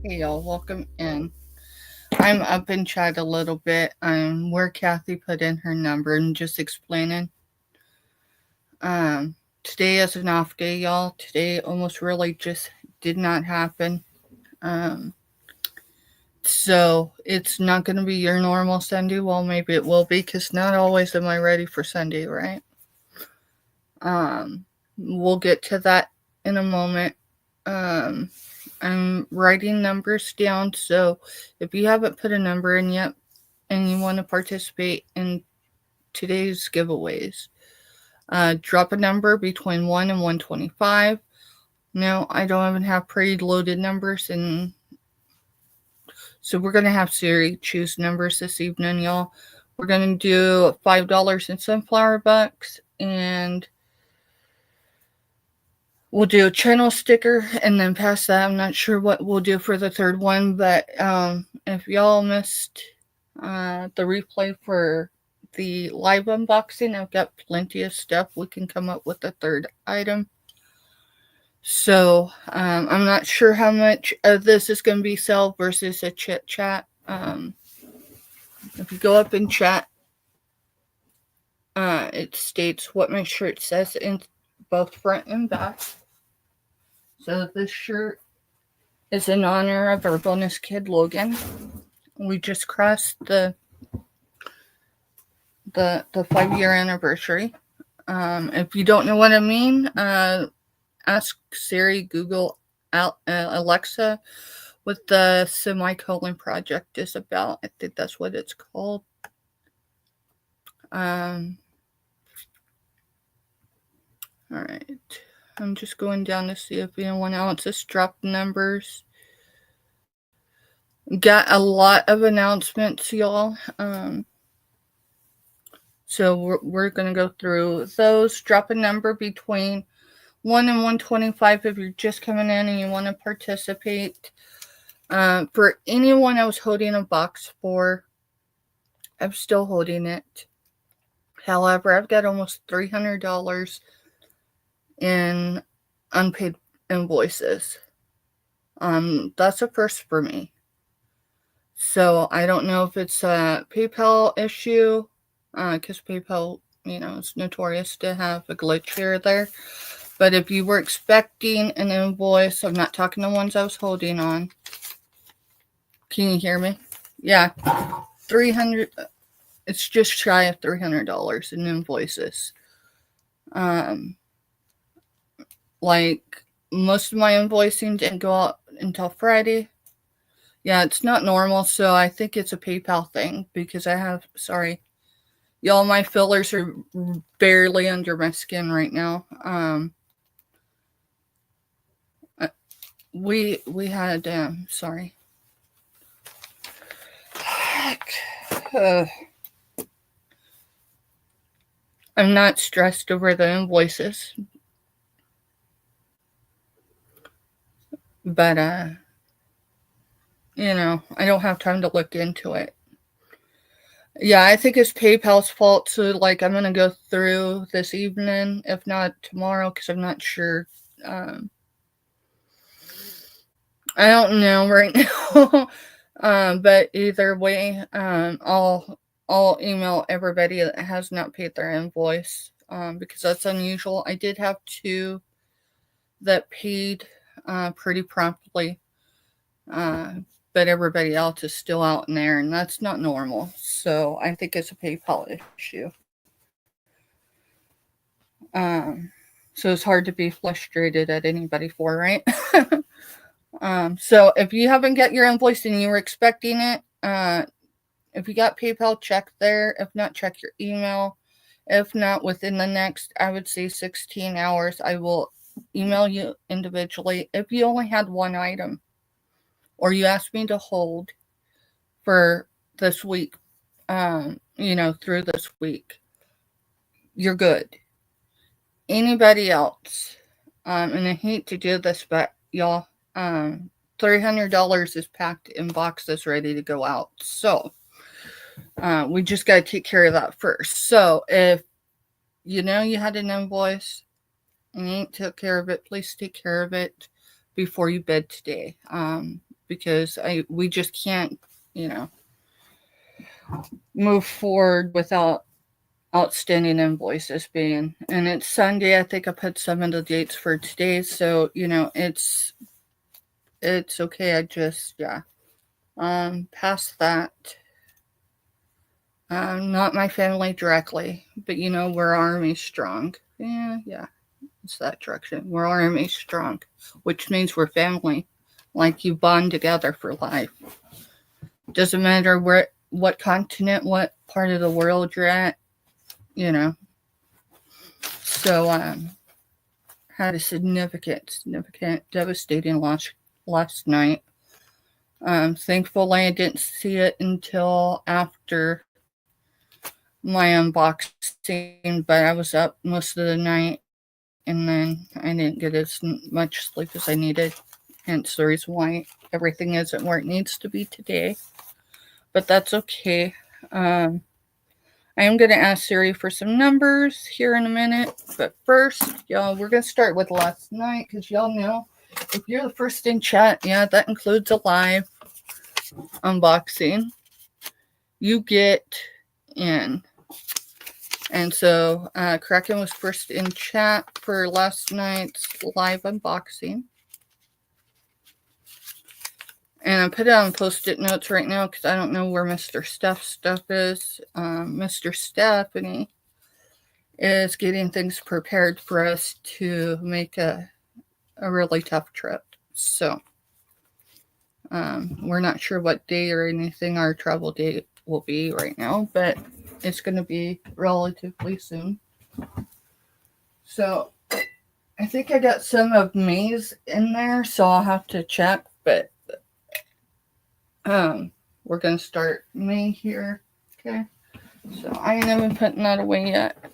Hey y'all, welcome in. I'm up in chat a little bit. Where Kathy put in her number and just explaining. Um, Today is an off day, y'all. Today almost really just did not happen. Um, so it's not going to be your normal Sunday. Well, maybe it will be because not always am I ready for Sunday, right? We'll get to that in a moment. Um, I'm writing numbers down, so if you haven't put a number in yet and you want to participate in today's giveaways, drop a number between 1 and 125. No, I don't even have pre-loaded numbers, and so we're going to have Siri choose numbers this evening, y'all. We're going to do $5 in sunflower bucks, and we'll do a channel sticker and then pass that. I'm not sure what we'll do for the third one, but if y'all missed the replay for the live unboxing, I've got plenty of stuff. We can come up with a third item. So I'm not sure how much of this is going to be sell versus a chit chat. If you go up in chat, it states what my shirt says in both front and back. So this shirt is in honor of our bonus kid Logan. We just crossed the 5-year anniversary. If you don't know what I mean, ask Siri, Google, Alexa, what the semicolon project is about. I think that's what it's called. All right. I'm just going down to see if anyone else has dropped numbers. Got a lot of announcements, y'all. So we're going to go through those. Drop a number between 1 and 125 if you're just coming in and you want to participate. For anyone I was holding a box for, I'm still holding it. However, I've got almost $300 in unpaid invoices. That's a first for me. So I don't know if it's a PayPal issue, because PayPal, is notorious to have a glitch here or there. But if you were expecting an invoice, I'm not talking the ones I was holding on. Can you hear me? Yeah, 300. It's just shy of $300 in invoices. Like most of my invoicing didn't go out until Friday. Yeah, it's not normal, so I think it's a PayPal thing because y'all, my fillers are barely under my skin right now. We had sorry. I'm not stressed over the invoices, but I don't have time to look into it. Yeah, I think it's PayPal's fault. So, I'm gonna go through this evening, if not tomorrow, because I'm not sure. I don't know right now. But either way, I'll email everybody that has not paid their invoice, because that's unusual. I did have 2 that paid pretty promptly, but everybody else is still out in there, and that's not normal. So I think it's a PayPal issue. So it's hard to be frustrated at anybody for, right? So if you haven't got your invoice and you were expecting it, if you got PayPal, check there. If not, check your email. If not, within the next, I would say 16 hours, I will email you individually. If you only had one item, or you asked me to hold for this week, through this week, you're good. Anybody else, and I hate to do this, but y'all, $300 is packed in boxes ready to go out. So we just got to take care of that first. So if you had an invoice and you ain't took care of it, please take care of it before you bid today. because we just can't, move forward without outstanding invoices being. And it's Sunday. I think I put some of the dates for today, so it's okay. I just past that. Not my family directly, but we're Army strong. Yeah, it's that direction. We're Army strong, which means we're family. Like, you bond together for life. Doesn't matter what continent, what part of the world you're at, So, had a significant, devastating loss last night. Thankfully, I didn't see it until after my unboxing, but I was up most of the night, and then I didn't get as much sleep as I needed. Hence the reason why everything isn't where it needs to be today. But that's okay. I am going to ask Siri for some numbers here in a minute. But first, y'all, we're going to start with last night, because y'all know, if you're the first in chat, that includes a live unboxing. You get in. And so Kraken was first in chat for last night's live unboxing. And I put it on Post-it notes right now because I don't know where Mr. Steph's stuff is. Mr. Stephanie is getting things prepared for us to make a really tough trip. So we're not sure what day or anything our travel date will be right now, but it's going to be relatively soon. So I think I got some of May's in there, so I'll have to check, but we're going to start May here. Okay. So I ain't even putting that away yet.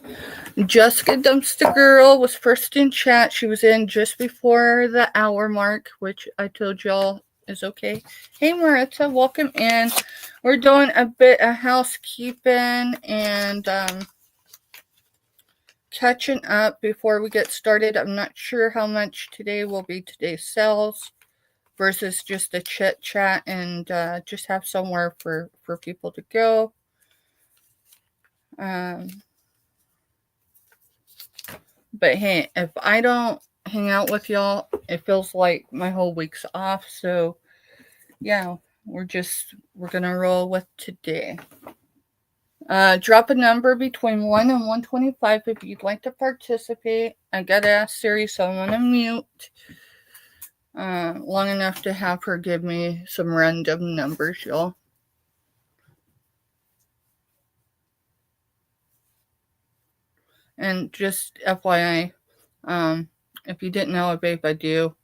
Jessica Dumpster Girl was first in chat. She was in just before the hour mark, which I told y'all is okay. Hey Maritza, welcome in. We're doing a bit of housekeeping and catching up before we get started. I'm not sure how much today will be today's sales versus just a chit chat and just have somewhere for people to go. But hey, if I don't hang out with y'all, it feels like my whole week's off. So yeah, we're gonna roll with today. Drop a number between 1 and 125 if you'd like to participate. I gotta ask Siri, so I'm gonna mute long enough to have her give me some random numbers, y'all. And just FYI, if you didn't know, I vape, I do.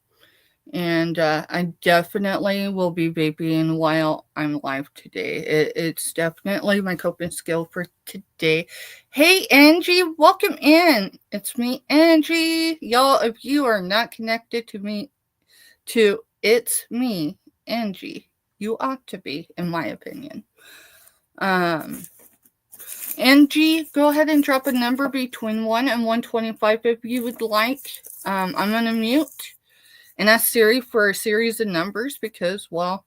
And I definitely will be vaping while I'm live today. It's definitely my coping skill for today. Hey, Angie, welcome in. It's me, Angie. Y'all, if you are not connected to It's Me, Angie, you ought to be, in my opinion. Angie, go ahead and drop a number between 1 and 125 if you would like. I'm going to mute and ask Siri for a series of numbers because, well,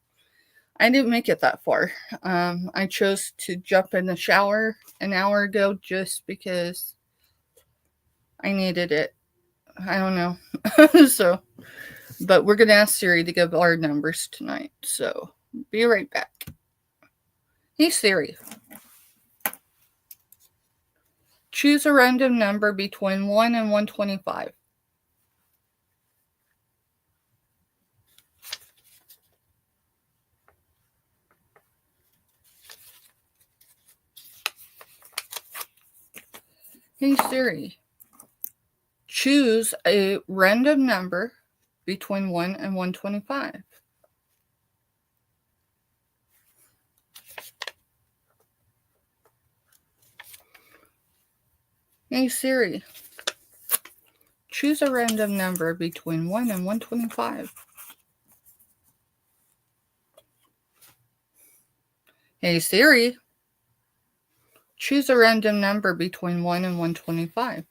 I didn't make it that far. I chose to jump in the shower an hour ago just because I needed it. I don't know. But we're going to ask Siri to give our numbers tonight. So be right back. Hey, Siri. Choose a random number between 1 and 125. Hey Siri, choose a random number between 1 and 125. Hey Siri, choose a random number between 1 and 125. Hey Siri, choose a random number between 1 and 125.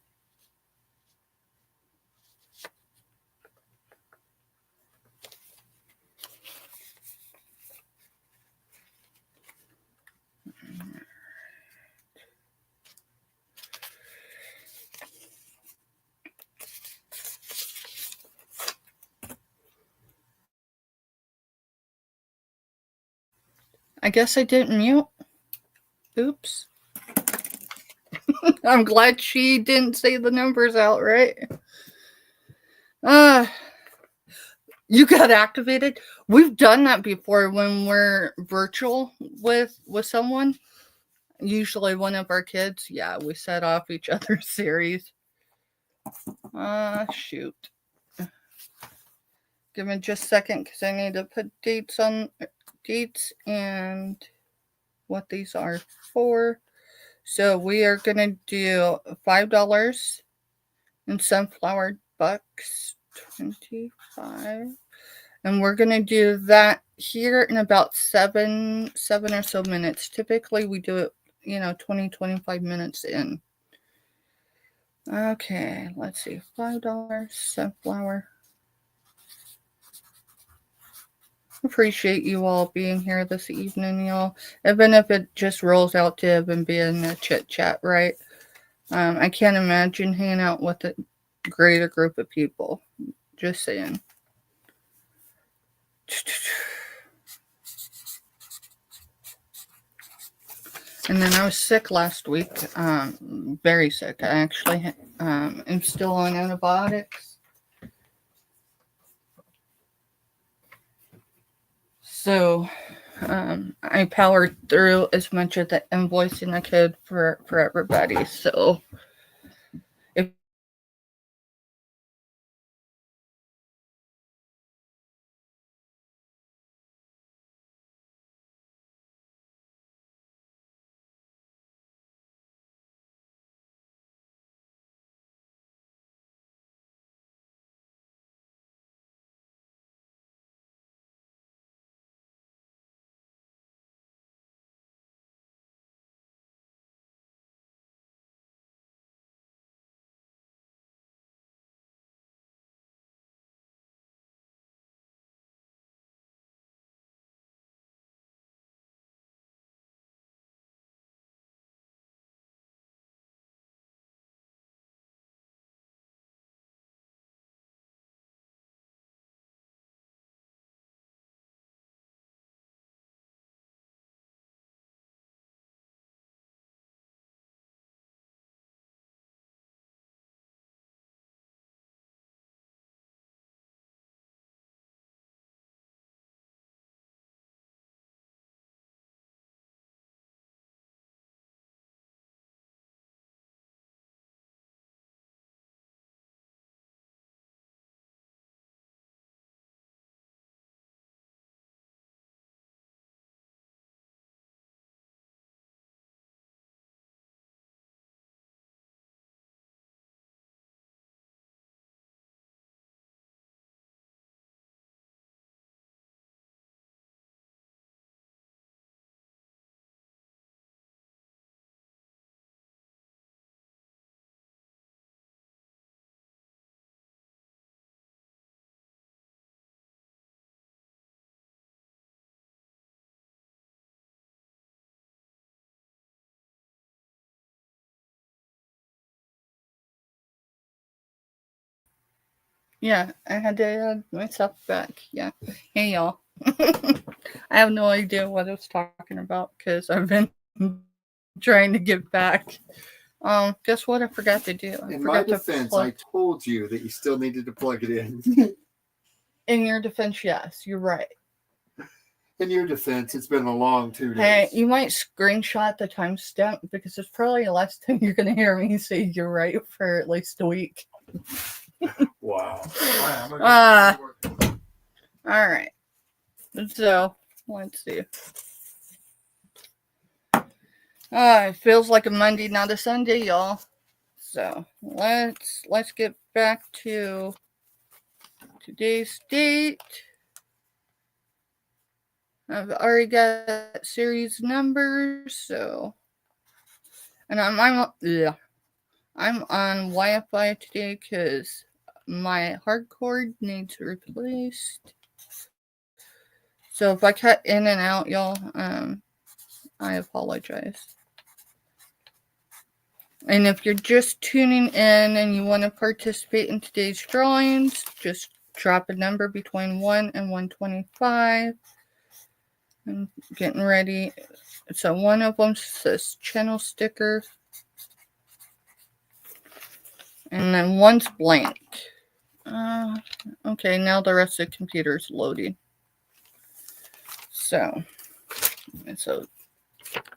guess I didn't mute. Oops. I'm glad she didn't say the numbers out, right? You got activated. We've done that before when we're virtual with someone. Usually one of our kids. Yeah, we set off each other's series. Shoot. Give me just a second because I need to put dates and what these are for. So we are gonna do $5 in sunflower bucks, 25, and we're gonna do that here in about seven or so minutes. Typically, we do it, 20-25 minutes in. Okay, let's see, $5 sunflower. Appreciate you all being here this evening, y'all. Even if it just rolls out to even being a chit chat, right? I can't imagine hanging out with a greater group of people. Just saying. And then I was sick last week. Very sick. I actually am still on antibiotics. So I powered through as much of the invoicing I could for everybody. So if yeah, I had to add myself back. Yeah. Hey, y'all. I have no idea what I was talking about because I've been trying to get back. Guess what I forgot to do? In my defense, I told you that you still needed to plug it in. In your defense, yes, you're right. In your defense, it's been a long 2 days. Hey, you might screenshot the timestamp because it's probably the last time you're going to hear me say you're right for at least a week. Wow. All right. So, let's see. It feels like a Monday, not a Sunday, y'all. So, let's get back to today's date. I've already got series numbers, so, and I'm on Wi-Fi today because my hard cord needs replaced. So if I cut in and out, y'all, I apologize. And if you're just tuning in and you want to participate in today's drawings, just drop a number between 1 and 125. I'm getting ready. So one of them says channel sticker. And then one's blank. Okay, now the rest of the computer is loading. So it's a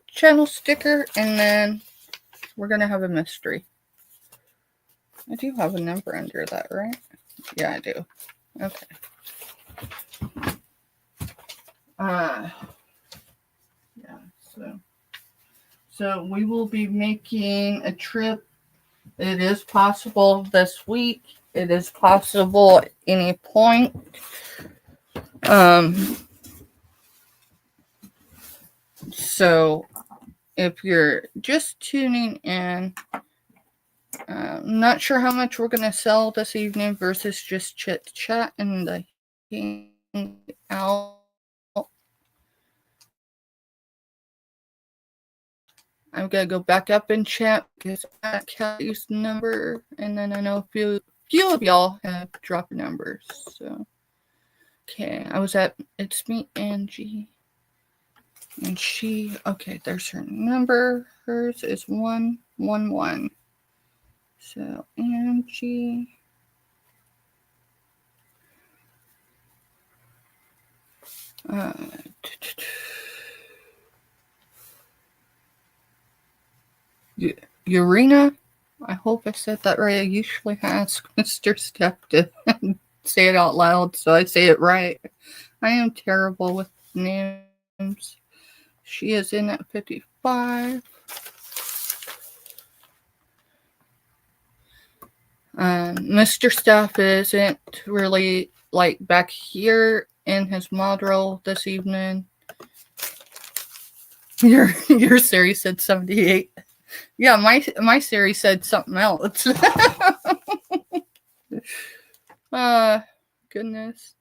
channel sticker, and then we're going to have a mystery. I do have a number under that, right? Yeah, I do. Okay. Yeah, so we will be making a trip. It is possible this week. It is possible at any point. So if you're just tuning in, I'm not sure how much we're going to sell this evening versus just chit chat and the hangout. I'm going to go back up and chat because I can't use the number. And then I know a few of y'all have dropped numbers. So, okay, I was at It's Me, Angie. And she, okay, there's her number. Hers is 111. So, Angie. Urena? I hope I said that right. I usually ask Mr. Steph to say it out loud so I say it right. I am terrible with names. She is in at 55. Mr. Staff isn't really like back here in his mod role this evening. Your Siri said 78. Yeah, my Siri said something else. Goodness.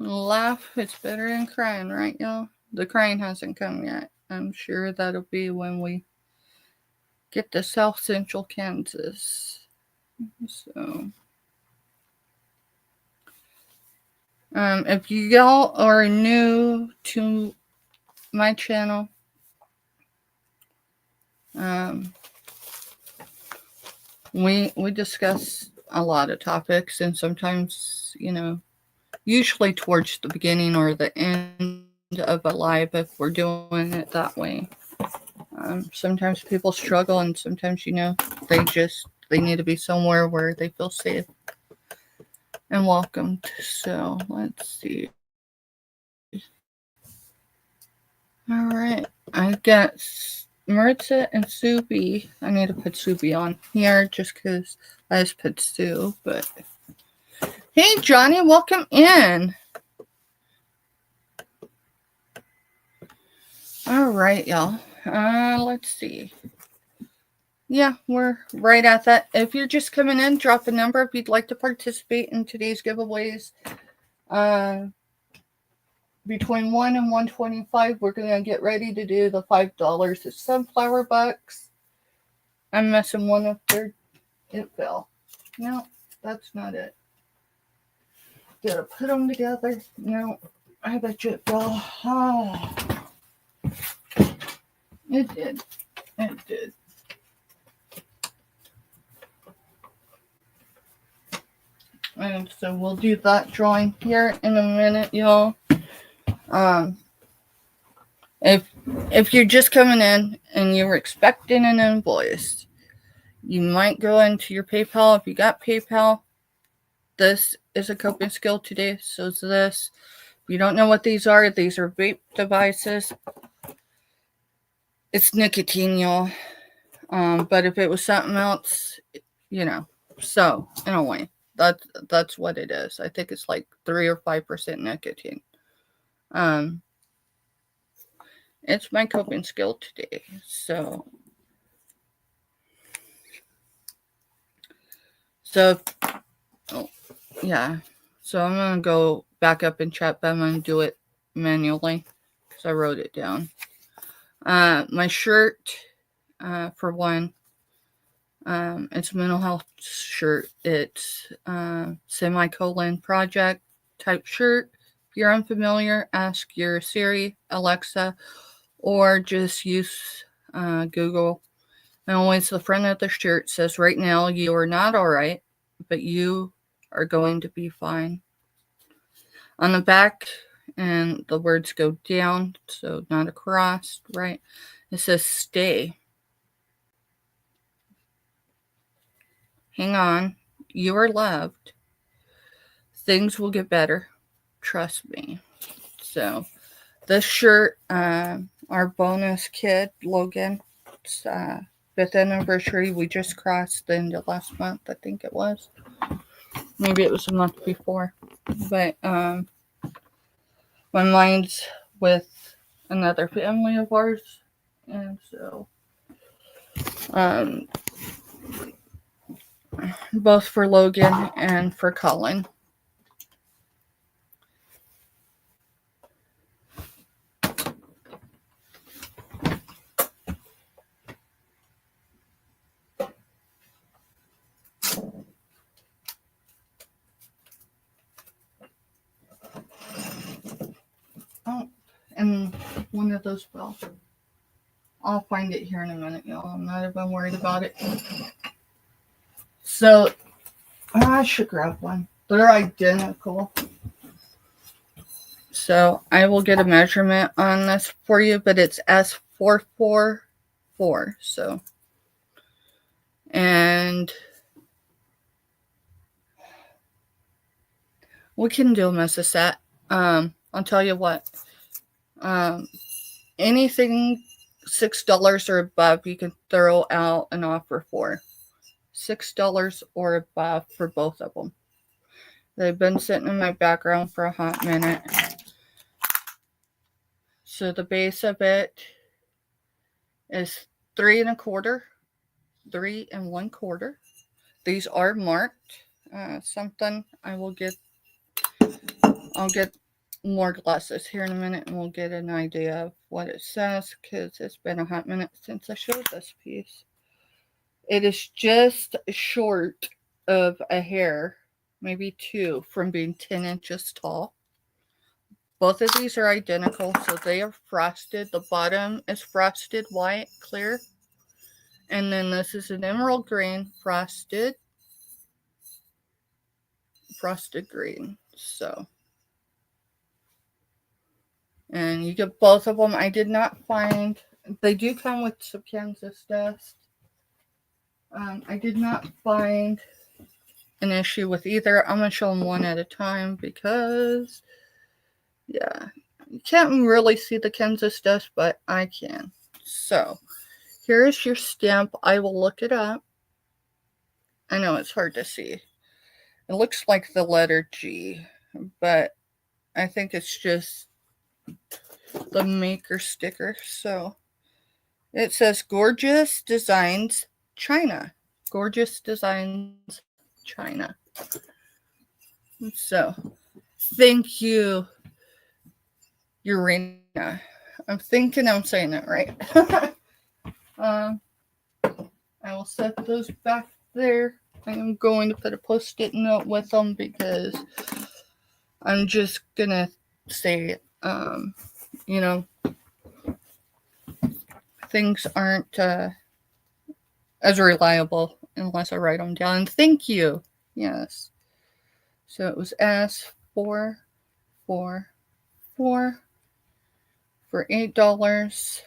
Laugh, it's better than crying, right, y'all? The crying hasn't come yet. I'm sure that'll be when we get to South Central Kansas. So, if y'all are new to my channel, we discuss a lot of topics, and sometimes, usually towards the beginning or the end of a live, if we're doing it that way. Sometimes people struggle, and sometimes, they need to be somewhere where they feel safe and welcomed. So let's see. All right, I got Maritza and Subi. I need to put Subi on here just because I just put Sue. But hey, Johnny, welcome in. All right, y'all. Let's see. Yeah, we're right at that. If you're just coming in, drop a number if you'd like to participate in today's giveaways. Between 1 and 125, we're going to get ready to do the $5 of Sunflower Bucks. I'm messing one up there. It fell. No, that's not it. Did I put them together? No, I bet you it fell. Oh. It did. It did. And so we'll do that drawing here in a minute, y'all. If you're just coming in and you're expecting an invoice, you might go into your PayPal. If you got PayPal, this is a coping skill today. So is this. If you don't know what these are vape devices. It's nicotine, y'all. But if it was something else, So anyway, that's what it is. I think it's like 3 or 5% nicotine. It's my coping skill today. So yeah. So I'm going to go back up and chat, but I'm going to do it manually because I wrote it down. My shirt, for one, it's a mental health shirt. It's semicolon project type shirt. If you're unfamiliar, ask your Siri, Alexa, or just use Google. And always the front of the shirt says, right now you are not all right, but you are going to be fine. On the back, and the words go down, so not across, right? It says stay. Hang on. You are loved. Things will get better. Trust me. So this shirt, our bonus kid, Logan, it's 5th anniversary. We just crossed the end of last month, I think it was. Maybe it was a month before. But my mind's with another family of ours. And so both for Logan and for Colin. Oh, and one of those fell. I'll find it here in a minute, y'all. I'm not even worried about it. So, I should grab one. They're identical. So, I will get a measurement on this for you, but it's S444. So, and we can do them as a set. I'll tell you what. Anything $6 or above, you can throw out an offer for. $6 or above for both of them. They've been sitting in my background for a hot minute. So the base of it is 3 1/4, 3 1/4. These are marked. Something I'll get more glasses here in a minute, and we'll get an idea of what it says, because it's been a hot minute since I showed this piece. It is just short of a hair, maybe 2, from being 10 inches tall. Both of these are identical, so they are frosted. The bottom is frosted white, clear. And then this is an emerald green, frosted green. So, and you get both of them. I did not find, they do come with some Kansas dust. I did not find an issue with either. I'm going to show them one at a time because, yeah, you can't really see the Kansas dust, but I can. So, here is your stamp. I will look it up. I know it's hard to see. It looks like the letter G, but I think it's just the maker sticker. So, it says Gorgeous Designs China. Gorgeous Designs China. So, thank you, Urena. I'm thinking I'm saying it right. I will set those back there. I'm going to put a post-it note with them because I'm just going to say, things aren't as reliable unless I write them down. And thank you. Yes. So it was S444 for $8.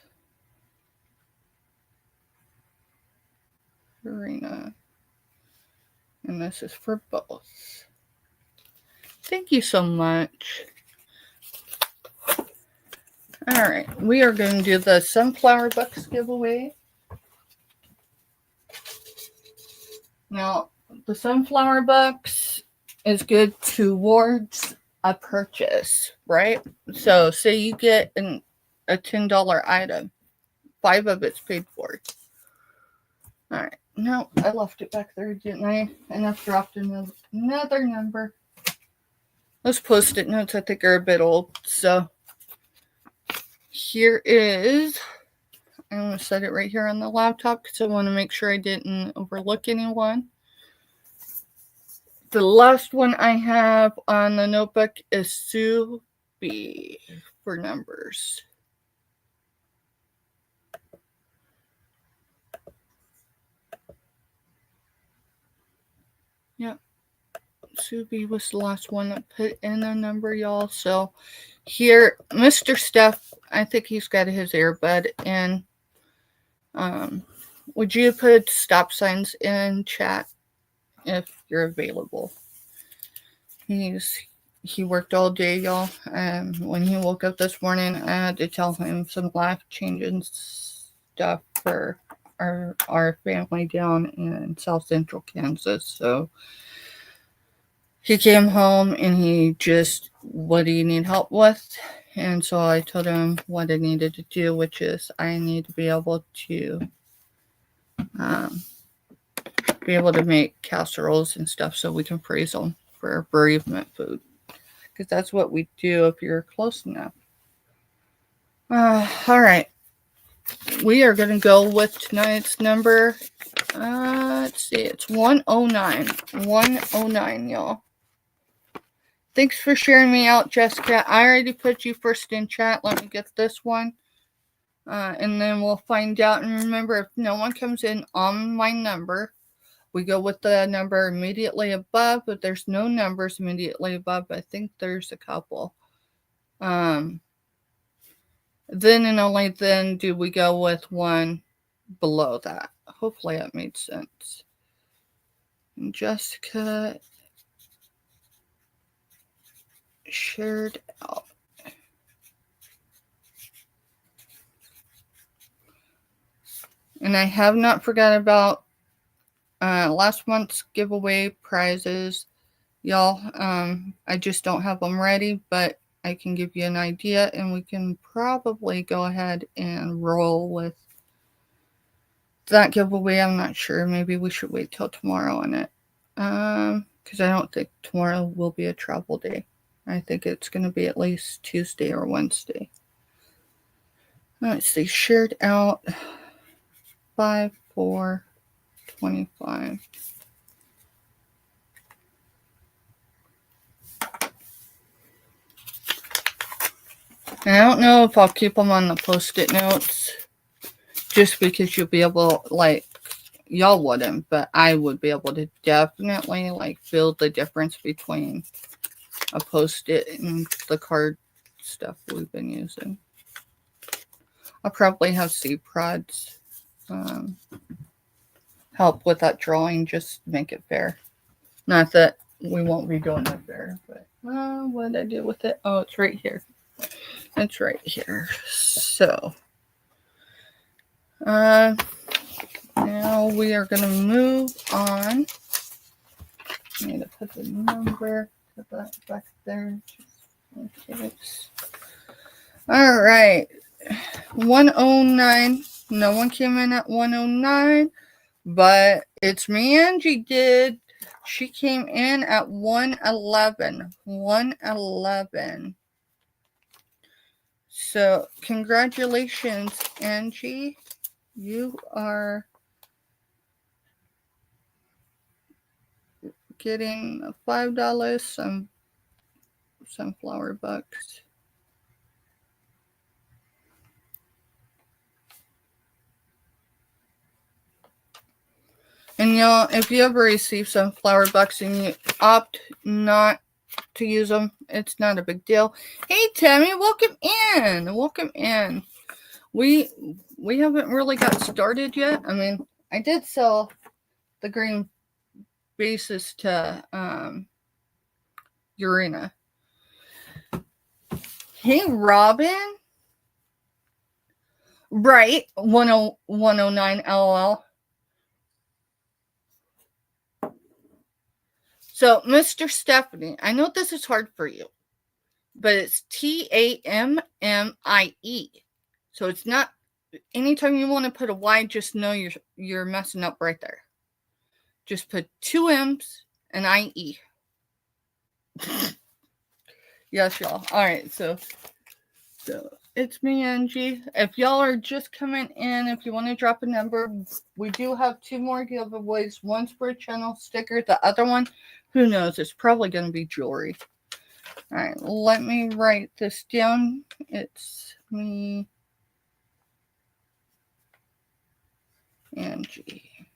Arena. And this is for both. Thank you so much. Alright, we are going to do the Sunflower Bucks giveaway. Now, the Sunflower Bucks is good towards a purchase, right? So, say you get a $10 item, 5 of it's paid for. Alright, no, I left it back there, didn't I? And I've dropped another number. Those post-it notes, I think, are a bit old, so here is, I'm going to set it right here on the laptop because I want to make sure I didn't overlook anyone. The last one I have on the notebook is Sue B for numbers. Yep. Sue B was the last one that put in a number, y'all. So here, Mr. Steph, I think he's got his earbud in. Would you put stop signs in chat if you're available? He worked all day, y'all. When he woke up this morning, I had to tell him some life-changing stuff for our family down in South Central Kansas. So he came home and he just, what do you need help with? And so I told him what I needed to do, which is I need to be able to make casseroles and stuff so we can freeze them for bereavement food. Because that's what we do if you're close enough. All right. We are going to go with tonight's number. Let's see. It's 109. 109, y'all. Thanks for sharing me out, Jessica. I already put you first in chat. Let me get this one. And then we'll find out. And remember, if no one comes in on my number, we go with the number immediately above. But there's no numbers immediately above. I think there's a couple. Then and only then do we go with one below that. Hopefully that made sense. And Jessica shared out. And I have not forgot about last month's giveaway prizes, y'all. I just don't have them ready, but I can give you an idea, and we can probably go ahead and roll with that giveaway. I'm not sure. Maybe we should wait till tomorrow on it, because I don't think tomorrow will be a travel day. I think it's going to be at least Tuesday or Wednesday. Let's see. Shared out 5, 4, 25. And I don't know if I'll keep them on the post-it notes, just because you'll be able, like, y'all wouldn't, but I would be able to definitely, like, feel the difference between a post-it and the card stuff we've been using. I'll probably have C-Prods help with that drawing, just to make it fair. Not that we won't be doing it fair, but what did I do with it? Oh, it's right here. It's right here. So, now we are going to move on. I need to put the number back there. All right. 109. No one came in at 109, but it's me, Angie did. She came in at 111. 111. So, congratulations, Angie. You are getting $5 sunflower bucks. And y'all, if you ever receive sunflower bucks and you opt not to use them, it's not a big deal. Hey, Tammy, welcome in. Welcome in. We haven't really got started yet. I mean, I did sell the green bases to Urena. Hey, Robin. Right, 109 LOL. So, Mr. Stephanie, I know this is hard for you, but it's TAMMIE. So it's not, anytime you want to put a Y, just know you're messing up right there. Just put 2 M's and IE. Yes, y'all. All right, so it's me, Angie. If y'all are just coming in, if you want to drop a number, we do have 2 more giveaways. One's for a channel sticker. The other one Who knows? It's probably going to be jewelry. All right, let me write this down. It's me, Angie.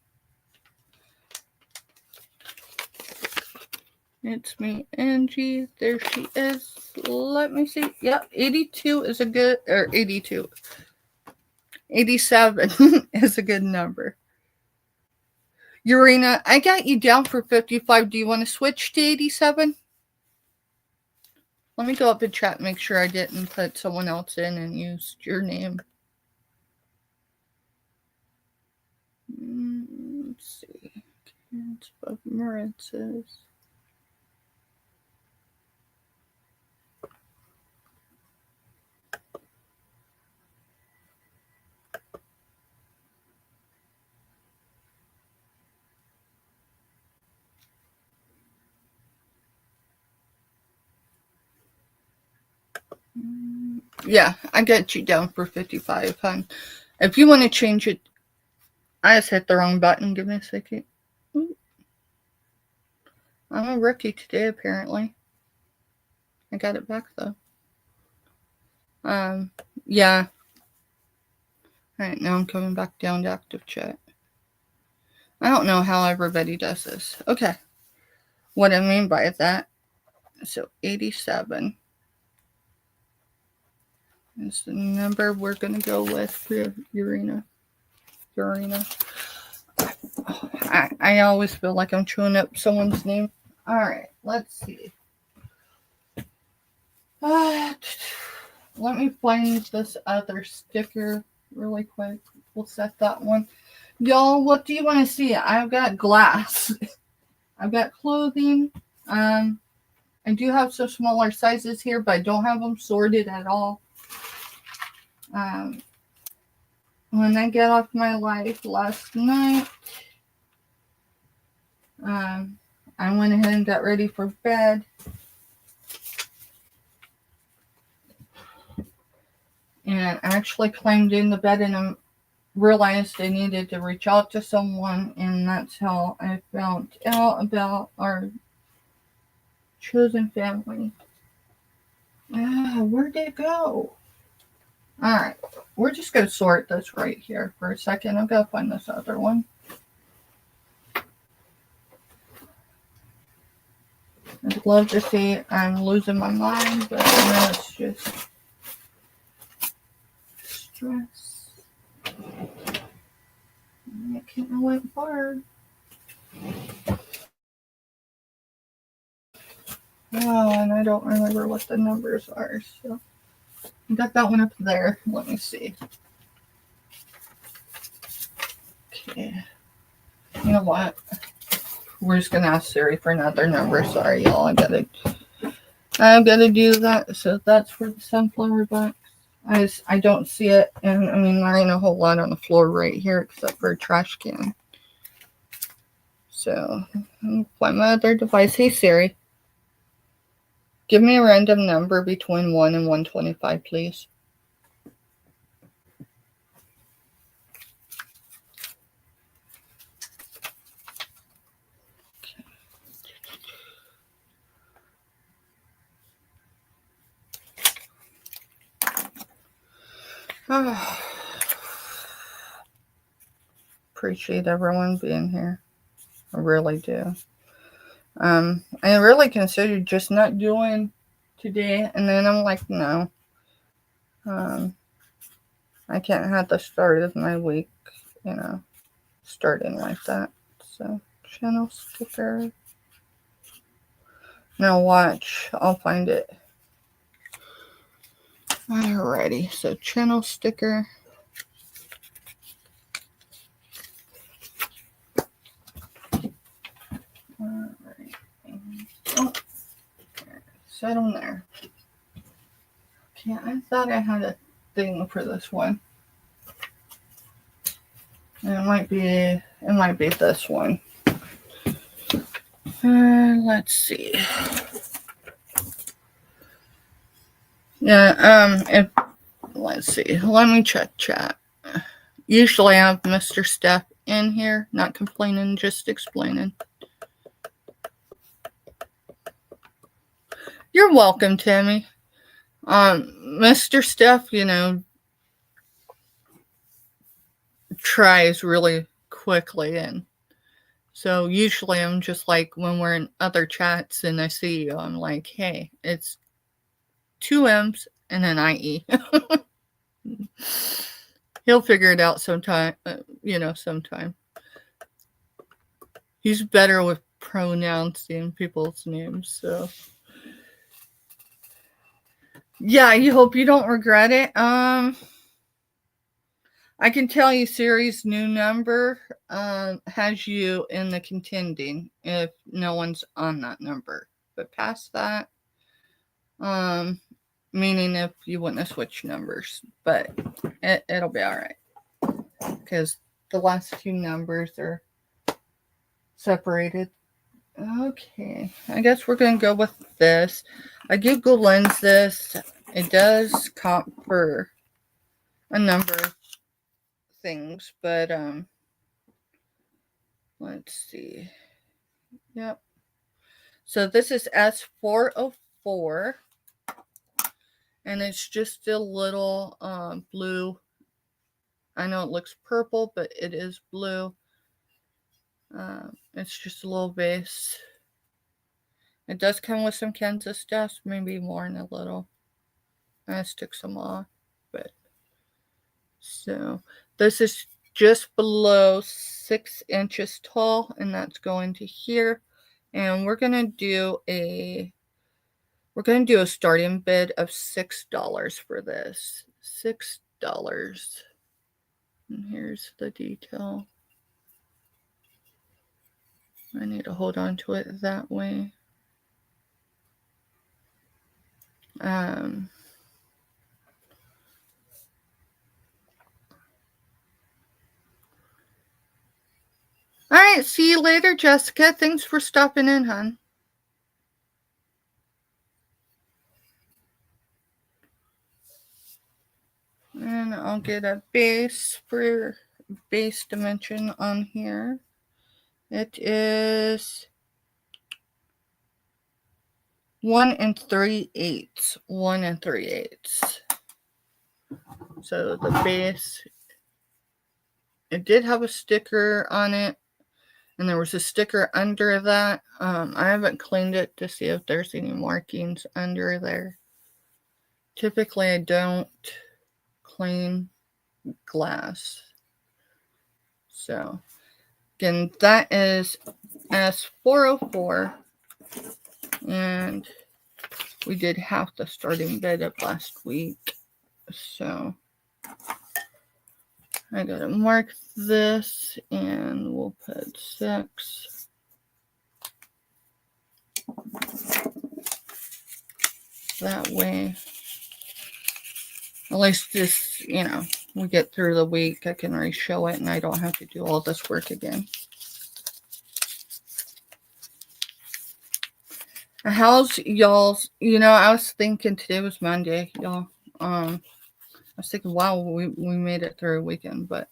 It's me, Angie. There she is. Let me see. Yep, 82 is a good, or 82. 87 is a good number. Urena, I got you down for 55. Do you want to switch to 87? Let me go up in chat and make sure I didn't put someone else in and used your name. Let's see. It's above Maritz's. Yeah, I got you down for 55, hon. If you want to change it, I just hit the wrong button. Give me a second. I'm a rookie today, apparently. I got it back, though. Yeah. Alright, now I'm coming back down to active chat. I don't know how everybody does this. Okay. What I mean by that, so 87 is the number we're going to go with for Urena. I always feel like I'm chewing up someone's name. Alright, let's see. Let me find this other sticker really quick. We'll set that one. Y'all, what do you want to see? I've got glass. I've got clothing. I do have some smaller sizes here, but I don't have them sorted at all. When I get off my life last night, I went ahead and got ready for bed. And I actually climbed in the bed and I realized I needed to reach out to someone, and that's how I found out about our chosen family. Where'd it go? Alright, we're just going to sort this right here for a second. I've got to find this other one. I'd love to see I'm losing my mind, but no, it's just stress. I can't know what far. Oh, and I don't remember what the numbers are, so I got that one up there. Let me see. Okay. You know what? We're just gonna ask Siri for another number. Sorry, y'all. I've gotta do that. So that's for the sunflower box. I don't see it, and I mean there ain't a whole lot on the floor right here except for a trash can. So I'll find my other device. Hey Siri, give me a random number between 1 and 125, please. Appreciate everyone being here. I really do. I really considered just not doing today, and then I'm like, no. I can't have the start of my week, starting like that. So, channel sticker. Now watch, I'll find it. Alrighty, so channel sticker. Alright. Oh, set them there. Okay, I thought I had a thing for this one. It might be this one. Let's see. Yeah, let's see. Let me check chat. Usually I have Mr. Steph in here, not complaining, just explaining. You're welcome, Tammy. Mr. Steph, tries really quickly, and so usually I'm just like, when we're in other chats and I see you, I'm like, hey, it's 2 M's and an IE. He'll figure it out sometime, sometime. He's better with pronouncing people's names, so. Yeah, I hope you don't regret it. I can tell you Siri's new number has you in the contending if no one's on that number. But past that, meaning if you want to switch numbers, but it'll be all right because the last few numbers are separated. Okay, I guess we're going to go with this. I Google Lens this. It does comp for a number of things, but let's see. Yep. So this is S404, and it's just a little blue. I know it looks purple, but it is blue. It's just a little base. It does come with some Kansas dust, maybe more in a little. I took some off, but so this is just below 6 inches tall, and that's going to here. And we're gonna do a starting bid of $6 for this. $6. And here's the detail. I need to hold on to it that way. All right, see you later, Jessica. Thanks for stopping in, hon. And I'll get a base for base dimension on here. It is 1 3/8. 1 3/8. So the base, it did have a sticker on it, and there was a sticker under that. I haven't cleaned it to see if there's any markings under there. Typically, I don't clean glass. So, again, that is S404, and we did half the starting bid of last week. So, I gotta mark this, and we'll put 6. That way, at least this, we get through the week, I can re-show it, and I don't have to do all this work again. How's y'all's, I was thinking today was Monday, y'all. I was thinking, wow, we made it through a weekend, but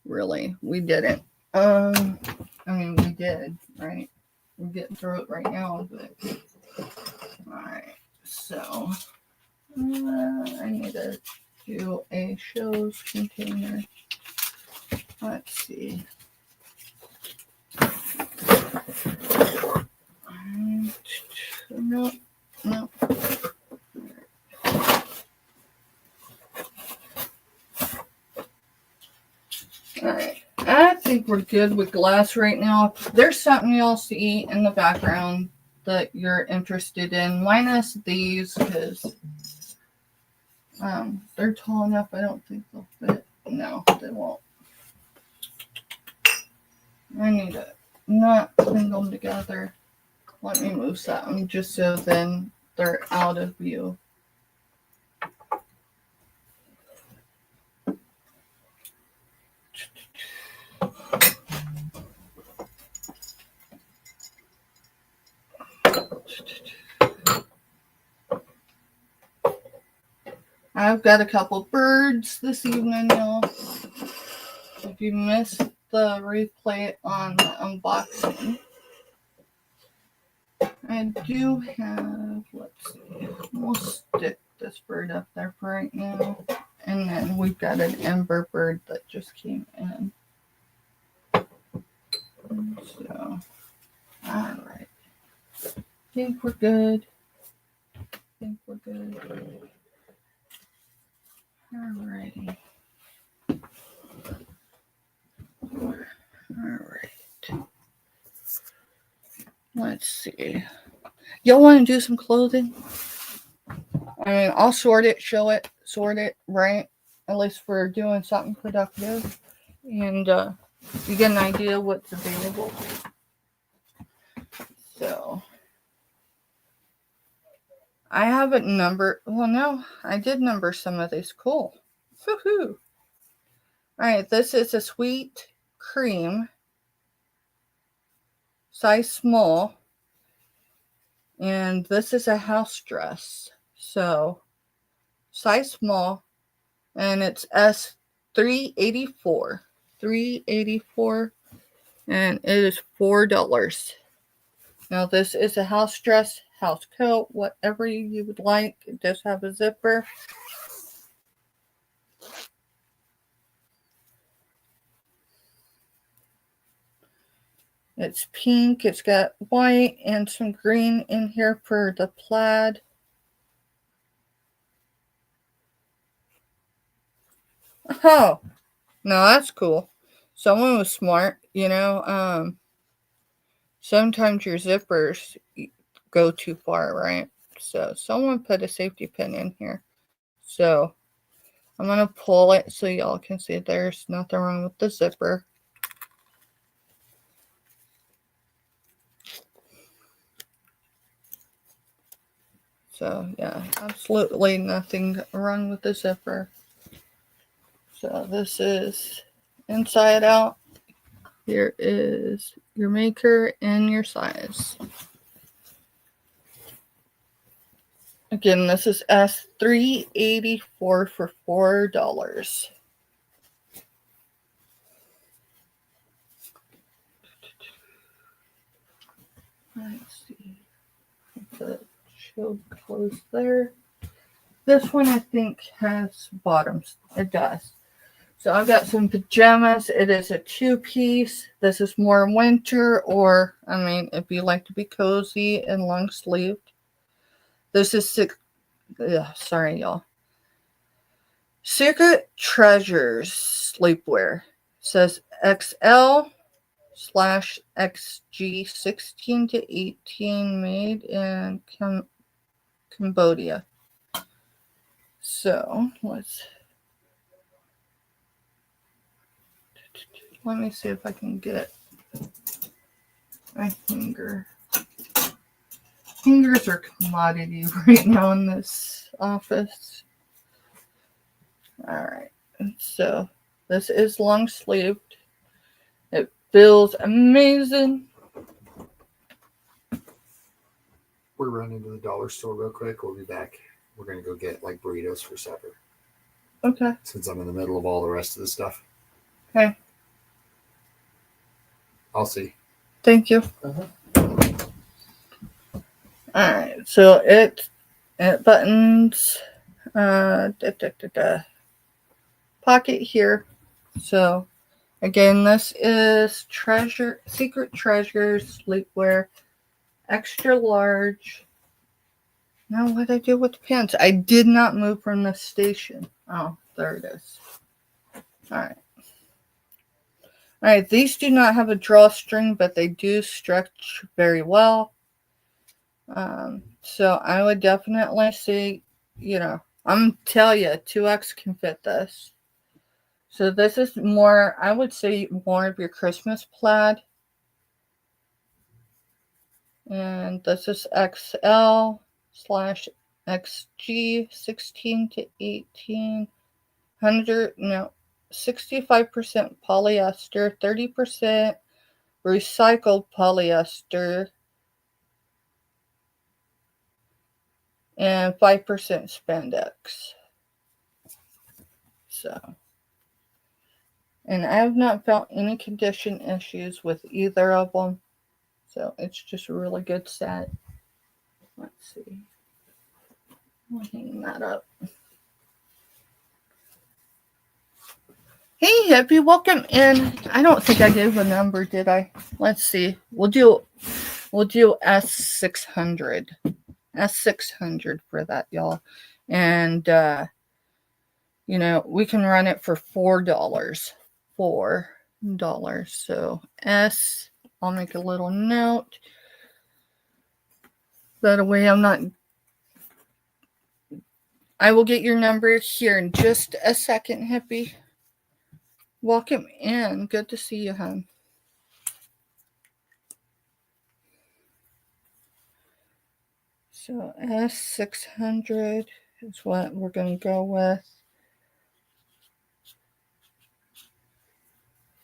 really, we didn't. We did, right? We're getting through it right now, but alright, so I need to do a shows container. Let's see. No. Alright, I think we're good with glass right now. If there's something y'all see in the background that you're interested in, minus these, because they're tall enough, I don't think they'll fit. No, they won't. I need to not clean them together. Let me move something just so then they're out of view. I've got a couple birds this evening, y'all. If you missed the replay on the unboxing, I do have, let's see, we'll stick this bird up there for right now. And then we've got an ember bird that just came in. So, alright. Think we're good. Alrighty. Alright. Let's see. Y'all want to do some clothing? I mean, I'll sort it, right? At least we're doing something productive. And you get an idea of what's available. So, I haven't numbered. Well, no, I did number some of these. Cool. Woohoo. Alright, this is a sweet cream. Size small. And this is a house dress. So, size small. And it's S384. $384. And it is $4. Now, this is a house dress, house coat, whatever you would like. It does have a zipper. It's pink. It's got white and some green in here for the plaid. Oh, no, that's cool. Someone was smart, sometimes your zippers go too far, right? So someone put a safety pin in here. So I'm going to pull it so y'all can see there's nothing wrong with the zipper. So yeah, absolutely nothing wrong with the zipper. So this is inside out. Here is your maker and your size. Again, this is S384 for $4. Let's see. The shield close there. This one I think has bottoms. It does. So I've got some pajamas. It is a 2-piece. This is more winter, or if you like to be cozy and long sleeved. This is sorry, y'all. Secret Treasures sleepwear. It says XL/XG 16 to 18, made in Cambodia. So let me see if I can get my finger. Fingers are commodity right now in this office. Alright, so this is long sleeved. It feels amazing. We're running to the dollar store real quick. We'll be back. We're going to go get burritos for supper. Okay. Since I'm in the middle of all the rest of the stuff. Okay. I'll see. Thank you. Alright, so it buttons pocket here. So again, this is Secret Treasures sleepwear, extra large. Now what did I do with the pants? I did not move from the station. Oh, there it is. Alright. Alright, these do not have a drawstring, but they do stretch very well. So I would definitely say, I'm telling you, 2X can fit this. So this is more, I would say, more of your Christmas plaid. And this is XL/XG 16 to 18. 65% polyester, 30% recycled polyester, and 5% spandex. So, and I have not felt any condition issues with either of them. So it's just a really good set. Let's see. I'll hang that up. Hey, Hippie, welcome in. I don't think I gave a number, did I? Let's see. We'll do S600. S600 for that, y'all. And we can run it for $4. $4. So I'll make a little note. That way I will get your number here in just a second, Hippie. Welcome in. Good to see you, hon. So S600 is what we're going to go with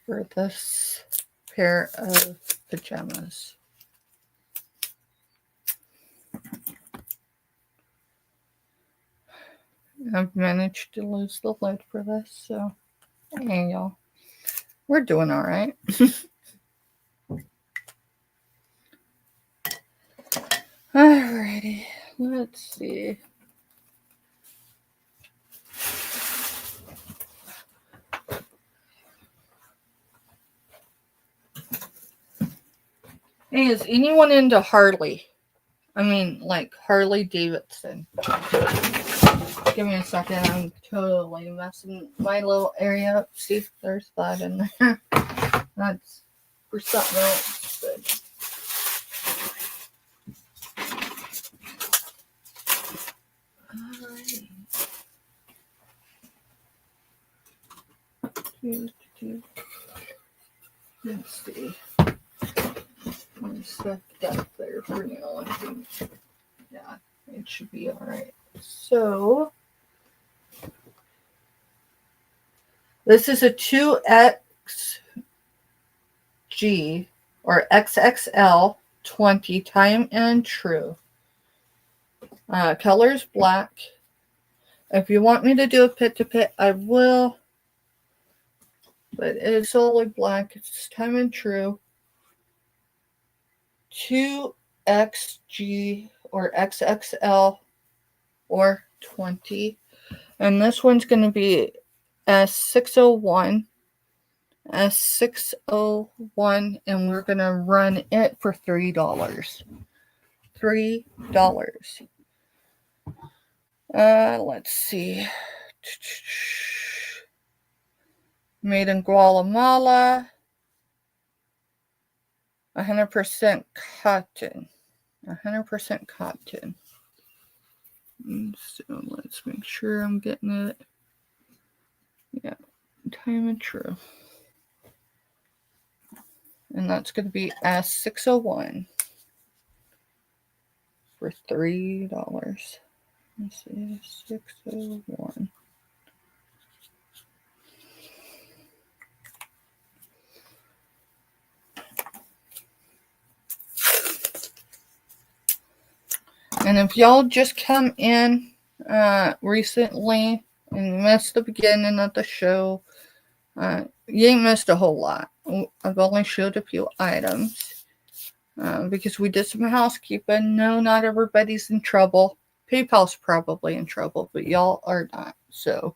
for this pair of pajamas. I've managed to lose the lid for this, so hey, y'all. We're doing all right. Alrighty, let's see. Hey, is anyone into Harley? I mean, like Harley Davidson. Give me a second. I'm totally messing my little area up. See if there's that in there. That's for something else. But let's see. One stuff up there for now. I think. Yeah, it should be all right. So this is a 2XG or XXL 20 time and true. Color's black. If you want me to do a pit to pit, I will. But it's solely black. It's time and true. 2XG or XXL or 20. And this one's going to be S601. S601. And we're going to run it for $3. $3. Let's see. Made in Guatemala. 100% cotton. 100% cotton. So let's make sure I'm getting it. Yeah, time and true. And that's going to be S601 for $3. Let's see, 601. And if y'all just come in recently and missed the beginning of the show, you ain't missed a whole lot. I've only showed a few items because we did some housekeeping. No, not everybody's in trouble. PayPal's probably in trouble, but y'all are not. So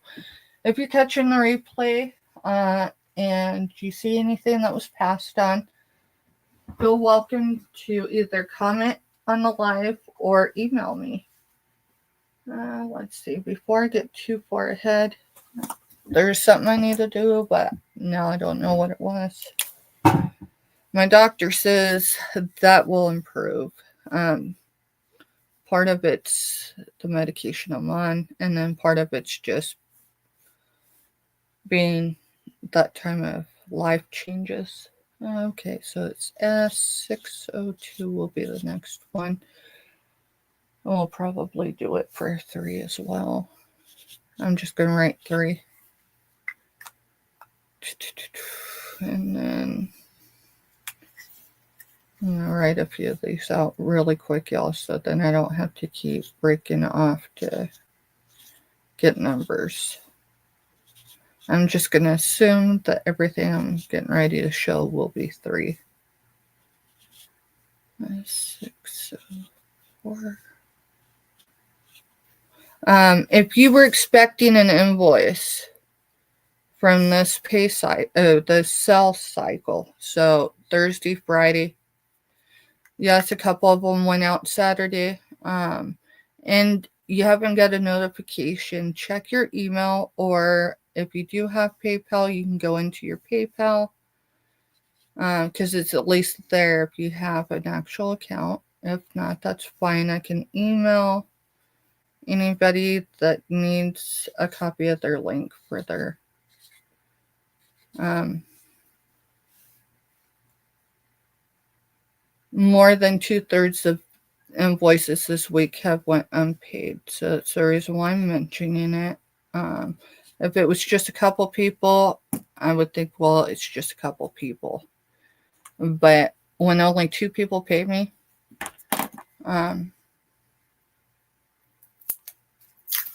if you're catching the replay and you see anything that was passed on, feel welcome to either comment on the live or email me. Let's see. Before I get too far ahead, there's something I need to do, but now I don't know what it was. My doctor says that will improve. Part of it's the medication I'm on, and then part of it's just being that time of life changes. Okay, so it's S602 will be the next one. We'll probably do it for 3 as well. I'm just going to write 3. And then I'm going to write a few of these out really quick, y'all, so then I don't have to keep breaking off to get numbers. I'm just going to assume that everything I'm getting ready to show will be 3. 6, 4. If you were expecting an invoice from this the sell cycle, so Thursday, Friday, yes, a couple of them went out Saturday, and you haven't got a notification, check your email, or if you do have PayPal, you can go into your PayPal, because it's at least there if you have an actual account. If not, that's fine. I can email anybody that needs a copy of their link for their more than 2/3 of invoices this week have went unpaid, so that's the reason why I'm mentioning it. If it was just a couple people, I would think, well, it's just a couple people, but when only 2 people pay me, yeah,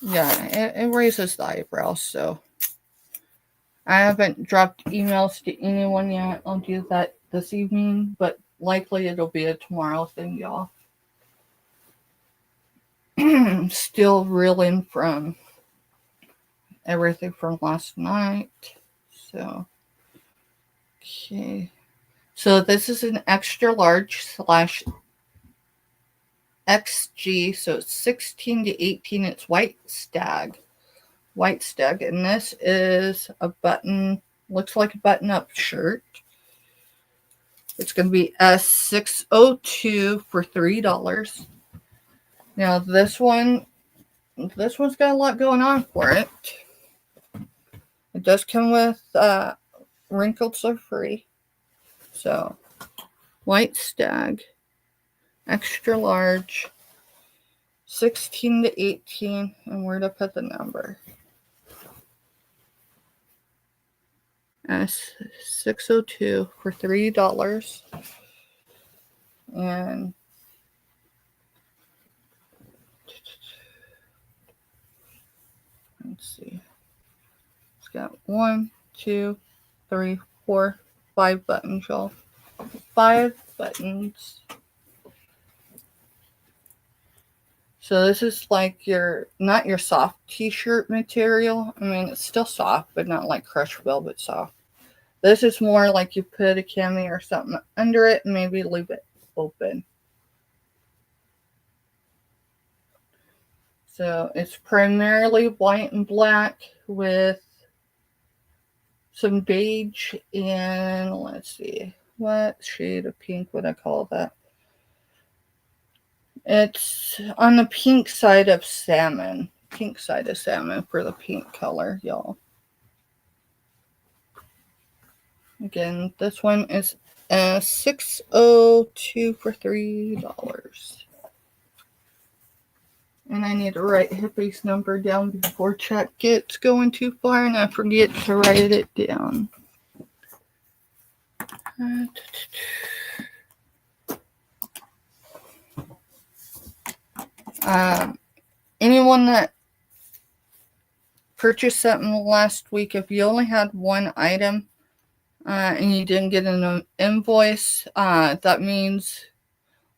it raises the eyebrows. So I haven't dropped emails to anyone yet. I'll do that this evening, but likely it'll be a tomorrow thing, y'all. Still reeling from everything from last night. So, okay. So this is an extra large / XG. So it's 16 to 18. It's white stag. And this is a button, looks like a button up shirt. It's going to be S602 for $3. Now this one's got a lot going on for it. It does come with wrinkles are free. So white stag, extra large, 16 to 18, and where to put the number? S602 for $3. And let's see. It's got 1, 2, 3, 4, 5 buttons, y'all. 5 buttons. So this is like not your soft t-shirt material. I mean, it's still soft, but not like crushed velvet soft. This is more like you put a cami or something under it and maybe leave it open. So it's primarily white and black with some beige and, let's see, what shade of pink would I call that? It's on the pink side of salmon. Pink side of salmon for the pink color, y'all. Again, this one is $602 for $3. And I need to write Hippie's number down before chat gets going too far and I forget to write it down. Anyone that purchased something last week, if you only had one item and you didn't get an invoice, that means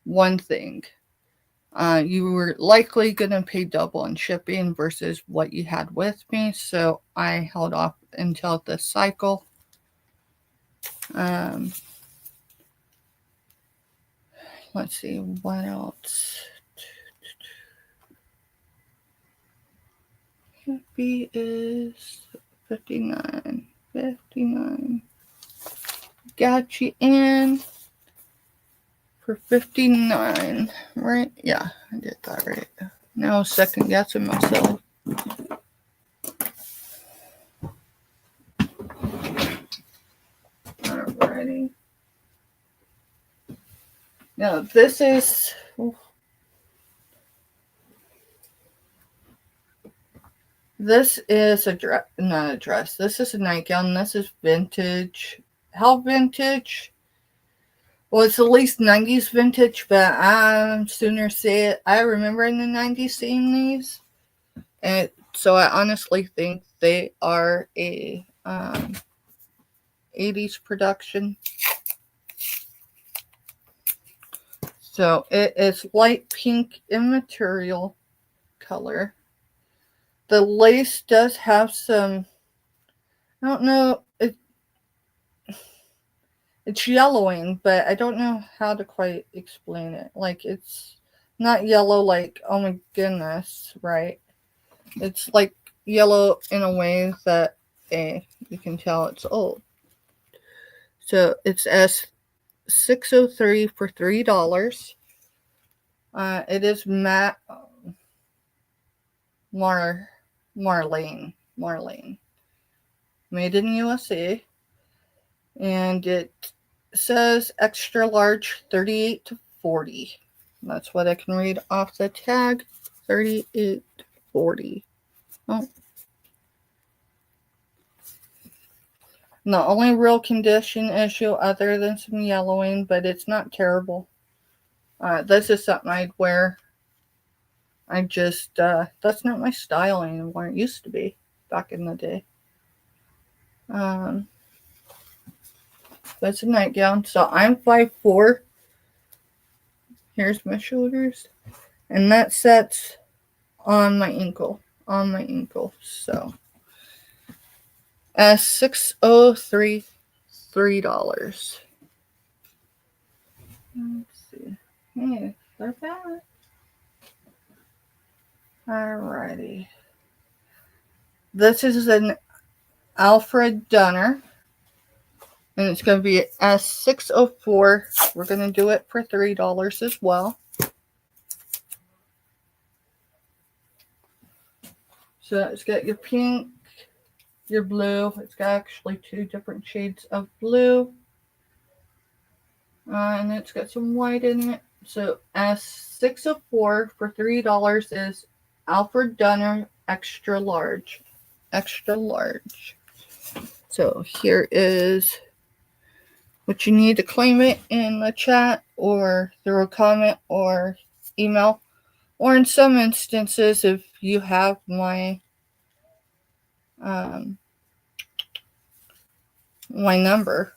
one thing. You were likely going to pay double on shipping versus what you had with me, so I held off until this cycle. Let's see, what else? Hippie is 59. Got you in for 59, right? Yeah, I did that right. Now second guessing myself. Alrighty. Now this is This is not a dress. This is a nightgown. This is vintage. How vintage? Well, it's at least 90s vintage, but I'm sooner say it. I remember in the 90s seeing these. And so I honestly think they are a 80s production. So it is light pink in material color. The lace does have some, I don't know, it's yellowing, but I don't know how to quite explain it. Like, it's not yellow like, oh my goodness, right? It's like yellow in a way that you can tell it's old. So it's S603 for $3. It is matte Marlene, made in USA, and it says extra large 38 to 40. That's what I can read off the tag. 38 to 40. Oh. The only real condition issue other than some yellowing, but it's not terrible. This is something I'd wear. I just, that's not my style anymore. It used to be back in the day. That's a nightgown. So I'm 5'4". Here's my shoulders. And that sets on my ankle. So S603, $3. Let's see. Hey, they're back. Alrighty. This is an Alfred Dunner. And it's going to be S604. We're going to do it for $3 as well. So it's got your pink, your blue. It's got actually 2 different shades of blue. And it's got some white in it. So S604 for $3 is Alfred Dunner extra large. So here is what you need to claim it in the chat or through a comment or email. Or in some instances, if you have my my number,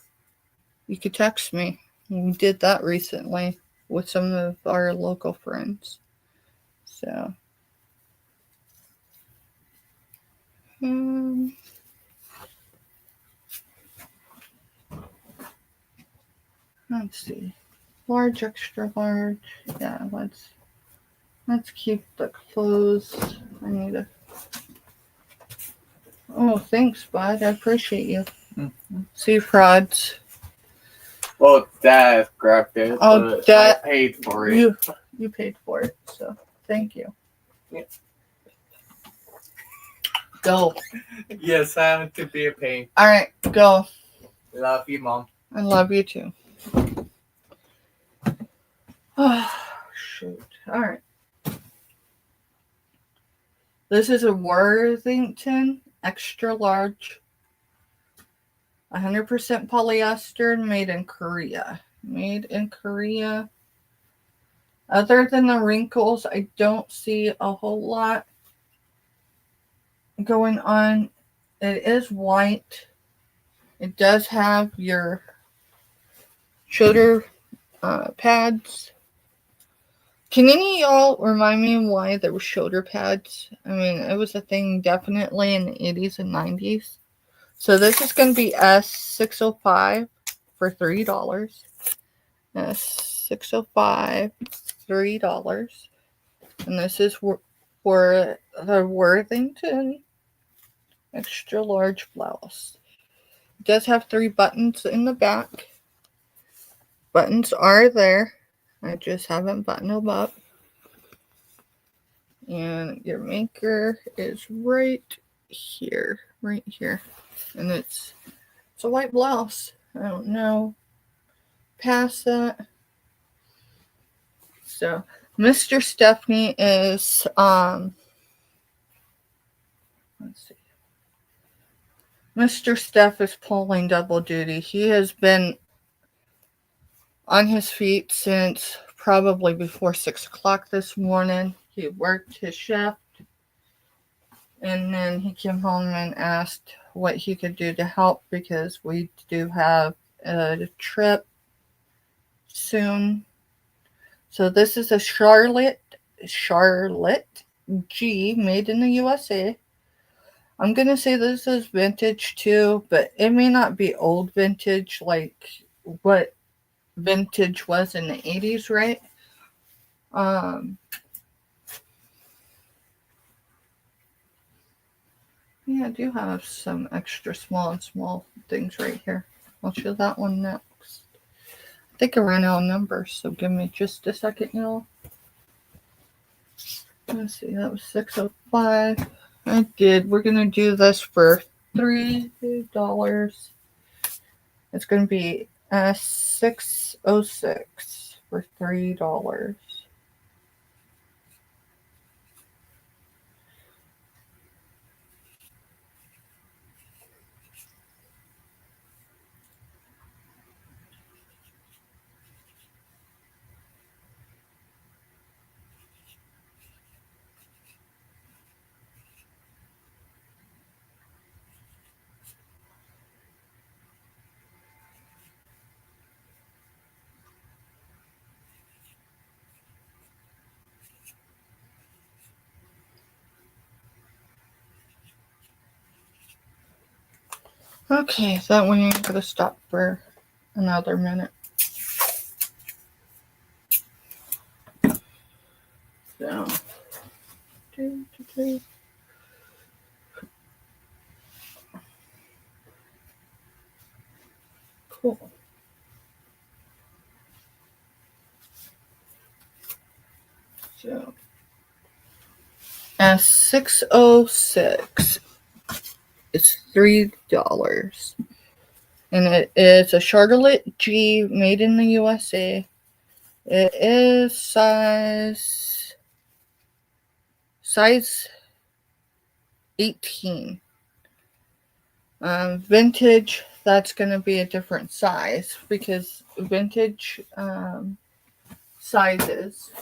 you could text me. We did that recently with some of our local friends. So let's see. Large, extra large. Yeah, let's keep the clothes. I need to. Oh, thanks, bud. I appreciate you. Mm-hmm. See, prods. Well, Dad grabbed it. Oh, Dad, I paid for it. You paid for it, so thank you. Yeah. Go. Yes, I have to be a pain. All right, go. Love you, Mom. I love you too. Oh, shoot. All right. This is a Worthington extra large, 100% polyester, made in Korea. Other than the wrinkles, I don't see a whole lot going on. It is white. It does have your shoulder pads. Can any of y'all remind me why there were shoulder pads? I mean, it was a thing definitely in the 80s and 90s. So this is going to be S605 for $3. S605, $3. And this is for the Worthington extra large blouse. It does have 3 buttons in the back. Buttons are there. I just haven't buttoned them up. And your maker is right here. And it's a white blouse. I don't know past that. So Mr. Stephanie is let's see. Mr. Steph is pulling double duty. He has been on his feet since probably before 6 o'clock this morning. He worked his shift, and then he came home and asked what he could do to help because we do have a trip soon. So this is a Charlotte G, made in the USA. I'm going to say this is vintage too, but it may not be old vintage like what vintage was in the 80s, right? Yeah, I do have some extra small and small things right here. I'll show that one next. I think I ran out of numbers, so give me just a second, y'all. Let's see, that was 605. I did. We're going to do this for $3. It's going to be 606 for $3. Okay, that one ain't going to stop for another minute. So, cool. So, at 606, it's $3. And it is a Charlotte G, made in the USA. It is size 18. Vintage, that's going to be a different size because vintage sizes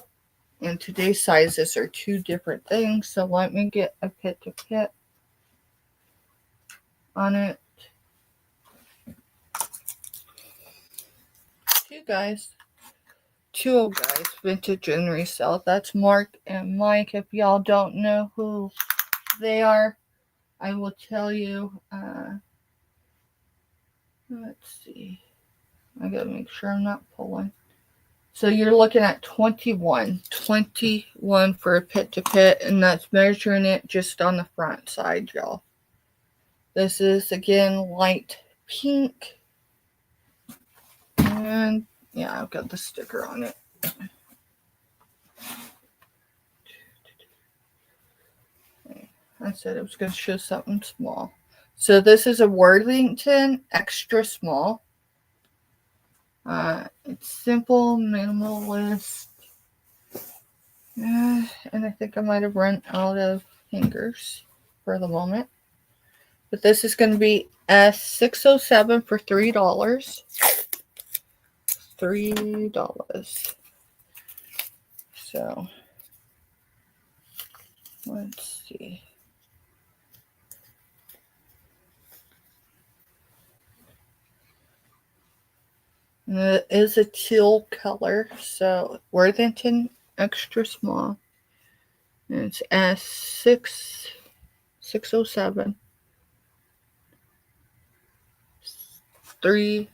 and today's sizes are two different things. So let me get a pit to pit on it. Two old guys, vintage and resale. That's Mark and Mike. If y'all don't know who they are, I will tell you. Let's see. I gotta make sure I'm not pulling. So you're looking at 21 for a pit to pit, and that's measuring it just on the front side, y'all. This is again light pink, and yeah, I've got the sticker on it. I said I was going to show something small. So this is a Worthington extra small. It's simple, minimalist. And I think I might have run out of hangers for the moment. But this is going to be S607 for $3. $3. So, let's see. And it is a teal color, so Worthington extra small. And it's S607. $3.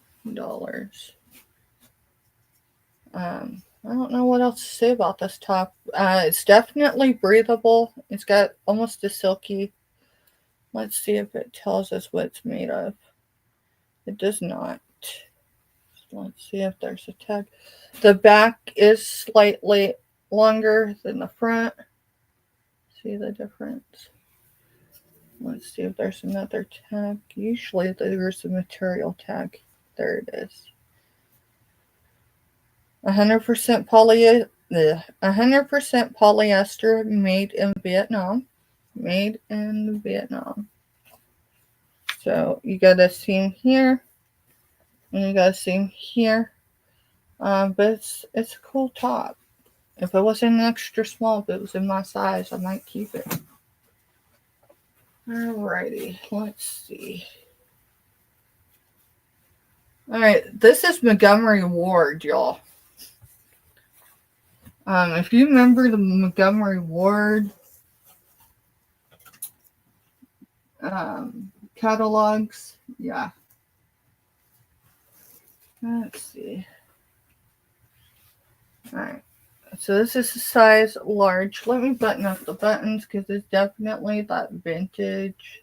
I don't know what else to say about this top. It's definitely breathable. It's got almost a silky. Let's see if it tells us what it's made of. It does not. Let's see if there's a tag. The back is slightly longer than the front. See the difference? Let's see if there's another tag. Usually there's a material tag. There it is. 100% 100% polyester, made in Vietnam. Made in Vietnam. So you got a seam here, and you got a seam here. But it's a cool top. If it wasn't extra small, if it was in my size, I might keep it. Alrighty, let's see. Alright, this is Montgomery Ward, y'all. If you remember the Montgomery Ward catalogs. Yeah. Let's see. Alright. So this is a size large. Let me button up the buttons because it's definitely that vintage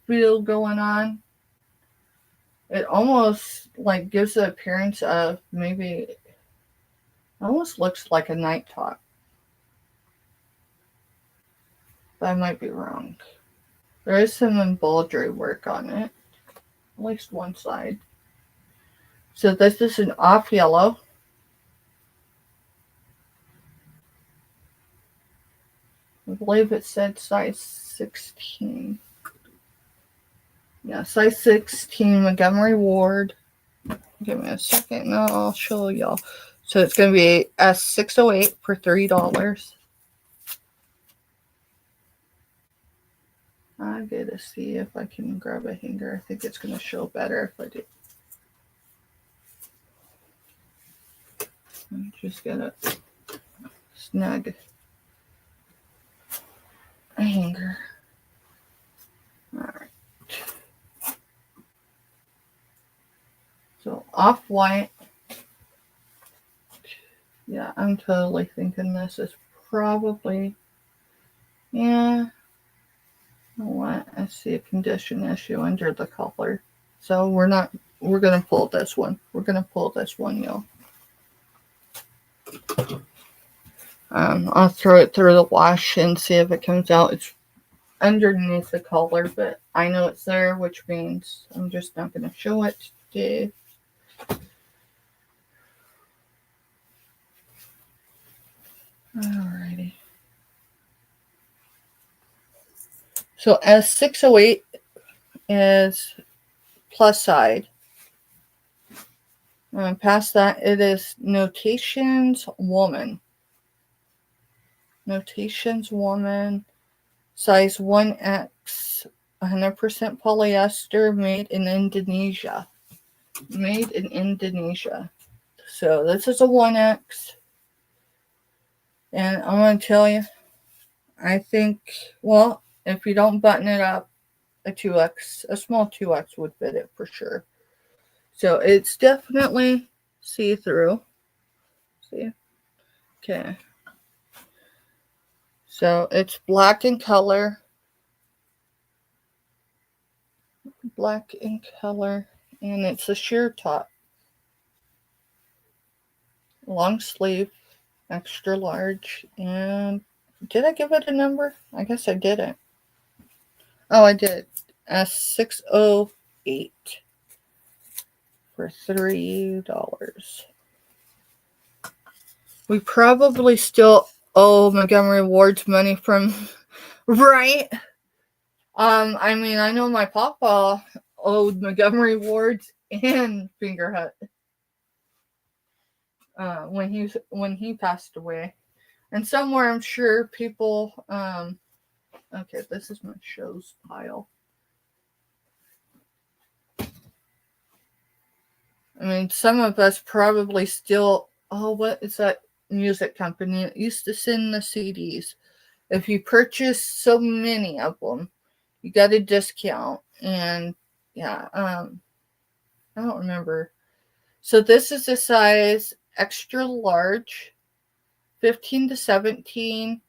feel going on. It almost like gives the appearance of maybe almost looks like a night top. But I might be wrong. There is some embroidery work on it. At least one side. So this is an off yellow. I believe it said size 16. Yeah, size 16 Montgomery Ward. Give me a second and I'll show y'all. So it's going to be S608 for $3. I gotta see if I can grab a hanger. I think it's going to show better if I do. I'm just going to snag a hanger. Alright. So off-white. Yeah, I'm totally thinking this is probably, yeah. You know what? I see a condition issue under the color. So we're going to pull this one. We're going to pull this one, y'all. I'll throw it through the wash and see if it comes out. It's underneath the color, but I know it's there, which means I'm just not going to show it today. Alrighty. So S608 is plus side. Past that, it is Notations Woman. Notations Woman, size 1X, 100% polyester, made in Indonesia. Made in Indonesia. So this is a 1X. And I'm going to tell you, I think, well, if you don't button it up, a 2X, a small 2X would fit it for sure. So it's definitely see-through. See? Okay. So it's black in color. Black in color. And it's a sheer top. Long sleeve. Extra large. And did I give it a number? I guess I didn't. Oh, I did. S608 for $3. We probably still owe Montgomery Ward's money from, right? I mean, I know my papa owed Montgomery Ward's and Finger Hut when he passed away. And somewhere I'm sure people okay, this is my shows pile. I mean, some of us probably still, oh, what is that music company? It used to send the CDs. If you purchase so many of them, you got a discount. And yeah, I don't remember. So this is a size extra large, 15 to 17,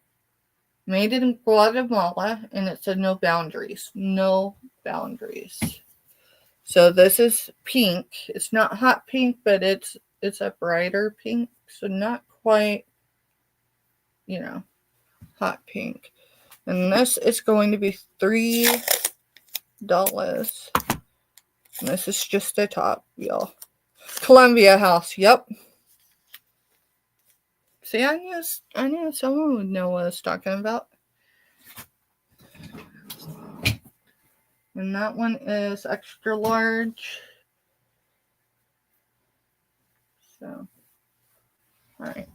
made in Guatemala, and it said no boundaries. No boundaries. So this is pink. It's not hot pink, but it's a brighter pink. So not quite, hot pink. And this is going to be $3. And this is just a top, y'all. Columbia House, yep. See, I knew someone would know what I was talking about. And that one is extra large. So, alright.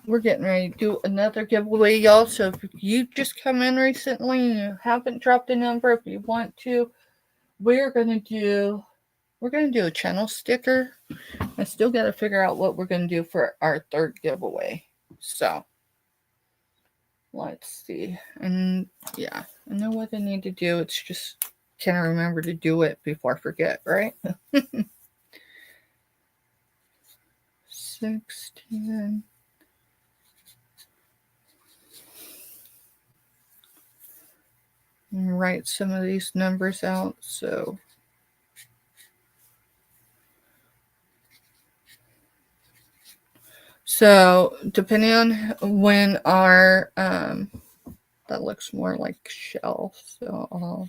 We're getting ready to do another giveaway, y'all. So if you just come in recently and you haven't dropped a number, if you want to, we're gonna do a channel sticker. I still gotta figure out what we're gonna do for our third giveaway. So let's see. And yeah. I know what I need to do. It's just, can I remember to do it before I forget, right? 16. And write some of these numbers out. So depending on when our, that looks more like shelf. So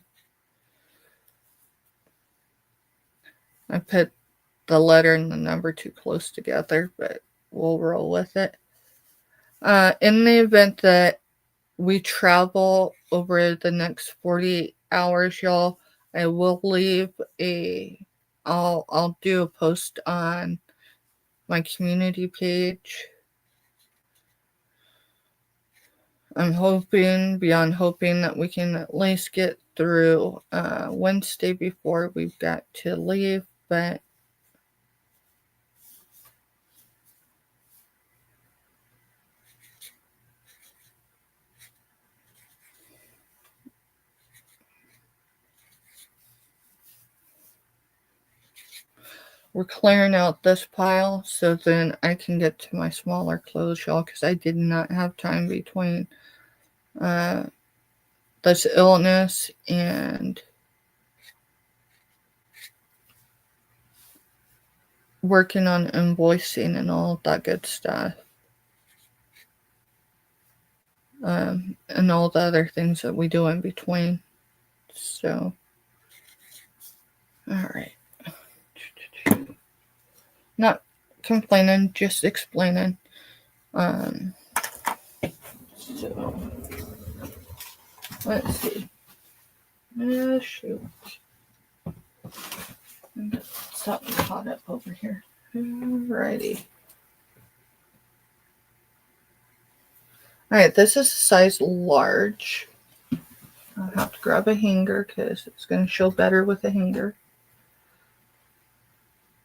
I put the letter and the number too close together, but we'll roll with it. In the event that we travel over the next 48 hours, y'all, I will leave I'll do a post on my community page. I'm hoping, beyond hoping, that we can at least get through Wednesday before we've got to leave, but we're clearing out this pile so then I can get to my smaller clothes, y'all, because I did not have time between this illness and working on invoicing and all that good stuff. And all the other things that we do in between. So, all right. Not complaining, just explaining. So, let's see. Shoot. Something caught up over here. Alrighty. Alright, this is size large. I'll have to grab a hanger because it's going to show better with a hanger.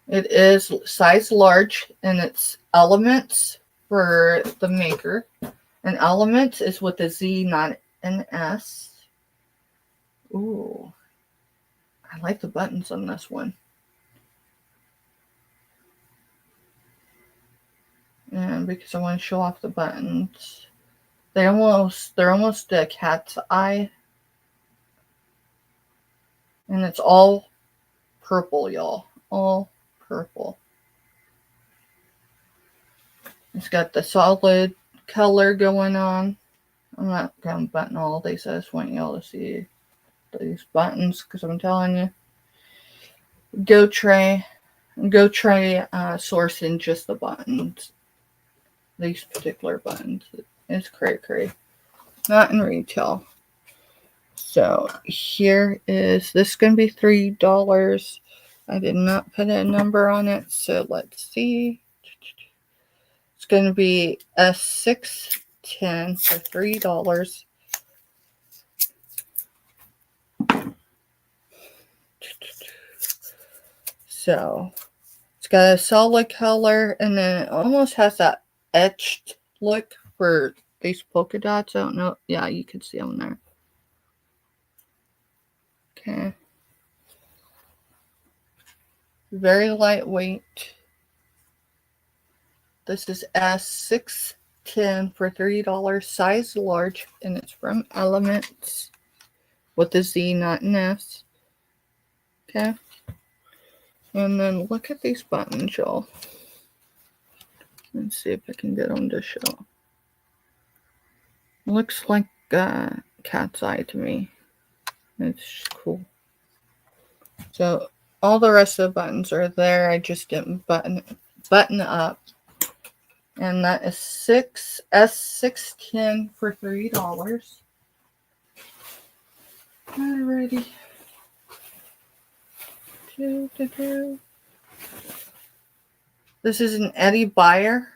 It is size large and it's elements for the maker. And elements is with a Z, not an S. Ooh. I like the buttons on this one. And because I want to show off the buttons. They're almost a cat's eye. And it's all purple, y'all. All purple. It's got the solid color going on. I'm not going to button all these. I just want y'all to see these buttons because I'm telling you. Go try sourcing just the buttons. These particular buttons. It's cray. Not in retail. So here is, this is going to be $3. I did not put a number on it. So let's see. It's going to be a 610 for $3. So it's got a solid color and then it almost has that etched look for these polka dots. I don't know. Yeah, you can see them there. Okay. Very lightweight. This is S610 for $3, size large, and it's from Elements with a Z, not an S. Okay. And then look at these buttons, y'all. Let's see if I can get them to show. Looks like a cat's eye to me. It's cool. So all the rest of the buttons are there. I just didn't button up. And that is S610 for $3. Alrighty. This is an Eddie Bauer.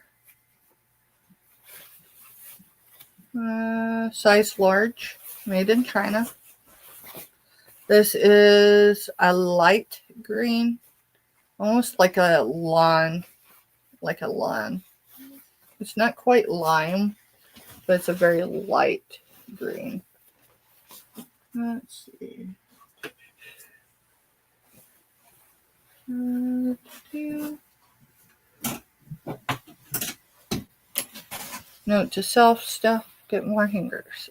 Size large. Made in China. This is a light green. Almost like a lawn. It's not quite lime, but it's a very light green. Let's see. Note to self, stuff, get more hangers.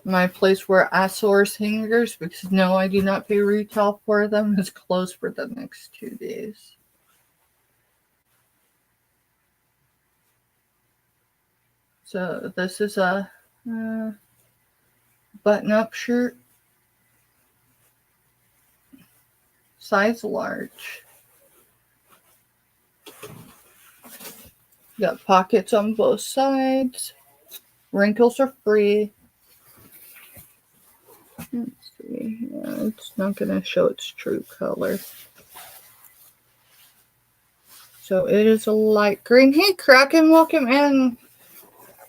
My place where I source hangers, because no, I do not pay retail for them, is closed for the next 2 days. So this is a button-up shirt, size large. Got pockets on both sides. Wrinkles are free. Let's see. Yeah, it's not going to show its true color. So it is a light green. Hey, Kraken, welcome in.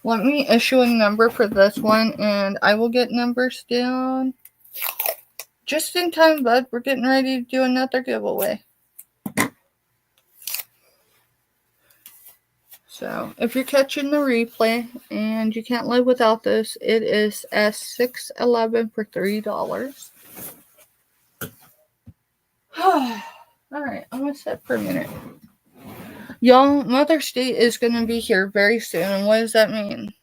Let me issue a number for this one, and I will get numbers down just in time, bud. We're getting ready to do another giveaway. So if you're catching the replay and you can't live without this, it is S611 for $3. All right, I'm going to sit for a minute. Y'all, Mother's Day is going to be here very soon. And what does that mean?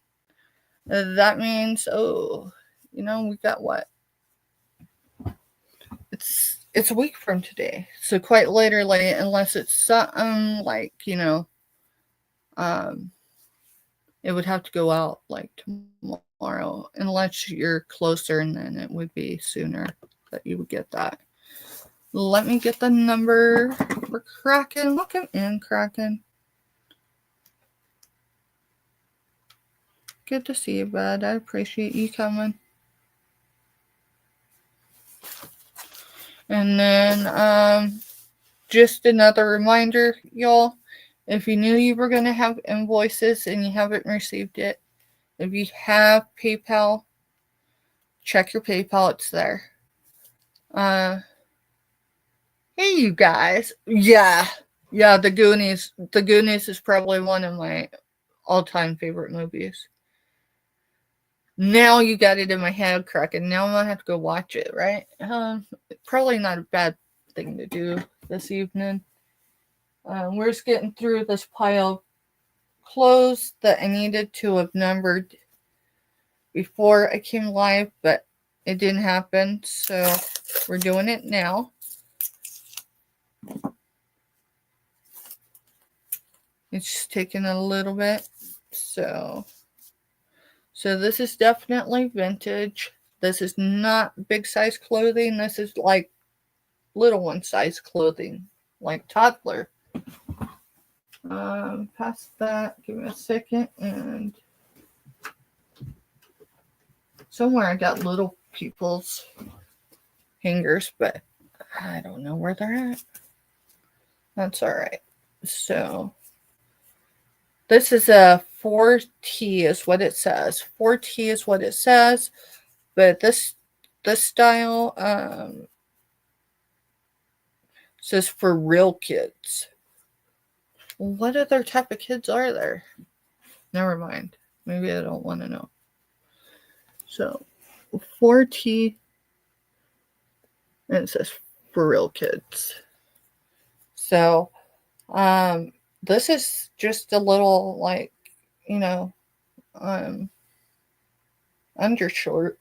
That means, we got what? It's a week from today. So quite literally, unless it's something like, it would have to go out like tomorrow, unless you're closer, and then it would be sooner that you would get that. Let me get the number for Kraken. Welcome in, Kraken. Good to see you, bud. I appreciate you coming. And then just another reminder, y'all. If you knew you were going to have invoices and you haven't received it, if you have PayPal, check your PayPal. It's there. Hey, you guys. Yeah, The Goonies. The Goonies is probably one of my all-time favorite movies. Now you got it in my head, Kraken. Now I'm going to have to go watch it, right? Probably not a bad thing to do this evening. We're just getting through this pile of clothes that I needed to have numbered before I came live, but it didn't happen, so we're doing it now. It's just taking a little bit. So this is definitely vintage. This is not big size clothing. This is like little one size clothing, like toddler. Past that, give me a second, and somewhere I got little people's hangers, but I don't know where they're at. That's all right. So this is a 4T is what it says. 4T is what it says, but this style says for real kids. What other type of kids are there? Never mind. Maybe I don't want to know. So 4T, and it says for real kids. So this is just a little undershirt.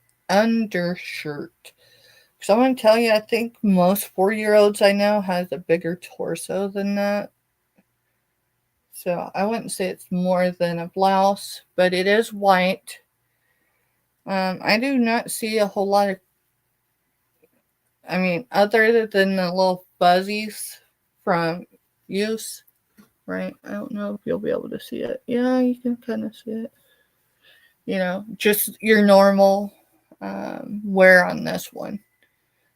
Because I'm going to tell you, I think most 4-year-olds I know has a bigger torso than that. So I wouldn't say it's more than a blouse, but it is white. I do not see a whole lot of, other than the little fuzzies from use, right? I don't know if you'll be able to see it. Yeah, you can kind of see it. Just your normal wear on this one.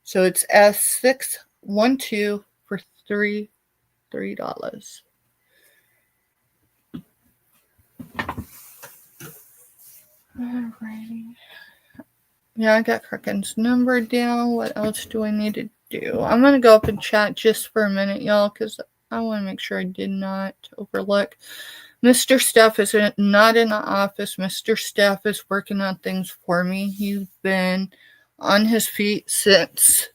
So it's S612 for $3. Alrighty. Yeah, I got Kraken's number down. What else do I need to do? I'm going to go up and chat just for a minute, y'all, because I want to make sure I did not overlook. Mr. Steph is not in the office. Mr. Steph is working on things for me. He's been on his feet since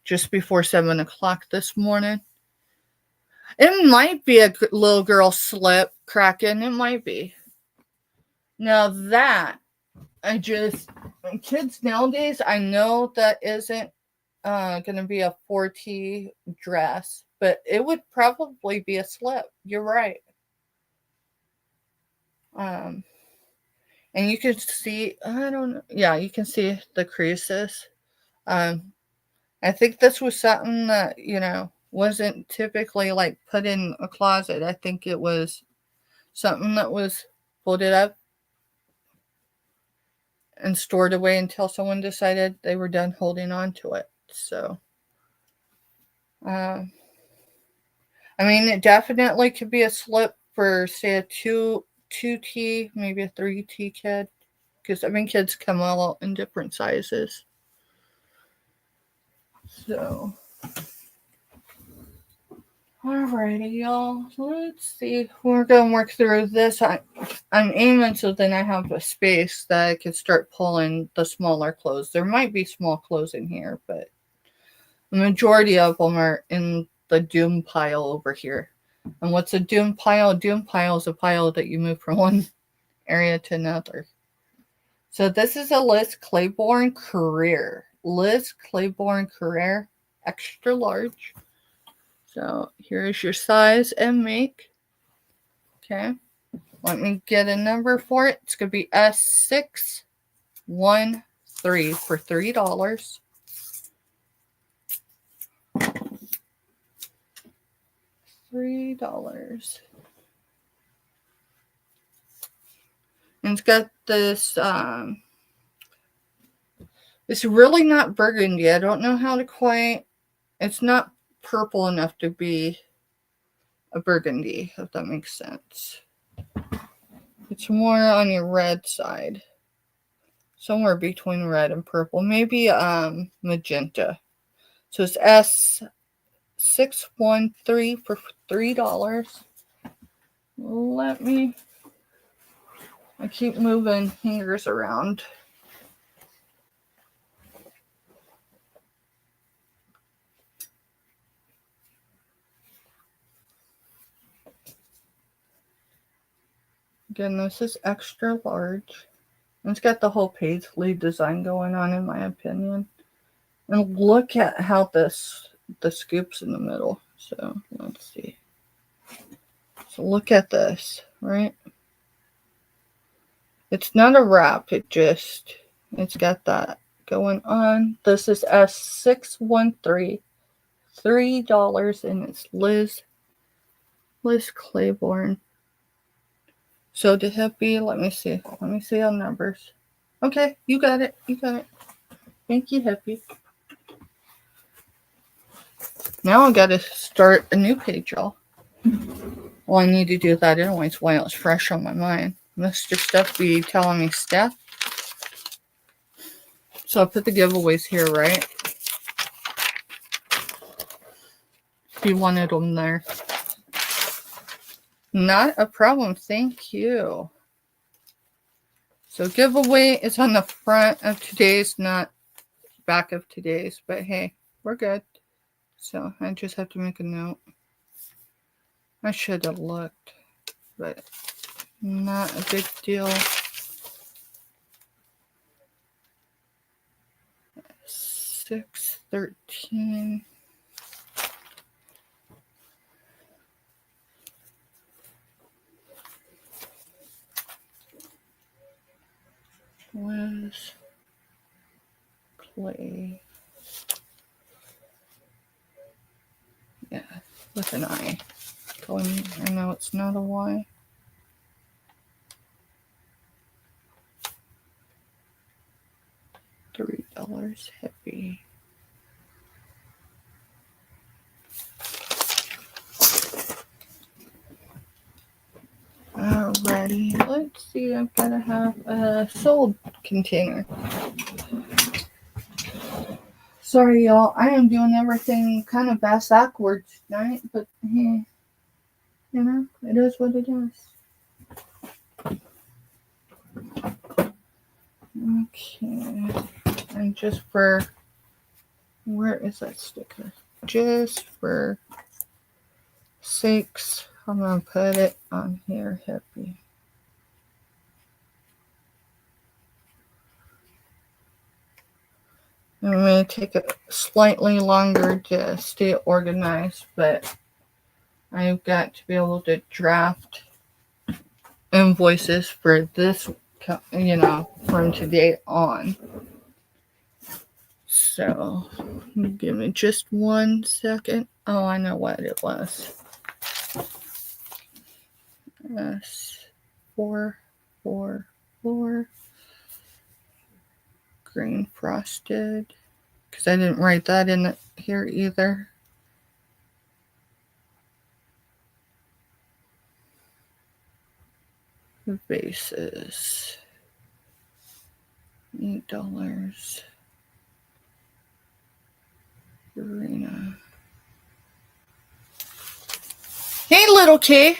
just before 7 o'clock this morning. It might be a little girl slip cracking. It might be. Now that kids nowadays, I know that isn't going to be a 4T dress, but it would probably be a slip. You're right. And you can see, I don't know. Yeah, you can see the creases. I think this was something that, wasn't typically like put in a closet. I think it was something that was folded up and stored away until someone decided they were done holding on to it. So, I mean, it definitely could be a slip for, say, a 2T, maybe a 3T kid. Because, I mean, kids come all in different sizes. So, alrighty, y'all. Let's see. We're going to work through this. I'm aiming so then I have a space that I can start pulling the smaller clothes. There might be small clothes in here, but the majority of them are in the doom pile over here. And what's a doom pile? A doom pile is a pile that you move from one area to another. So this is a Liz Claiborne Career. Liz Claiborne Career, extra large. So here's your size and make. Okay. Let me get a number for it. It's going to be S613 for $3. $3. And it's got this, it's really not burgundy. I don't know how to quite, it's not purple enough to be a burgundy, if that makes sense. It's more on your red side. Somewhere between red and purple. Maybe magenta. So it's S613 for $3. I keep moving fingers around. Again, this is extra large. It's got the whole paisley design going on, in my opinion. And look at how the scoop's in the middle. So, let's see. So, look at this, right? It's not a wrap. It's got that going on. This is S613. $3, and it's Liz Claiborne. So to Hippie, let me see on numbers. Okay, you got it. Thank you, Hippie. Now I got to start a new page, y'all. Well, I need to do that anyways while it's fresh on my mind. Mr. Steph be telling me stuff. So I put the giveaways here, right? If you wanted them there. Not a problem. Thank you. So giveaway is on the front of today's, not back of today's. But hey, we're good. So I just have to make a note. I should have looked. But not a big deal. 613. Liz Clay. Yeah, with an I. I know it's not a Y. $3 Hippie. Alrighty, let's see. I've got to have a sold container. Sorry, y'all. I am doing everything kind of backwards tonight, but hey, You know, it is what it is. Okay. And just for, where is that sticker? Just for sakes, I'm going to put it on here, hippie. It may take it slightly longer to stay organized, but I've got to be able to draft invoices for this, you know, from today on. So, give me just 1 second. Oh, I know what it was. S444 green frosted, because I didn't write that in here either. Bases, $8. Arena. Hey, little K.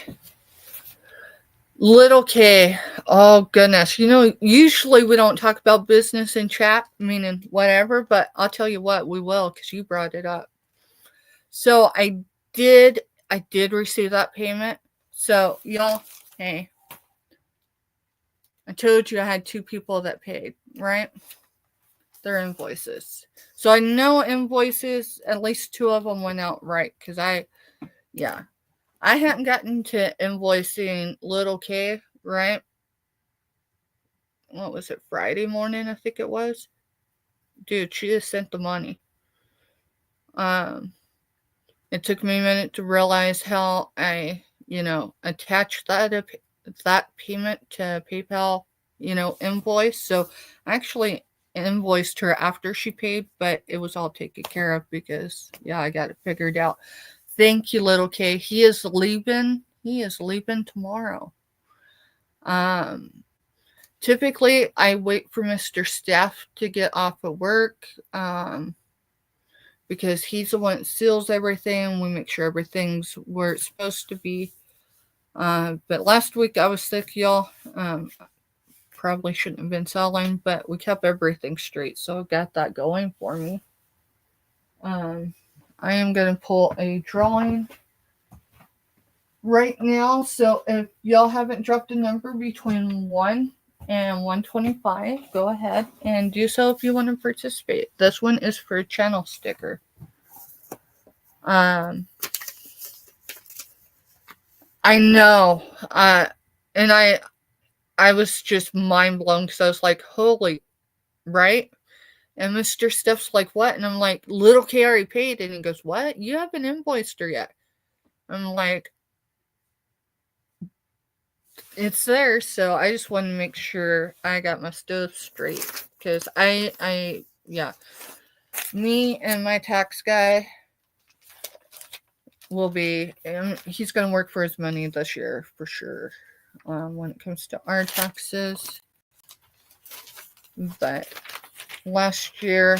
Little K. Oh, goodness. You know, usually we don't talk about business in chat, meaning whatever, but I'll tell you what, we will, because you brought it up. So I did receive that payment. So, y'all, hey, I told you I had 2 people that paid, right? Their invoices. So I know invoices, at least 2 of them went out right, because I hadn't gotten to invoicing little K, right? What was it, Friday morning, I think it was? Dude, she just sent the money. It took me a minute to realize how I, attached that payment to PayPal, invoice. So I actually invoiced her after she paid, but it was all taken care of because, I got it figured out. Thank you, little K. He is leaving tomorrow. Typically, I wait for Mr. Staff to get off of work because he's the one that seals everything. We make sure everything's where it's supposed to be. But last week I was sick, y'all. Probably shouldn't have been selling, but we kept everything straight, so I've got that going for me. I am going to pull a drawing right now, so if y'all haven't dropped a number between 1 and 125, go ahead and do so if you want to participate. This one is for a channel sticker. I know, and I was just mind blown because I was like, holy, right? And Mr. Steph's like, what? And I'm like, little K already paid. And he goes, what? You haven't invoiced her yet. I'm like, it's there. So I just want to make sure I got my stuff straight. Because me and my tax guy will be, he's going to work for his money this year for sure. When it comes to our taxes. But last year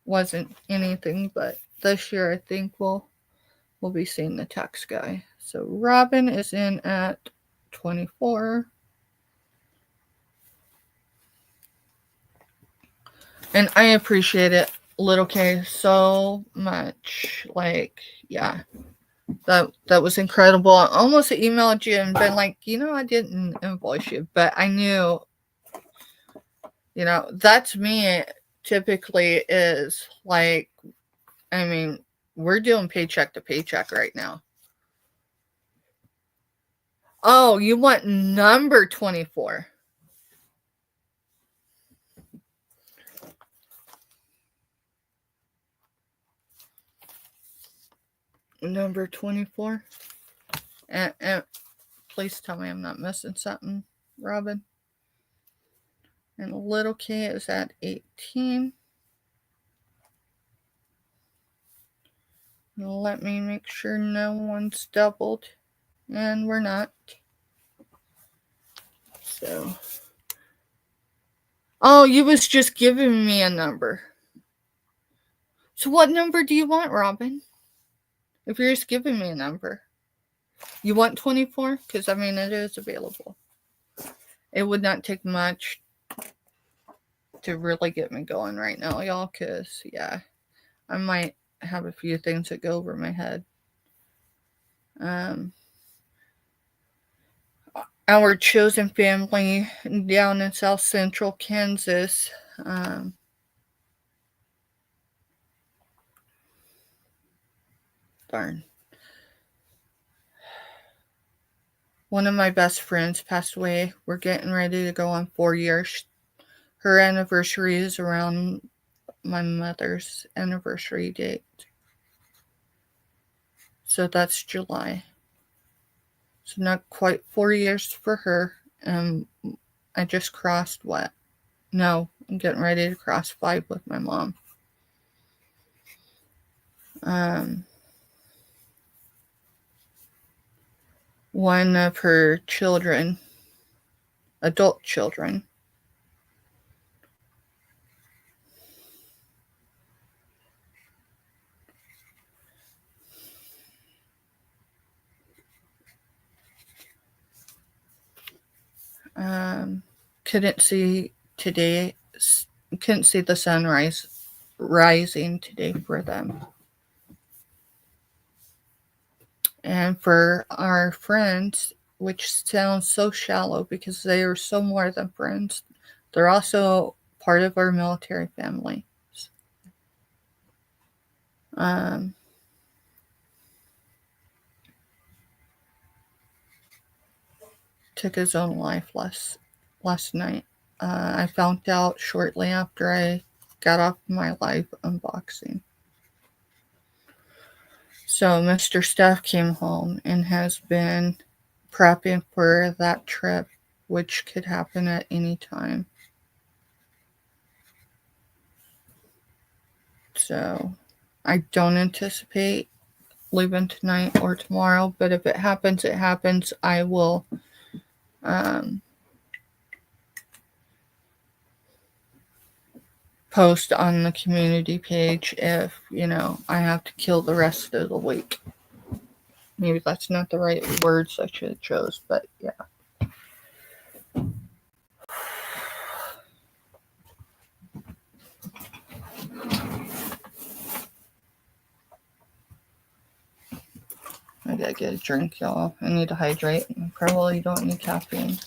wasn't anything, but this year I think we'll be seeing the tax guy. So Robin is in at 24. And I appreciate it, little K, so much. Like, that was incredible. I almost emailed you and been like, I didn't invoice you, but I knew, that's me typically is like, we're doing paycheck to paycheck right now. Oh, you want number 24. Number 24. And please tell me I'm not missing something, Robin. And little K is at 18. Let me make sure no one's doubled. And we're not. So. Oh, you was just giving me a number. So what number do you want, Robin? If you're just giving me a number. You want 24? Because, I mean, it is available. It would not take much to really get me going right now, y'all, because, yeah, I might have a few things that go over my head. Our chosen family down in South Central Kansas, darn. One of my best friends passed away. We're getting ready to go on 4 years. Her anniversary is around my mother's anniversary date. So that's July. So not quite 4 years for her. I just crossed what? No, I'm getting ready to cross 5 with my mom. One of her children, adult children, couldn't see the sunrise rising today for them. And for our friends, which sounds so shallow because they are so more than friends, they're also part of our military family. Took his own life last night. I found out shortly after I got off my live unboxing. So Mr. Steph came home and has been prepping for that trip, which could happen at any time. So I don't anticipate leaving tonight or tomorrow, but if it happens, it happens. I will post on the community page if, I have to kill the rest of the week. Maybe that's not the right words I should have chose, but yeah. I gotta get a drink, y'all. I need to hydrate. I probably don't need caffeine.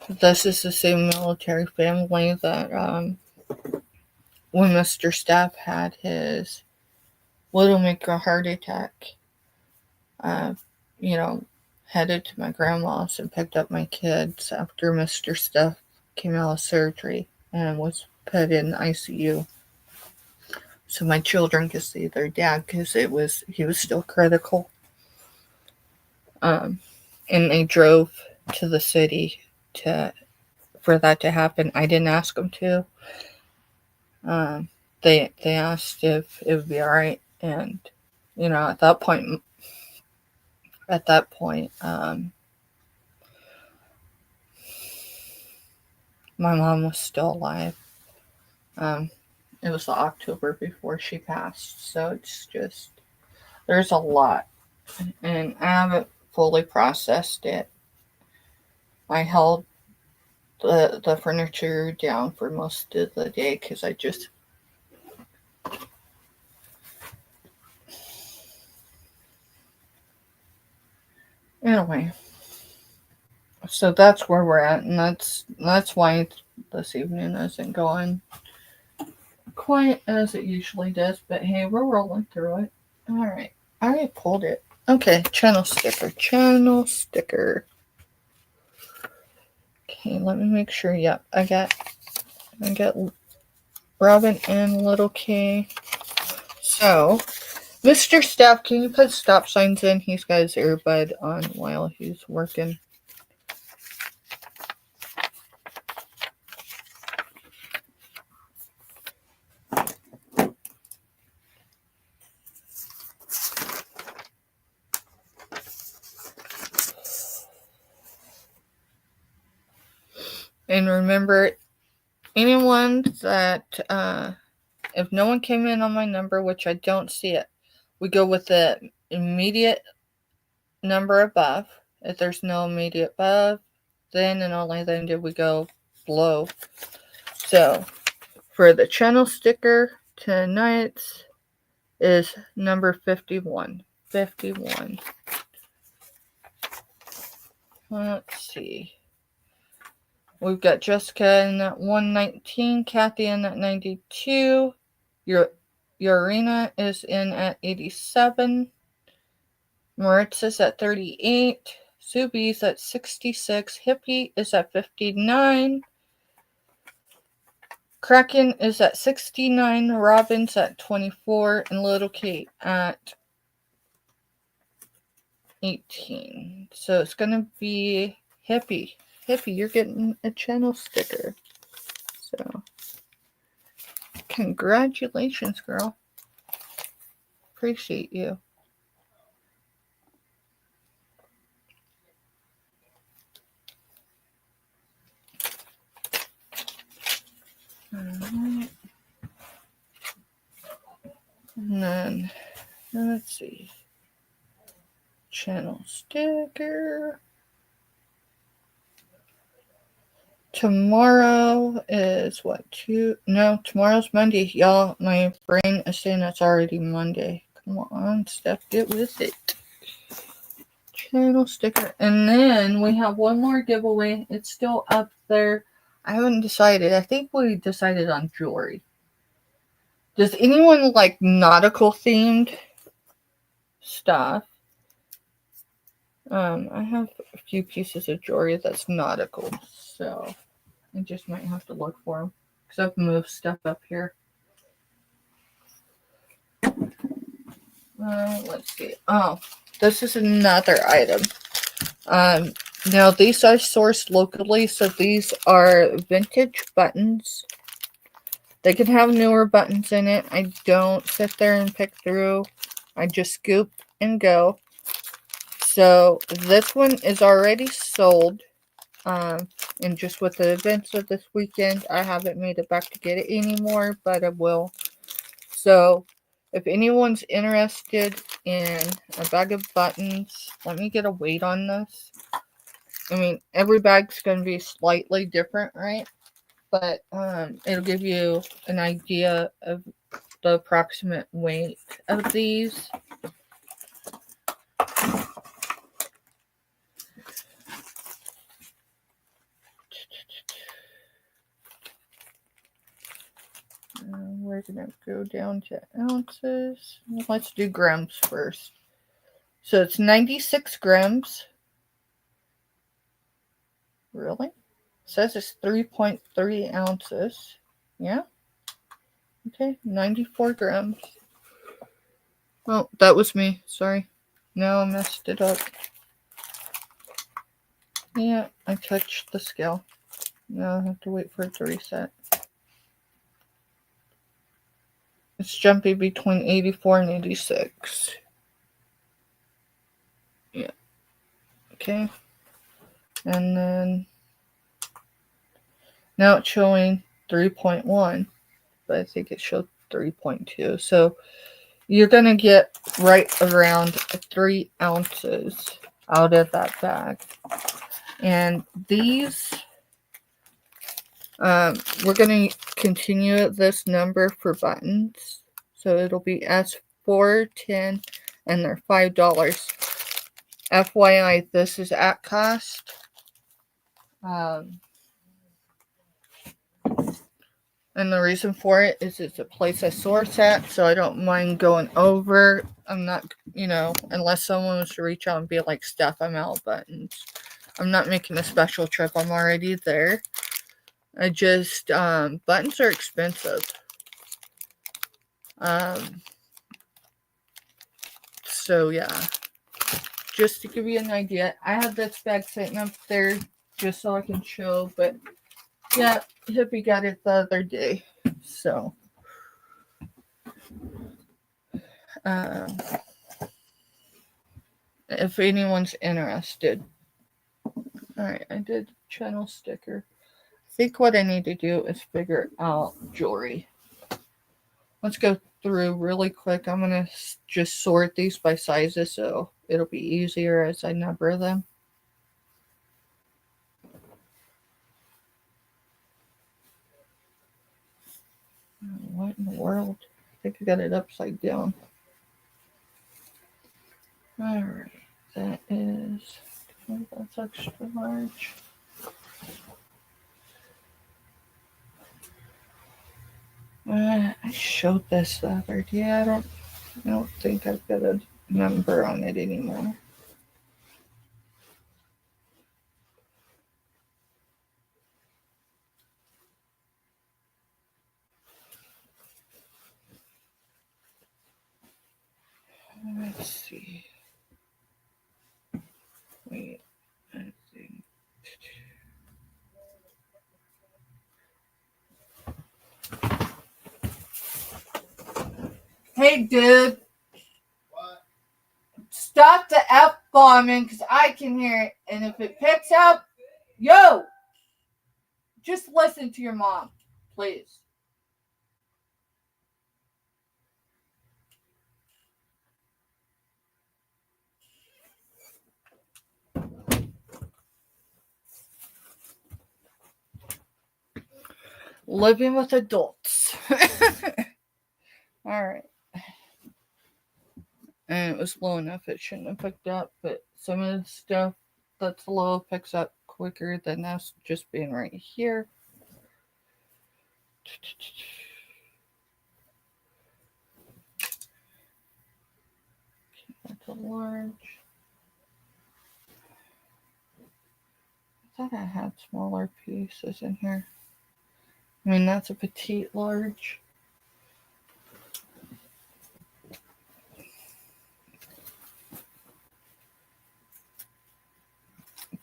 This is the same military family that when Mr. Staff had his widowmaker heart attack, headed to my grandma's and picked up my kids after Mr. Staff came out of surgery and was put in ICU. So my children could see their dad because he was still critical. And they drove to the city for that to happen. I didn't ask them to. They asked if it would be all right, and at that point, my mom was still alive. It was October before she passed, so it's just there's a lot, and I haven't fully processed it. I held the furniture down for most of the day because I just anyway. So that's where we're at, and that's why this evening isn't going quite as it usually does. But hey, we're rolling through it. All right, I already pulled it. Okay, channel sticker. Okay, let me make sure. Yep, I got Robin and Little K. So, Mr. Staff, can you put stop signs in? He's got his earbud on while he's working. And remember, anyone that, if no one came in on my number, which I don't see it, we go with the immediate number above. If there's no immediate above, then and only then did we go below. So, for the channel sticker, tonight's is number 51. 51. Let's see. We've got Jessica in at 119, Kathy in at 92, Urina is in at 87, Maritz's at 38, Zuby's at 66, Hippie is at 59, Kraken is at 69, Robin's at 24, and Little Kate at 18. So it's going to be Hippie. Hippie, you're getting a channel sticker. So, congratulations, girl. Appreciate you. Alright. And then, let's see. Channel sticker. Tomorrow is what? Tomorrow's Monday. Y'all, my brain is saying it's already Monday. Come on, Steph, get with it. Channel sticker. And then we have one more giveaway. It's still up there. I haven't decided. I think we decided on jewelry. Does anyone like nautical themed stuff? I have a few pieces of jewelry that's nautical, so I just might have to look for them because I've moved stuff up here. Let's see. Oh, this is another item. Now these I sourced locally, so these are vintage buttons. They can have newer buttons in it. I don't sit there and pick through. I just scoop and go. So this one is already sold. And just with the events of this weekend, I haven't made it back to get it anymore, but I will. So if anyone's interested in a bag of buttons, let me get a weight on this. I mean, every bag's going to be slightly different, right? But it'll give you an idea of the approximate weight of these. We're going to go down to ounces. Let's do grams first. So it's 96 grams. Really? It says it's 3.3 ounces. Yeah? Okay, 94 grams. Oh, that was me. Sorry. No, I messed it up. Yeah, I touched the scale. Now I have to wait for it to reset. It's jumping between 84 and 86. Yeah. Okay. And then now it's showing 3.1, but I think it showed 3.2. So you're going to get right around 3 ounces out of that bag. And these, we're going to continue this number for buttons. So it'll be S4, 10, and they're $5. FYI, this is at cost. And the reason for it is it's a place I source at, so I don't mind going over. I'm not, unless someone was to reach out and be like, Steph, I'm out of buttons. I'm not making a special trip. I'm already there. I just, buttons are expensive. So yeah, just to give you an idea, I have this bag sitting up there just so I can show, but yeah, Hippie got it the other day. So, if anyone's interested. Alright, I did channel sticker. think what I need to do is figure out jewelry. Let's go through really quick. I'm going to just sort these by sizes so it'll be easier as I number them. What in the world? I think I got it upside down. Alright, that is, that's extra large. I showed this the other day. I don't think I've got a number on it anymore. Let's see. Wait, I think. Hey, dude. What? Stop the F-bombing because I can hear it. And if it picks up, yo, just listen to your mom, please. Living with adults. All right. And it was low enough it shouldn't have picked up, but some of the stuff that's low picks up quicker than us just being right here. That's a large. I thought I had smaller pieces in here. I mean, that's a petite large.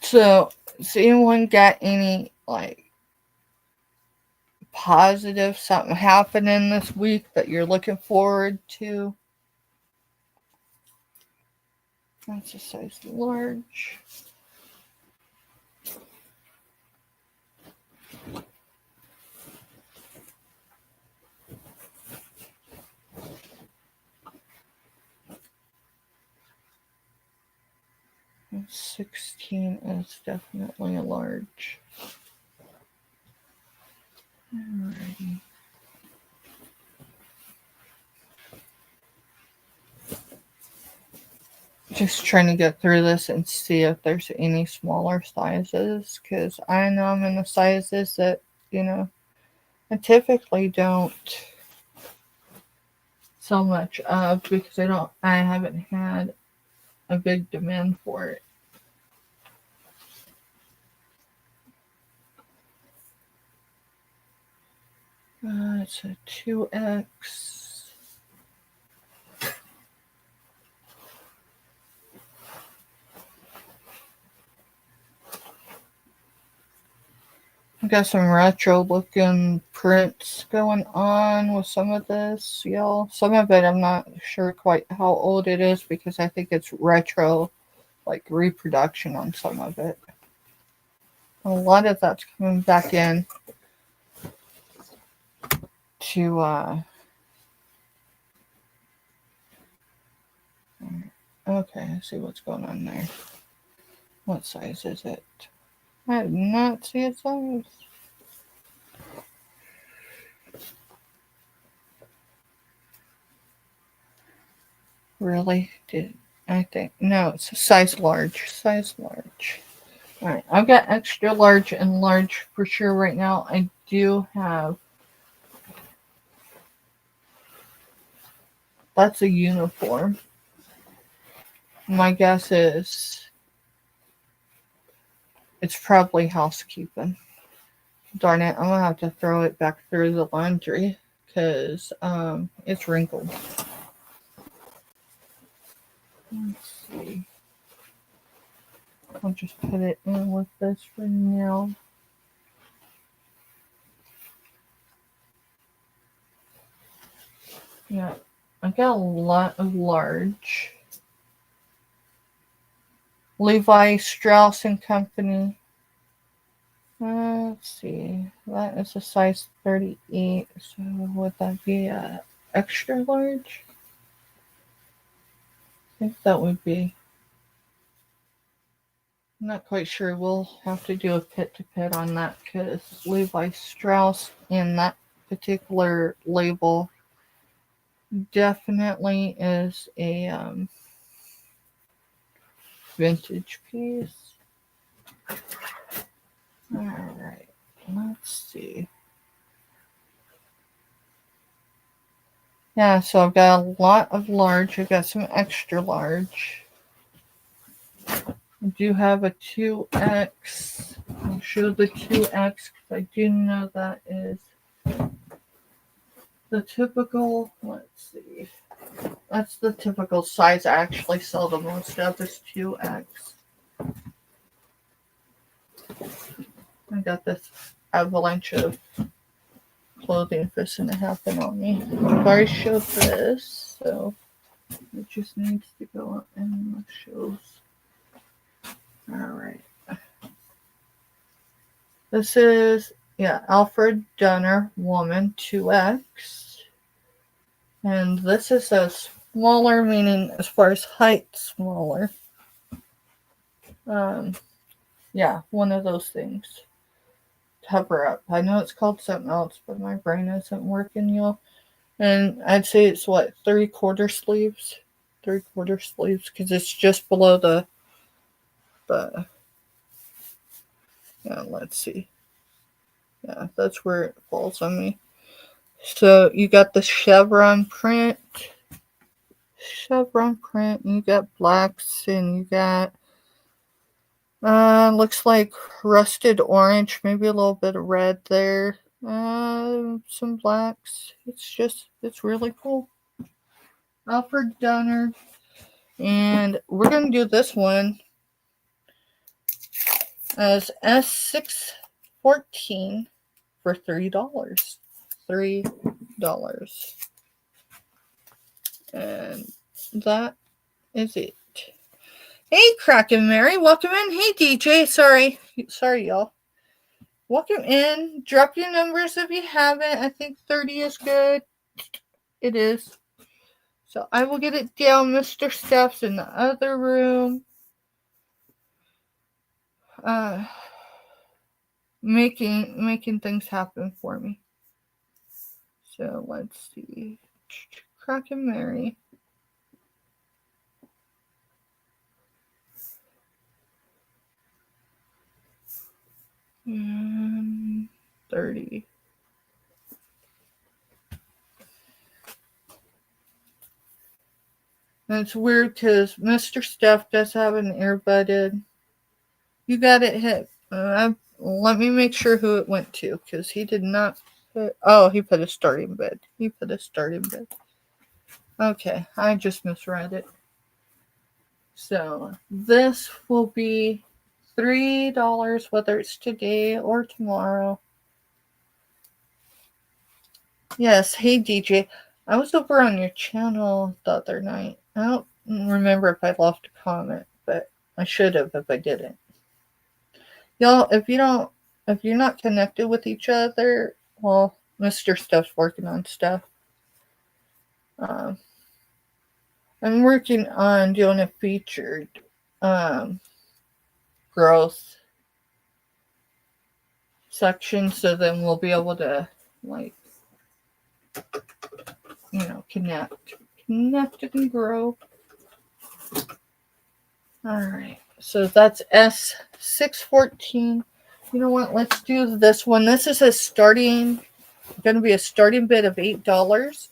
So, has anyone got any, like, positive something happening this week that you're looking forward to? That's a size large. And 16 is definitely a large. Alrighty. Just trying to get through this and see if there's any smaller sizes, because I know I'm in the sizes that, I typically don't so much of because I haven't had a big demand for it. It's a 2X. I got some retro looking prints going on with some of this, y'all. Some of it I'm not sure quite how old it is because I think it's retro, like reproduction on some of it. A lot of that's coming back in to okay, I see what's going on there. What size is it? I did not see a size. Really? I think no, it's a size large. Size large. Alright, I've got extra large and large for sure right now. I do have, that's a uniform. My guess is it's probably housekeeping. Darn it, I'm gonna have to throw it back through the laundry because it's wrinkled. Let's see. I'll just put it in with this for now. Yeah, I got a lot of large. Levi Strauss and Company. Let's see. That is a size 38. So would that be a extra large? I think that would be. I'm not quite sure. We'll have to do a pit to pit on that because Levi Strauss in that particular label definitely is a vintage piece. Alright, let's see. Yeah, so I've got a lot of large. I've got some extra large. I do have a 2X. I'll show the 2X because I do know that is the typical, let's see. That's the typical size I actually sell the most of is 2X. I got this avalanche of clothing fixing to happen on me. I've already showed this, so it just needs to go up in the shows. Alright. This is, Alfred Dunner Woman 2X. And this is a smaller, meaning as far as height, smaller. One of those things. Cover up. I know it's called something else, but my brain isn't working, y'all. And I'd say it's what, 3/4 sleeves? 3/4 sleeves, because it's just below the let's see. Yeah, that's where it falls on me. So you got the chevron print, and you got blacks, and you got looks like rusted orange, maybe a little bit of red there. Some blacks. It's really cool. Alfred Dunner. And we're going to do this one as S614 for $3. $3. And that is it. Hey, Kraken Mary, welcome in. Hey, DJ, sorry, y'all. Welcome in. Drop your numbers if you haven't. I think 30 is good. It is. So I will get it down. Mr. Steph's in the other room. Making things happen for me. So let's see. Kraken Mary. And 30. And it's weird because Mr. Steph does have an earbudded. You got it hit. Let me make sure who it went to because he did not put. Oh, he put a starting bid. Okay, I just misread it. So this will be $3, whether it's today or tomorrow. Yes, hey DJ. I was over on your channel the other night. I don't remember if I left a comment, but I should have if I didn't. Y'all, if you're not connected with each other, well, Mr. Stuff's working on stuff. I'm working on doing a featured growth section, so then we'll be able to connect and grow. All right, so that's S614. You know what? Let's do this one. This is going to be a starting bid of $8,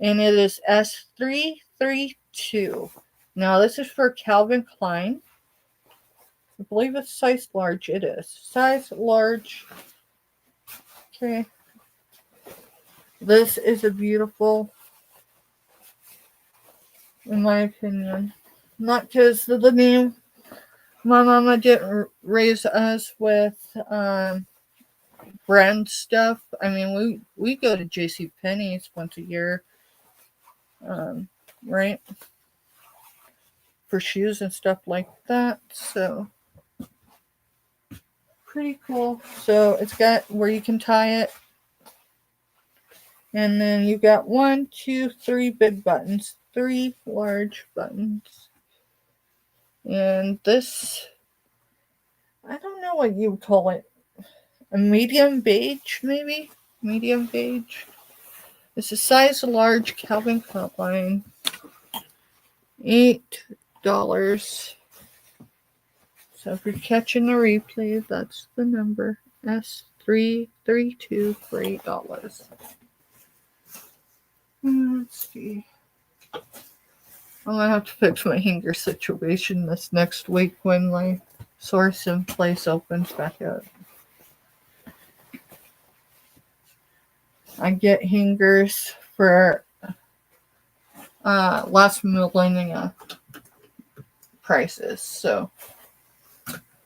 and it is S332. Now this is for Calvin Klein. I believe it's size large. It is size large. Okay. This is a beautiful, in my opinion. Not because of the name. My mama didn't raise us with brand stuff. I mean, we go to JCPenney's once a year, right? For shoes and stuff like that. So pretty cool. So it's got where you can tie it. And then you got 1, 2, 3 big buttons. 3 large buttons. And this, I don't know what you would call it. A medium beige, maybe? Medium beige. It's a size large Calvin Klein. $8. So if you're catching the replay, that's the number. S332 for $8. Let's see. I'm gonna have to fix my hanger situation this next week when my source in place opens back up. I get hangers for last millennia prices, so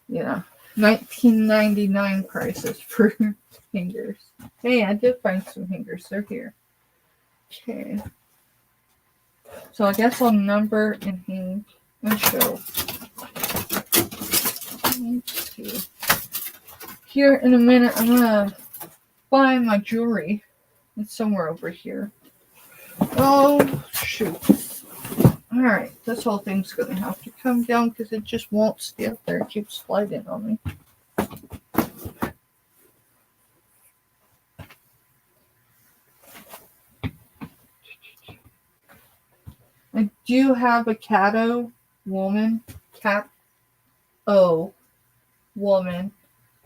you know, 1999 prices for hangers. Hey, I did find some hangers. They're here. Okay. So I guess I'll number and hang and show. Let's see. Here in a minute, I'm gonna find my jewelry. It's somewhere over here. Oh, shoot. Alright, this whole thing's gonna have to come down because it just won't stay up there. It keeps sliding on me. I do have a cat-o woman,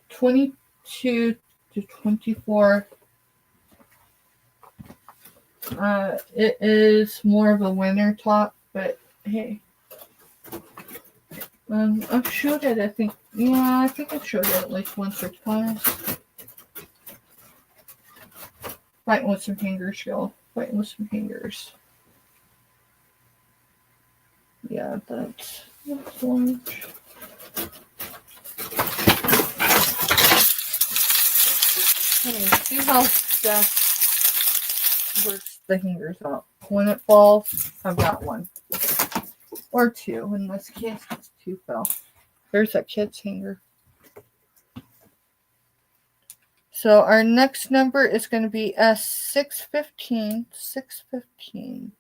22 to 24. It is more of a winter top, but hey. I've showed it, I think. Yeah, I think I've showed it at least once or twice. Fighting with some hangers, y'all. Fighting with some hangers. Yeah, that's large. Okay, see how that works the hangers out. When it falls, I've got one. Or two. In this case, it's 2 fell. There's that kid's hanger. So our next number is going to be S615. 615.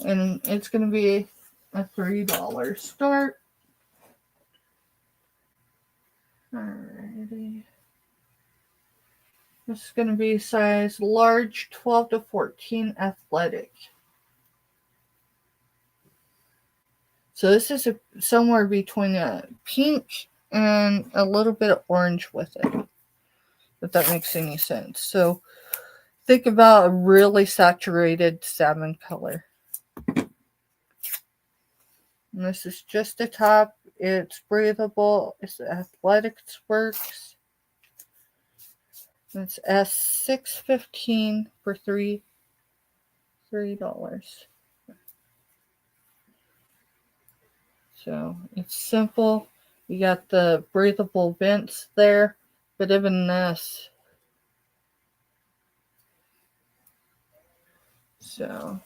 And it's going to be a $3 start. Alrighty. This is going to be size large, 12 to 14 athletic. So this is somewhere between a pink and a little bit of orange with it, if that makes any sense. So think about a really saturated salmon color. And this is just the top. It's breathable. It's athletics works. It's S615 for $3. So it's simple. You got the breathable vents there, but even this. So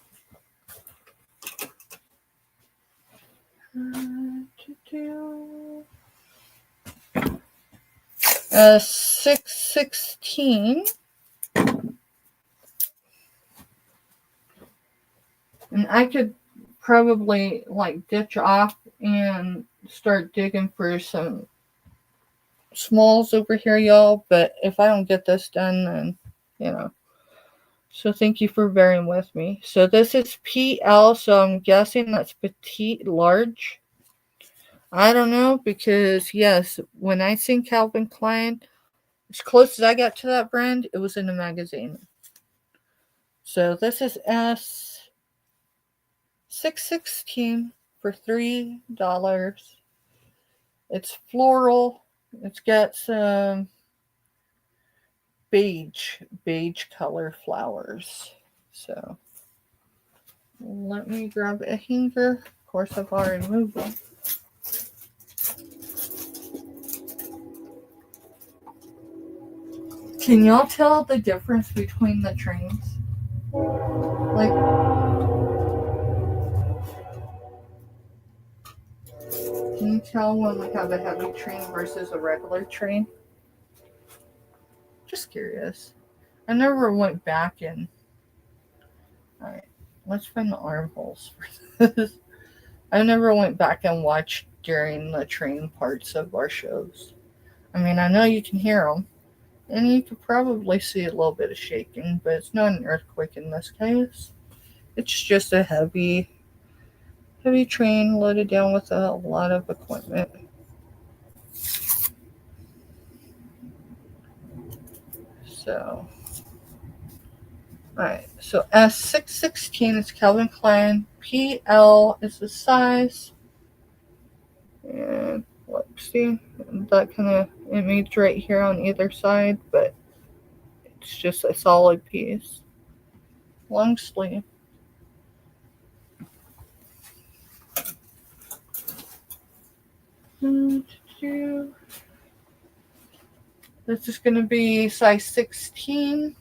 $616, and I could probably like ditch off and start digging for some smalls over here, y'all, but if I don't get this done, then you know. So thank you for bearing with me. So this is PL, so I'm guessing that's petite large. I don't know, because yes, when I seen Calvin Klein, as close as I got to that brand, it was in a magazine. So this is S616 for $3. It's floral. It's got some beige color flowers. So let me grab a hanger. Of course, I've already moved them. Can y'all tell the difference between the trains? Like, Can you tell when we have a heavy train versus a regular train? Just curious. I never went back and. Alright, let's find the armholes for this. I never went back and watched during the train parts of our shows. I mean, I know you can hear them, and you could probably see a little bit of shaking, but it's not an earthquake in this case. It's just a heavy train loaded down with a lot of equipment. So, alright, so S616 is Calvin Klein, PL is the size, and whoopsie, that kind of image right here on either side, but it's just a solid piece. Long sleeve. This is going to be size 16.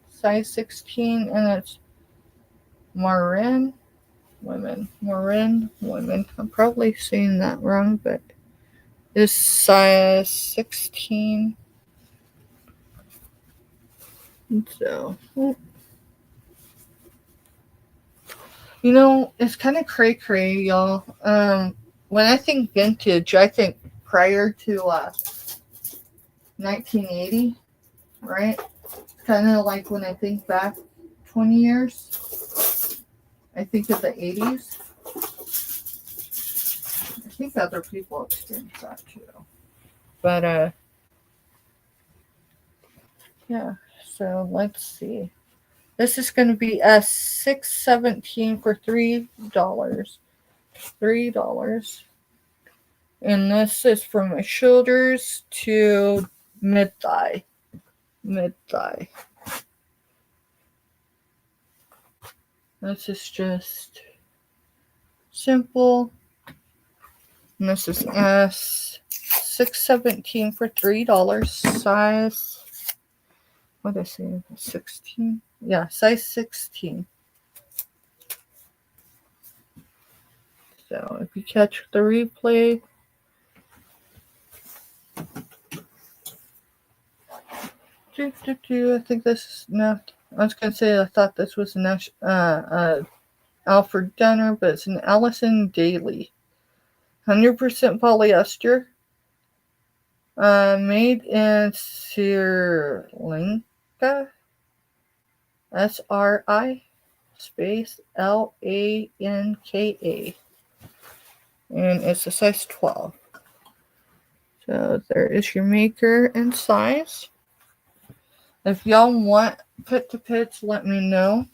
Size 16, and it's Marin women. I'm probably saying that wrong, but it's size 16. So, you know, it's kind of cray, y'all. When I think vintage, I think prior to 1980, right? Kind of like when I think back 20 years, I think of the 80s. I think other people experience that too. But, yeah, so let's see. This is going to be a $617 for $3. $3. And this is from my shoulders to mid-thigh. Mid-thigh. This is just simple. And this is S617 for $3 size. What did I say? 16? Yeah, size 16. So if you catch the replay, I think this is not. I was gonna say I thought this was an Alfred Dunner, but it's an Allison Daly, 100% polyester, made in Sri Lanka, SRI space LANKA, and it's a size 12. So there is your maker and size. If y'all want pit to pits, let me know.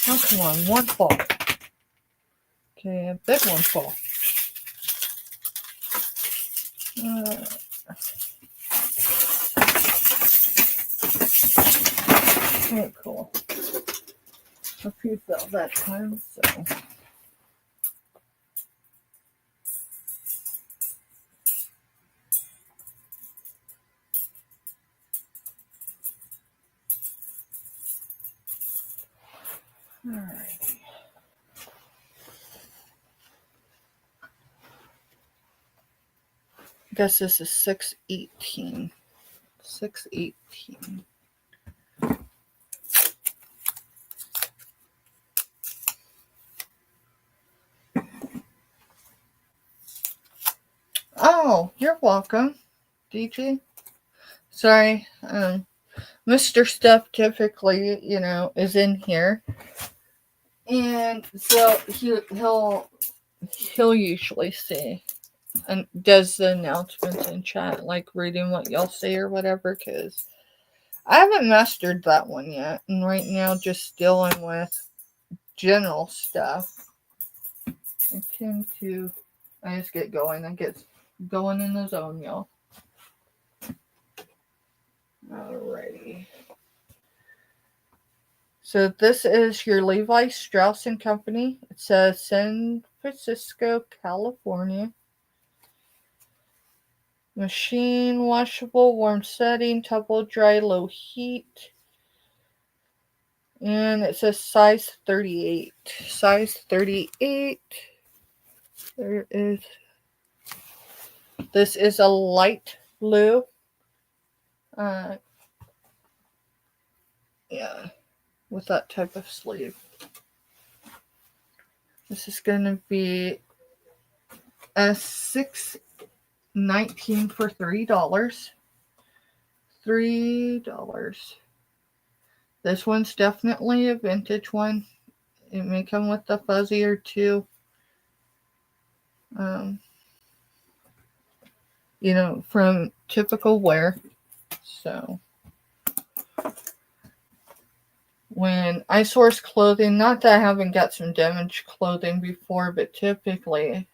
Oh, come on, one fall. Okay, a big one fall. Oh, cool. A few fell that time, so. Alright. I guess this is 618. 618. Oh, you're welcome, DJ. Sorry, Mr. Stuff typically, is in here, and so he'll usually say and does the announcements in chat, like reading what y'all say or whatever. Because I haven't mastered that one yet, and right now just dealing with general stuff. I just get going. I get going in the zone, y'all. Alrighty. So this is your Levi Strauss & Company. It says San Francisco, California. Machine washable, warm setting, tumble dry, low heat. And it says size 38. Size 38. There is. This is a light blue. Yeah, with that type of sleeve. This is going to be a $6.19 for $3. $3. This one's definitely a vintage one. It may come with a fuzzy or two. From typical wear. So, when I source clothing, not that I haven't got some damaged clothing before, but typically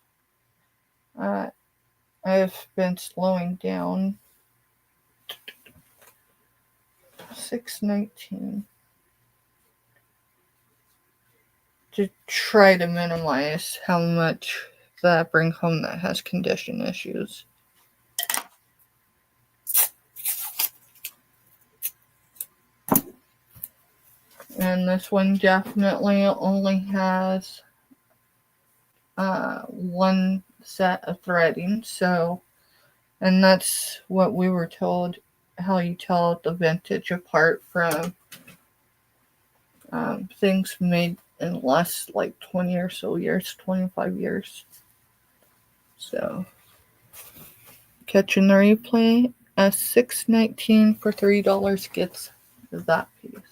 I've been slowing down. $6.19 to try to minimize how much that I bring home that has condition issues. And this one definitely only has one set of threading. So, and that's what we were told, how you tell the vintage apart from things made in the last like 20 or so years, 25 years. So, catching the replay, a $6.19 for $3 gets that piece.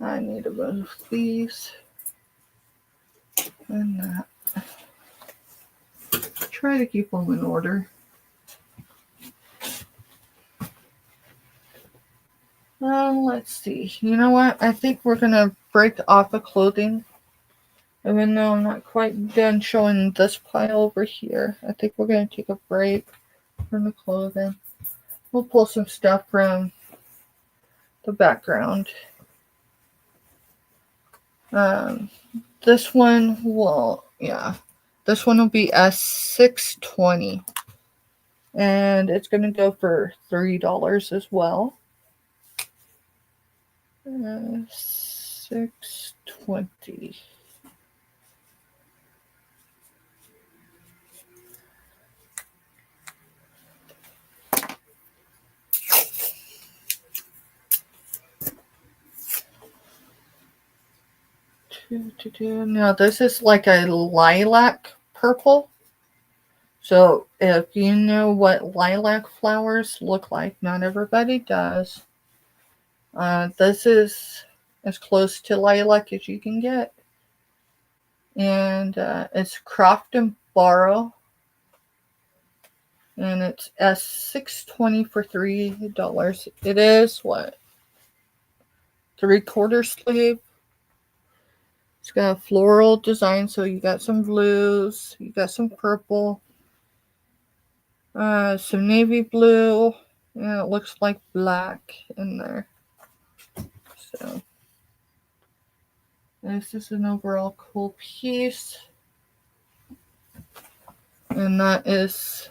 I need to move these and that. Try to keep them in order. Well, let's see. You know what? I think we're going to break off of clothing. Even though I'm not quite done showing this pile over here. I think we're going to take a break from the clothing. We'll pull some stuff from the background. This one will be a $6.20. And it's going to go for $3 as well. $6.20. Now this is like a lilac purple. So if you know what lilac flowers look like, not everybody does. This is as close to lilac as you can get. And it's Croft and Borrow. And it's $6.20 for $3. It is what? 3/4 sleeve. It's got a floral design, so you got some blues, you got some purple, some navy blue, and it looks like black in there. So this is an overall cool piece. And that is,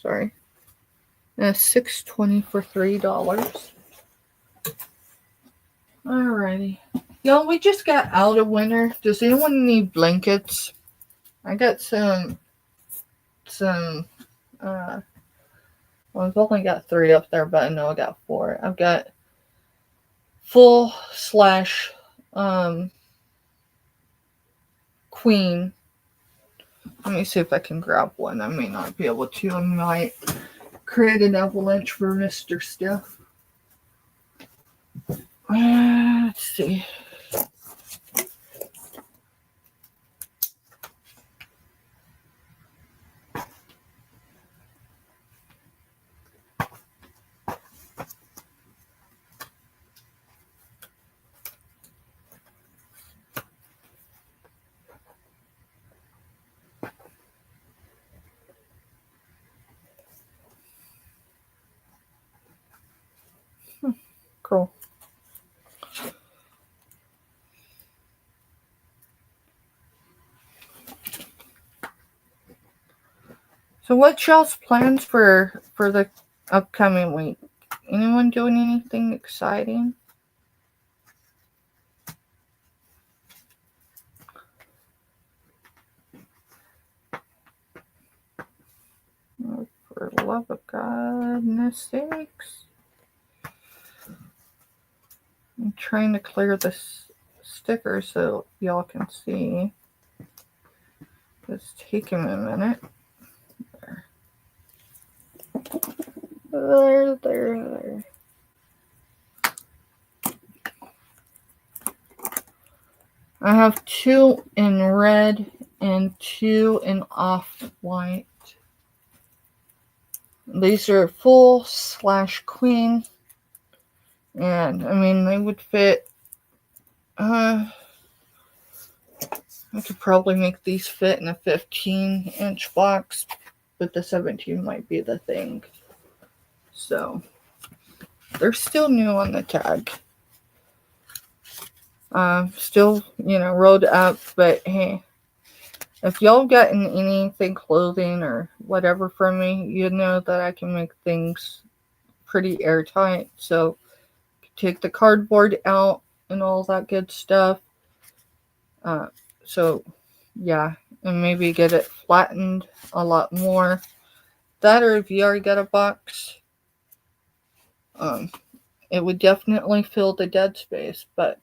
$6.20 for $3. Alrighty. Y'all, we just got out of winter. Does anyone need blankets? I got some, well, I've only got 3 up there, but I know I got 4. I've got full / queen. Let me see if I can grab one. I may not be able to. I might create an avalanche for Mr. Steph. Let's see. Cool. So what's y'all's plans for the upcoming week? Anyone doing anything exciting? Oh, for the love of goodness sakes. I'm trying to clear this sticker so y'all can see. It's taking me a minute. There. I have 2 in red and 2 in off-white. These are full/queen. And, I mean, they would fit. I could probably make these fit in a 15-inch box, but the 17 might be the thing. So, they're still new on the tag. Still, rolled up, but hey, if y'all gotten anything clothing or whatever from me, you know that I can make things pretty airtight. So, take the cardboard out and all that good stuff. So, yeah, and maybe get it flattened a lot more. That, or if you already got a box, it would definitely fill the dead space. But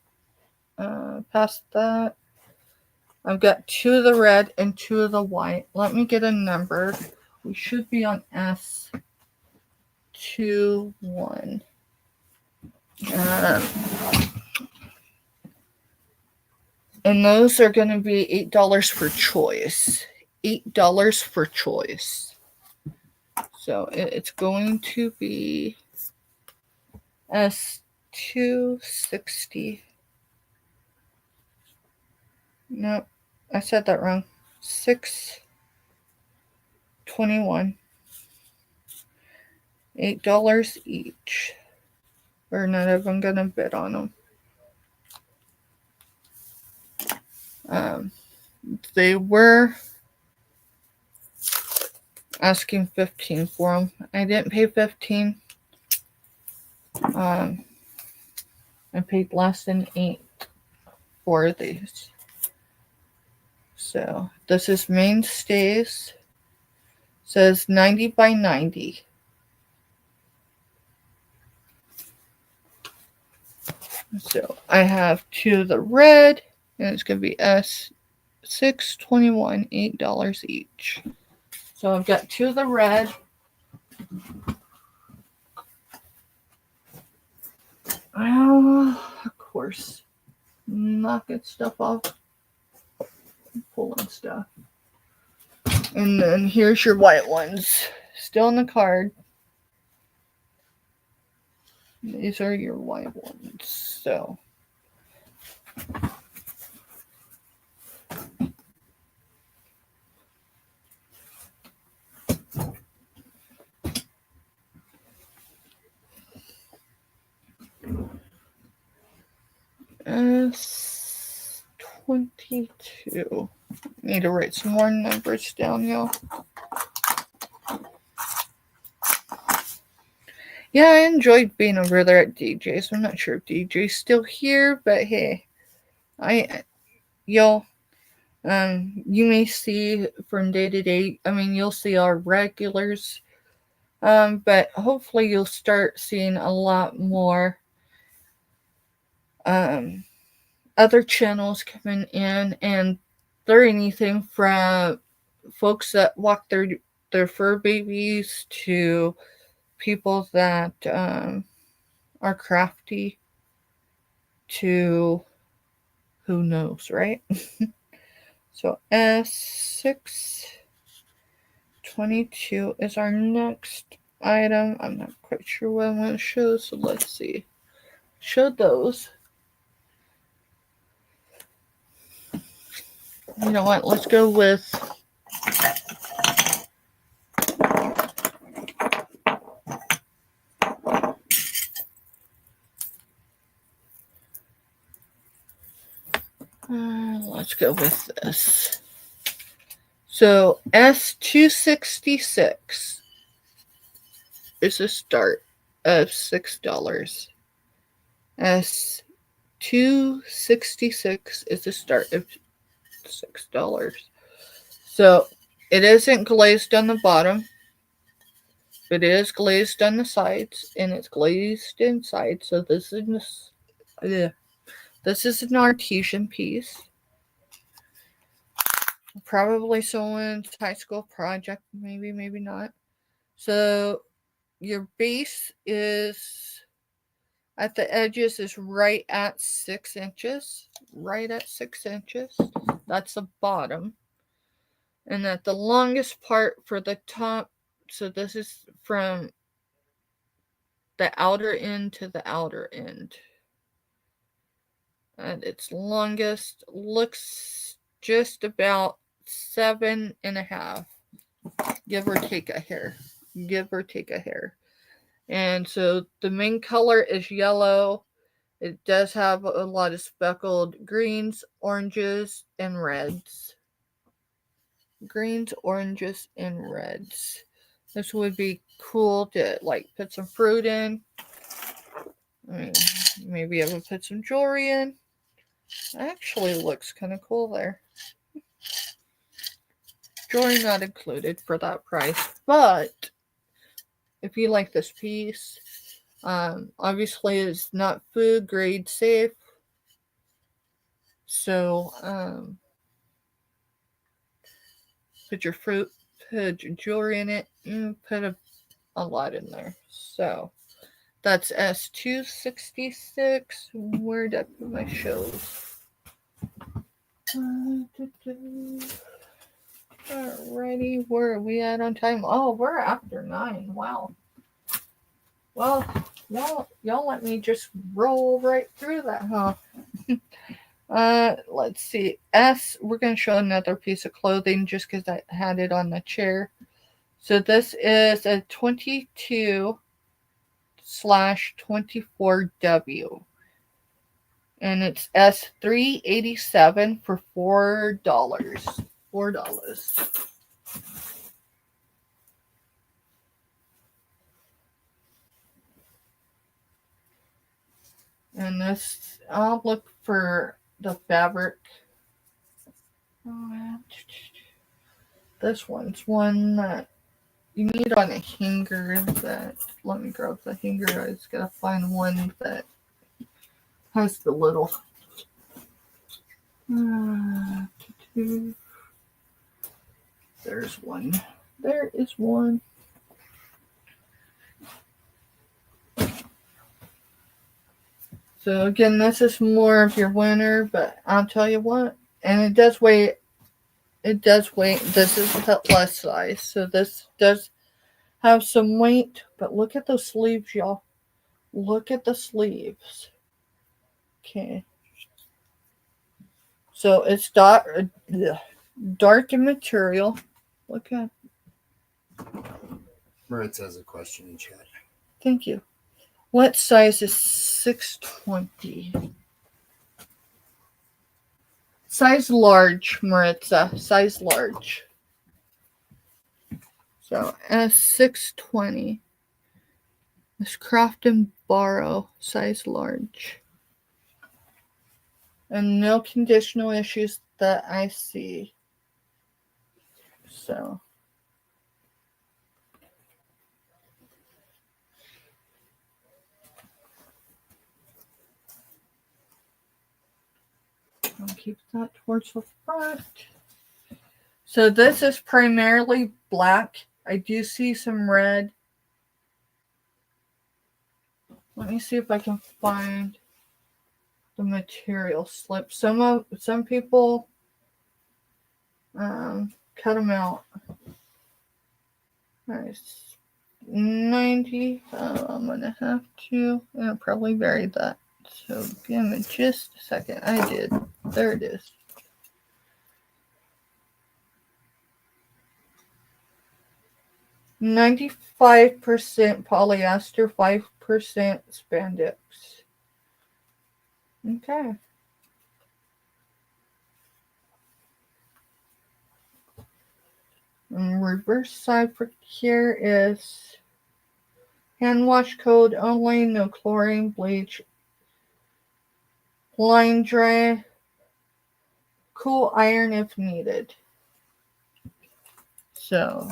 past that, I've got 2 of the red and 2 of the white. Let me get a number. We should be on S21. And those are going to be $8 for choice. $8 for choice. So it's going to be S260. Nope, I said that wrong. 621. $8 each. We're not even going to bid on them. They were asking $15 for them. I didn't pay $15. I paid less than $8 for these. So this is Mainstays. Says 90 by 90. So I have 2 of the red, and it's going to be S621, $8 each. So I've got 2 of the red. Of course, knocking stuff off, pulling stuff. And then here's your white ones, still in the card. These are your white ones. So S22. Need to write some more numbers down, y'all. Yeah, I enjoyed being over there at DJ's. I'm not sure if DJ's still here, but hey, y'all, you may see from day to day. I mean, you'll see our regulars, but hopefully you'll start seeing a lot more other channels coming in, and they're anything from folks that walk their fur babies to people that are crafty to who knows, right? So S622 is our next item. I'm not quite sure what I'm going to show, so let's see. Show those. You know what? Let's go with let's go with this. So S266 is a start of $6. S266 is a start of $6. So it isn't glazed on the bottom. It is glazed on the sides and it's glazed inside. So this is an artesian piece. Probably someone's high school project, maybe, maybe not. So your base is at the edges is right at 6 inches. Right at 6 inches. That's the bottom. And at the longest part for the top, so this is from the outer end to the outer end. At its longest looks just about 7.5. Give or take a hair. Give or take a hair. And so the main color is yellow. It does have a lot of speckled greens, oranges, and reds. Greens, oranges, and reds. This would be cool to like put some fruit in. I mean, maybe I would put some jewelry in. Actually looks kind of cool there. Jewelry not included for that price, but if you like this piece, obviously it's not food grade safe, so put your fruit, put your jewelry in it, and put a lot in there. So that's S266. Where did I put my shows? Alrighty, where are we at on time? Oh, we're after 9. Wow. Well, y'all let me just roll right through that, huh? Let's see. S, we're going to show another piece of clothing just because I had it on the chair. So this is a 22/24W. And it's S387 for $4. $4. And this, I'll look for the fabric. This one's one that you need on a hanger. That, let me grab the hanger. I just gotta find one that has the little. There's one. There is one. So again, this is more of your winter, but I'll tell you what, and it does weigh. It does weigh. This is the plus size, so this does have some weight. But look at those sleeves, y'all. Look at the sleeves. Okay. So it's dark in material. Look at. Maritza has a question in chat. Thank you. What size is 620? Size large, Maritza. Size large. So S620. This Craft and Borrow. Size large. And no conditional issues that I see. So. I'll keep that towards the front. So this is primarily black. I do see some red. Let me see if I can find the material slip. Some people cut them out. Nice. 90. I'm gonna have to. I'll probably vary that. So give me just a second. I did. There it is. %5 polyester, 5% spandex. Okay. And reverse side for here is hand wash code only, no chlorine, bleach, line dry, cool iron if needed. So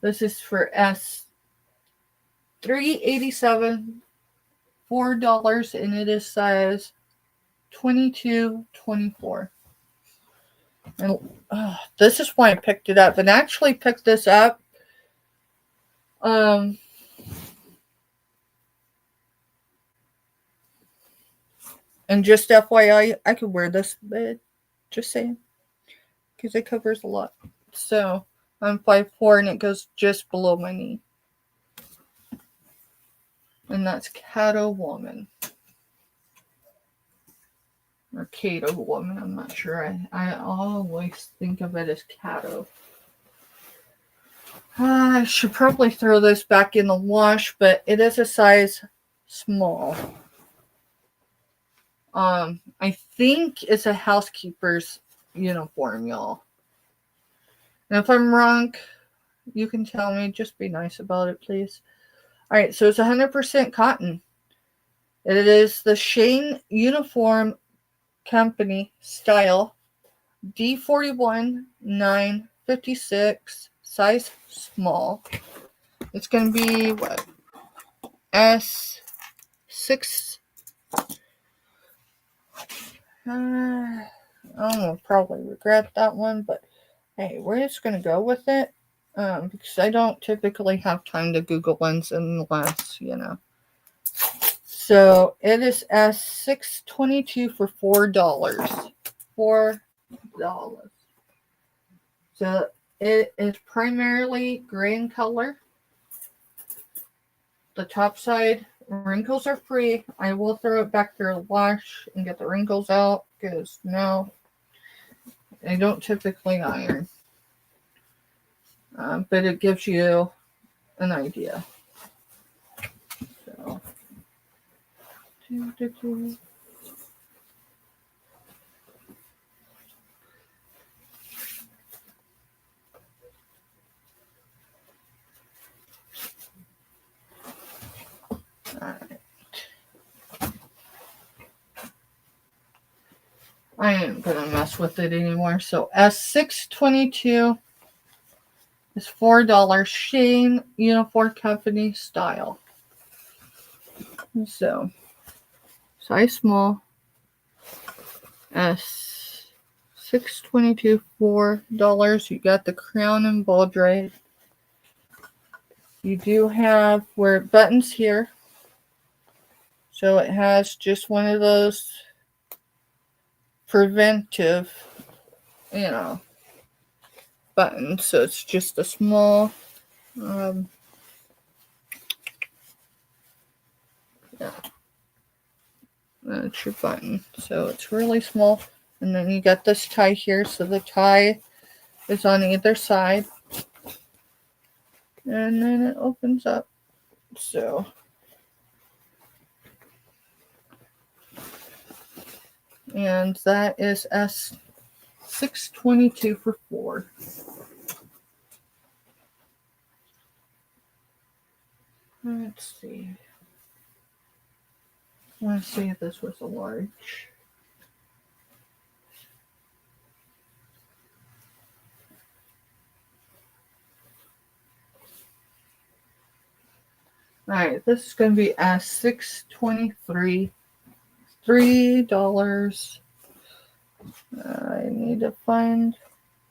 this is for S387, $4, and it is size 22-24. And this is why I picked it up. And I actually picked this up. And just FYI, I could wear this bed. Just saying. Because it covers a lot. So I'm 5'4" and it goes just below my knee. And that's Cato Woman. Or Cato Woman, I'm not sure. I always think of it as Cato. I should probably throw this back in the wash, but it is a size small. I think it's a housekeeper's uniform, y'all. And if I'm wrong, you can tell me. Just be nice about it, please. Alright, so it's 100% cotton. It is the Shane Uniform Company style D41 956 size small. It's going to be what? S6. I'll probably regret that one, but hey, we're just going to go with it because I don't typically have time to Google ones unless, So it is S622 for $4. $4. So it is primarily gray in color. The top side wrinkles are free. I will throw it back through the wash and get the wrinkles out because no, I don't typically iron. But it gives you an idea. So. Alright. I ain't gonna mess with it anymore. So S622 is $4 Shane Uniform Company style. So size small. S622 $4. You got the crown and ball drape. You do have where it buttons here. So it has just one of those preventive, buttons. So it's just a small, that's your button. So it's really small. And then you got this tie here. So the tie is on either side. And then it opens up. So. And that is S622 for $4. Let's see. Let's see if this was a large. Alright, this is going to be S623. $3. I need to find.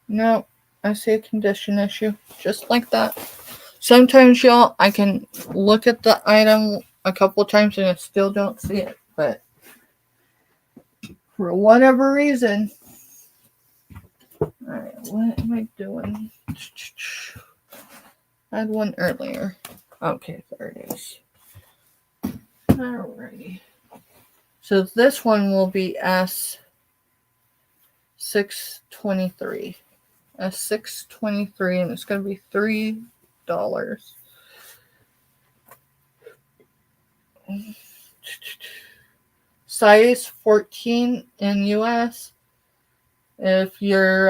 Nope. I see a condition issue. Just like that. Sometimes, y'all, I can look at the item a couple times and I still don't see it. But for whatever reason. Alright, what am I doing? I had one earlier. Okay, there it is. Alrighty. So this one will be S623. S623, and it's going to be $3. Size 14 in US. If you're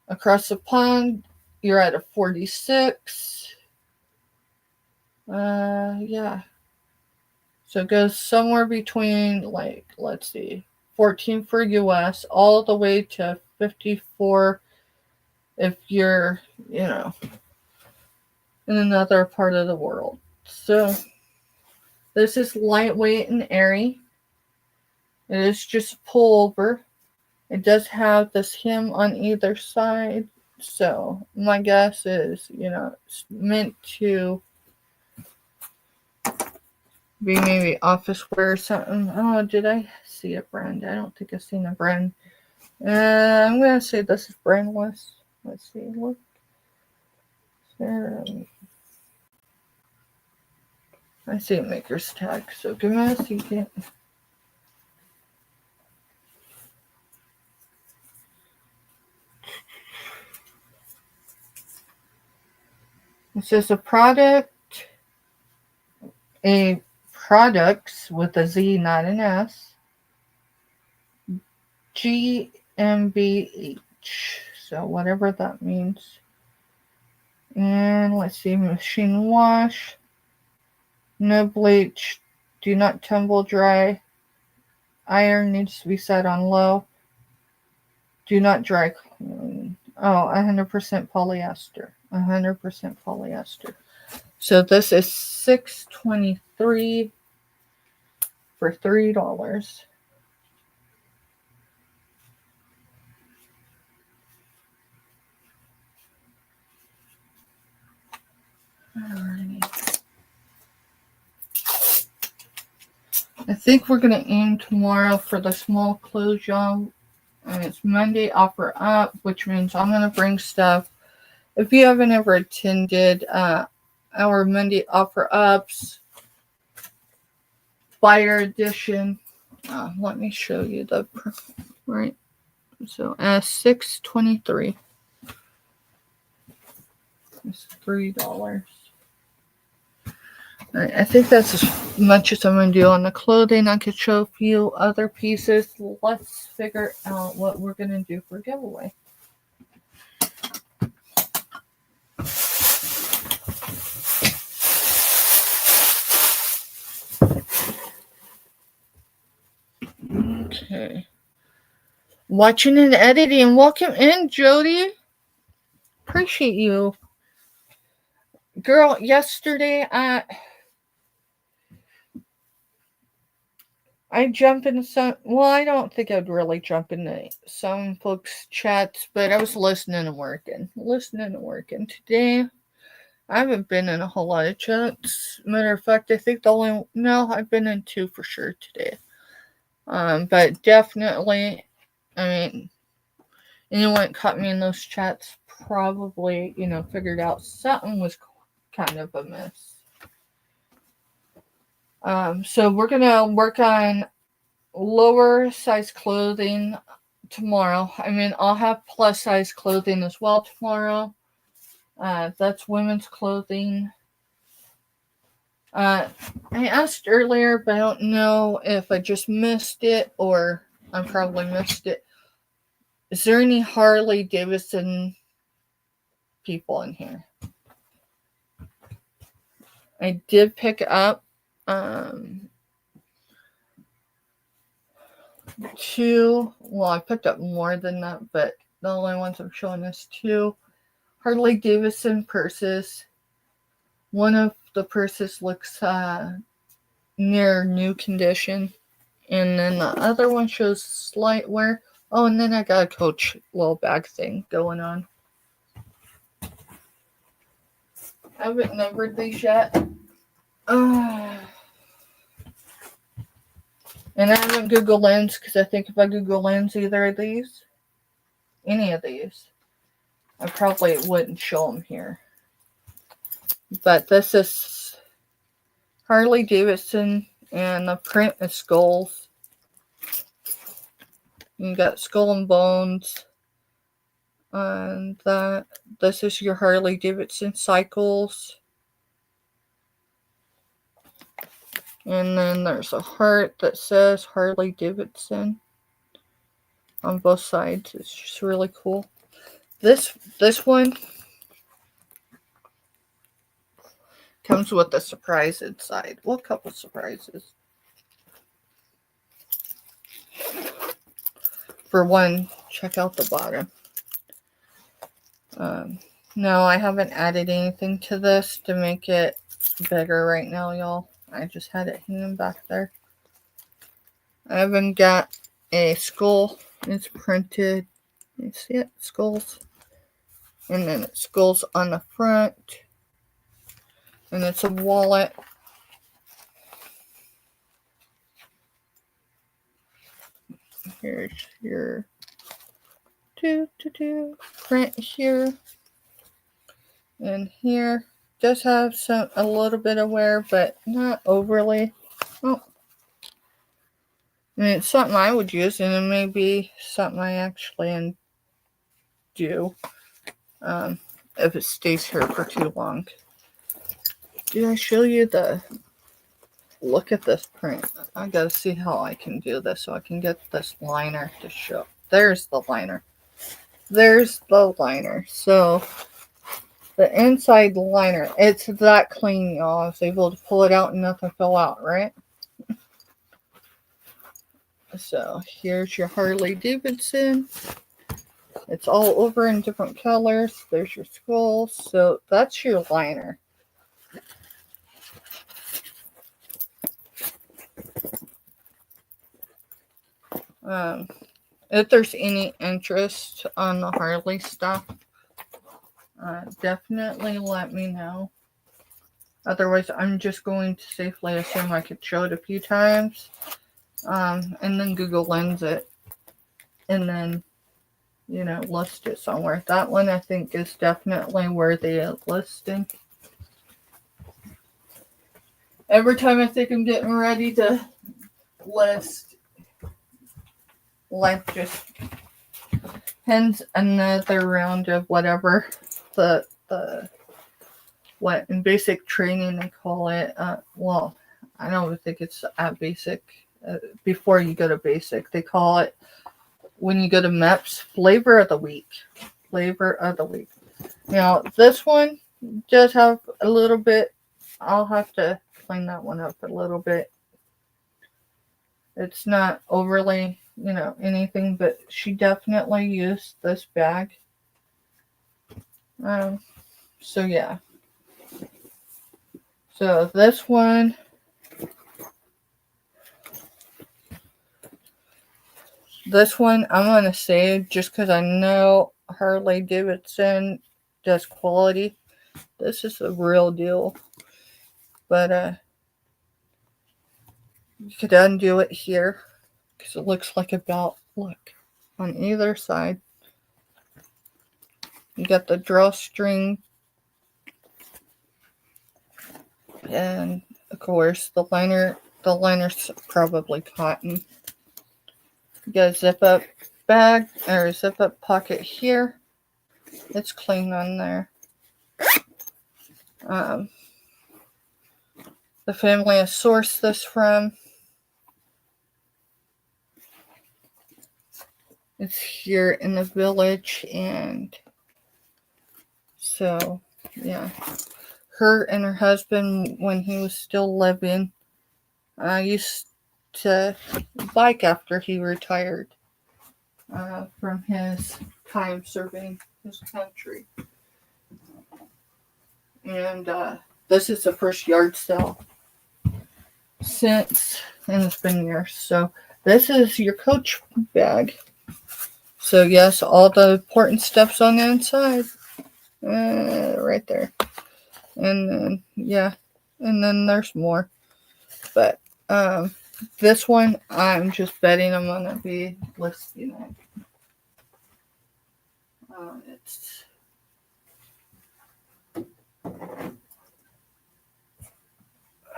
Across the pond, you're at a 46. Yeah. So it goes somewhere between, like, let's see, 14 for US, all the way to 54 if you're, in another part of the world. So this is lightweight and airy. It is just a pullover. It does have this hem on either side. So my guess is, it's meant to be maybe office wear or something. Oh, did I see a brand? I don't think I've seen a brand. I'm going to say this is brandless. Let's see. Look. I see a maker's tag, so give me a second. It says products with a Z, not an S. GmbH. So whatever that means. And let's see, machine wash. No bleach. Do not tumble dry. Iron needs to be set on low. Do not dry clean. Oh, 100% polyester. 100% polyester. So this is $6.23 for $3. Alrighty. I think we're going to aim tomorrow for the small clothes job. And it's Monday offer up, which means I'm going to bring stuff. If you haven't ever attended our Monday offer ups, buyer edition, let me show you the right. So $6.23. It's $3. I think that's as much as I'm going to do on the clothing. I could show a few other pieces. Let's figure out what we're going to do for giveaway. Okay. Watching and editing. Welcome in, Jody. Appreciate you. Girl, yesterday I jump into some. Well, I don't think I'd really jump into some folks' chats, but I was listening and working. Today, I haven't been in a whole lot of chats. Matter of fact, I think I've been in 2 for sure today. But definitely, I mean, anyone that caught me in those chats probably, figured out something was kind of amiss. So we're going to work on lower size clothing tomorrow. I mean, I'll have plus size clothing as well tomorrow. That's women's clothing. I asked earlier, but I don't know if I just missed it or I probably missed it. Is there any Harley Davidson people in here? I did pick up 2. Well, I picked up more than that, but the only ones I'm showing is 2 Harley Davidson purses. One of the purses looks near new condition, and then the other one shows slight wear. Oh, and then I got a Coach little bag thing going on. I haven't numbered these yet. And I haven't Google Lens because I think if I Google Lens any of these, I probably wouldn't show them here. But this is Harley Davidson, and the print is skulls. You got skull and bones. And this is your Harley Davidson cycles. And then there's a heart that says Harley Davidson on both sides. It's just really cool. This one comes with a surprise inside. Well, a couple surprises. For one, check out the bottom. No, I haven't added anything to this to make it bigger right now, y'all. I just had it hanging back there. I haven't got a skull. It's printed. You see it? Skulls. And then it's skulls on the front. And it's a wallet. Here's your print here. And here does have a little bit of wear, but not overly. Oh. I mean, it's something I would use, and it may be something I actually do if it stays here for too long. Did I show you the... Look at this print. I gotta see how I can do this so I can get this liner to show. There's the liner. There's the liner. So, the inside liner, it's that clean, y'all. I was able to pull it out and nothing fell out, right? So, here's your Harley Davidson. It's all over in different colors. There's your skull. So, that's your liner. If there's any interest on the Harley stuff, definitely let me know. Otherwise, I'm just going to safely assume I could show it a few times, and then Google Lens it, and then, list it somewhere. That one I think is definitely worthy of listing. Every time I think I'm getting ready to list, life just hence another round of whatever what in basic training they call it. Well, I don't think it's at basic. Before you go to basic, they call it, when you go to MEPS, flavor of the week. Flavor of the week. Now this one does have a little bit. I'll have to clean that one up a little bit. It's not overly, anything, but she definitely used this bag. So yeah. So this one, I'm going to say, just because I know Harley Davidson does quality, this is the real deal. But you could undo it here, because it looks like a belt. Look, on either side. You got the drawstring. And, of course, the liner's probably cotton. You got a zip-up bag, or a zip-up pocket here. It's clean on there. The family I sourced this from. It's here in the village, and so, yeah. Her and her husband, when he was still living, used to bike after he retired from his time serving his country. And this is the first yard sale since, and it's been years. So this is your Coach bag. So yes, all the important stuff's on the inside. Right there. And then, yeah. And then there's more. But this one, I'm just betting I'm going to be listing it. It's...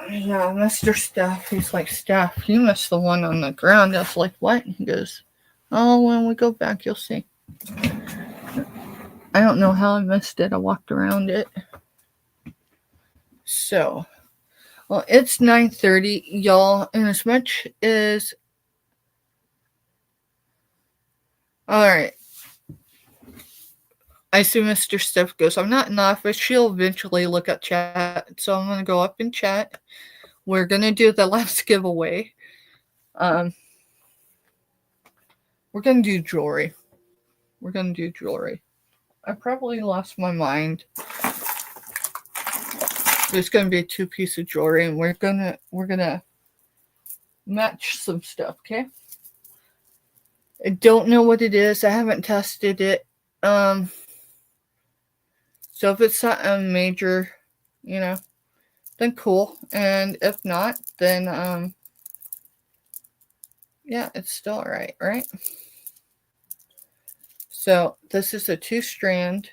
Yeah, Mr. Steph, he's like, Steph, you missed the one on the ground. I was like, what? He goes, oh, when we go back, you'll see. I don't know how I missed it. I walked around it. So, well, it's 9:30, y'all, and as much as... Alright. I see Mr. Steph goes, I'm not in the office. She'll eventually look at chat. So I'm going to go up and chat. We're going to do the last giveaway. We're going to do jewelry. I probably lost my mind. There's going to be a 2-piece of jewelry, and we're gonna match some stuff, okay? I don't know what it is. I haven't tested it. So if it's something major, then cool. And if not, then yeah, it's still alright, right? So this is a 2-strand.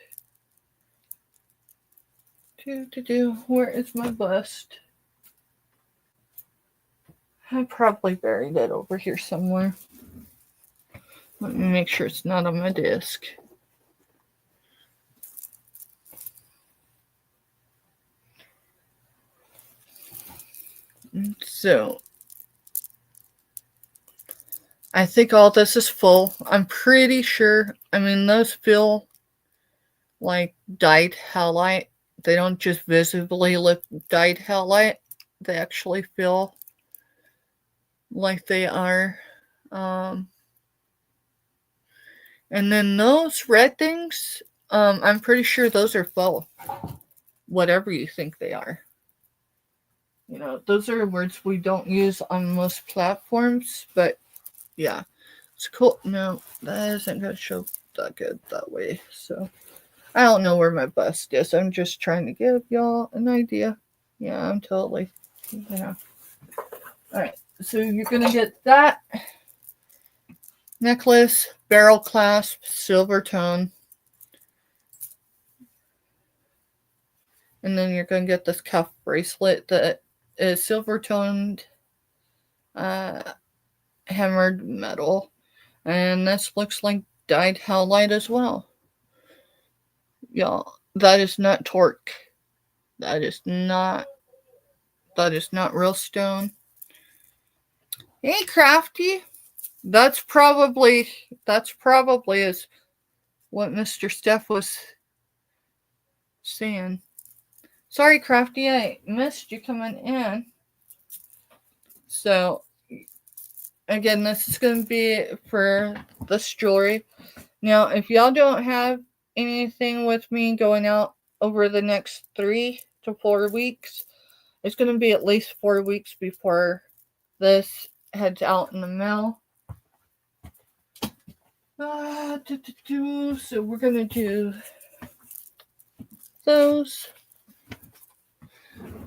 Where is my bust? I probably buried it over here somewhere. Let me make sure it's not on my disc. So I think all this is full. I'm pretty sure. I mean, those feel like dyed halite. They don't just visibly look dyed halite. They actually feel like they are. And then those red things, I'm pretty sure those are faux. Whatever you think they are. Those are words we don't use on most platforms, but yeah, it's cool. No, that isn't going to show that good that way. So I don't know where my bust is. I'm just trying to give y'all an idea. Yeah, I'm totally, All right, so you're going to get that necklace, barrel clasp, silver tone. And then you're going to get this cuff bracelet that is silver toned, hammered metal. And this looks like dyed halite as well. Y'all, that is not torque. That is not real stone. Hey, Crafty. That's probably is what Mr. Steph was saying. Sorry, Crafty, I missed you coming in. So, again, this is going to be for this jewelry. Now, if y'all don't have anything with me going out over the next 3 to 4 weeks, it's going to be at least 4 weeks before this heads out in the mail. So we're going to do those.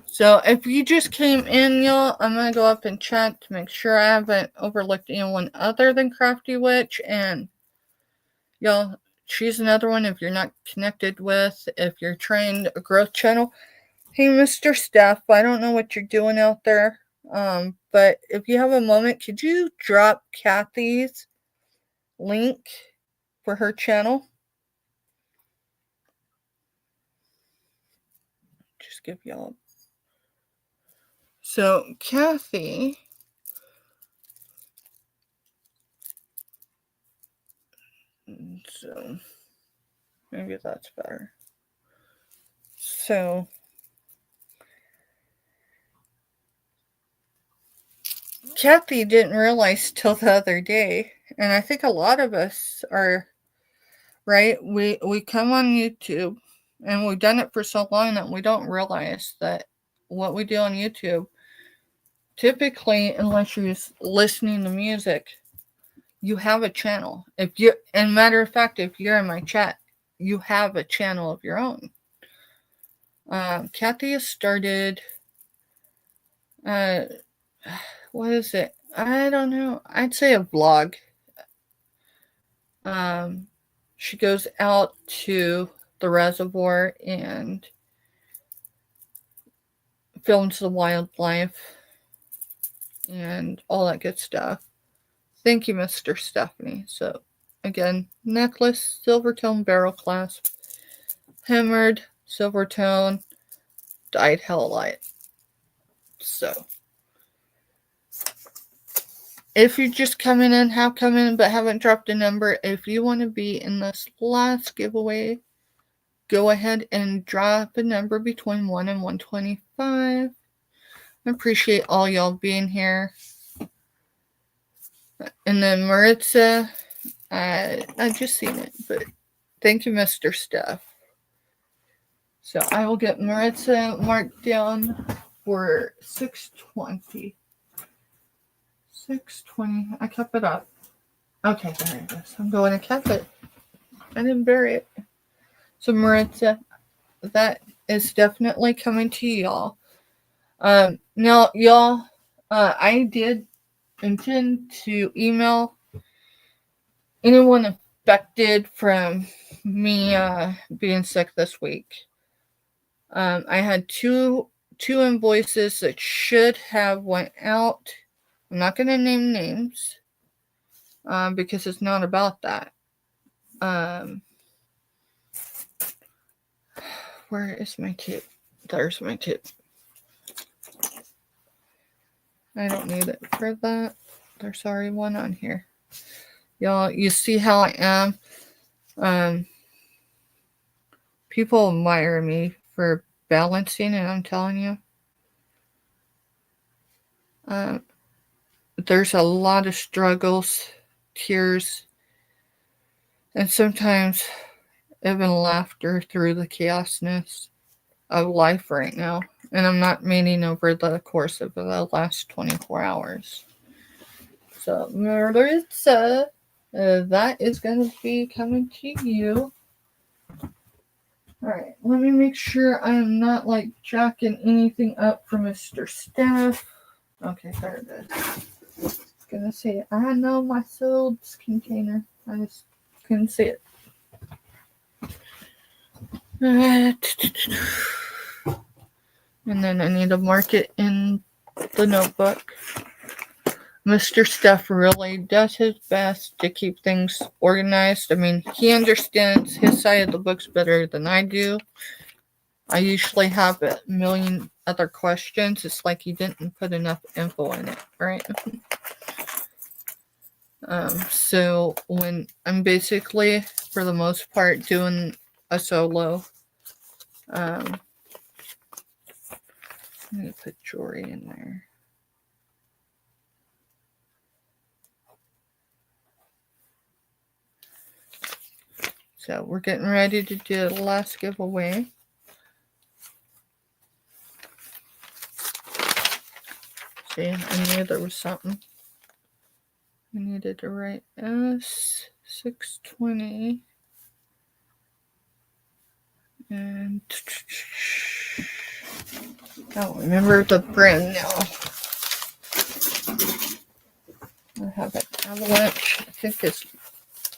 So if you just came in, y'all, I'm going to go up and check to make sure I haven't overlooked anyone other than Crafty Witch. And y'all, she's another one if you're not connected with, if you're trying a growth channel. Hey, Mr. Steph, I don't know what you're doing out there. But if you have a moment, could you drop Kathy's link for her channel? Just give y'all. So, Kathy. So, maybe that's better. So, Kathy didn't realize till the other day, and I think a lot of us are, right? We come on YouTube, and we've done it for so long that we don't realize that what we do on YouTube, typically, unless you're listening to music, you have a channel. And matter of fact, if you're in my chat, you have a channel of your own. Kathy has started, what is it? I don't know. I'd say a vlog. She goes out to the reservoir and films the wildlife and all that good stuff. Thank you, Mr. Stephanie. So, again, necklace, silver tone barrel clasp, hammered, silver tone, dyed halite. So, if you're just coming in, but haven't dropped a number, if you want to be in this last giveaway, go ahead and drop a number between 1 and 125. I appreciate all y'all being here. And then Maritza, I just seen it, but thank you, Mr. Steph. So I will get Maritza marked down for 620. 620. I kept it up. Okay, there it is. I'm going to keep it. I didn't bury it. So Maritza, that is definitely coming to y'all. Now, y'all, I did intend to email anyone affected from me being sick this week. I had two invoices that should have went out. I'm not going to name names because it's not about that. Where is my tip? There's my tip. I don't need it for that. There's already one on here. Y'all, you see how I am? People admire me for balancing, and I'm telling you. There's a lot of struggles, tears, and sometimes even laughter through the chaosness of life right now. And I'm not meaning over the course of the last 24 hours. So, Maritza, that is going to be coming to you. Alright, let me make sure I'm not like jacking anything up for Mr. Steph. Okay, there it is. I was gonna say, I know my sold's container. I just couldn't see it. And then I need to mark it in the notebook. Mr. Steph really does his best to keep things organized. I mean, he understands his side of the books better than I do. I usually have a million other questions. It's like he didn't put enough info in it, right? So when I'm basically, for the most part, doing a solo, I'm going to put jewelry in there. So we're getting ready to do the last giveaway. See, I knew there was something. I needed to write S620. And I don't remember the brand now. I have an Avalanche. I think it's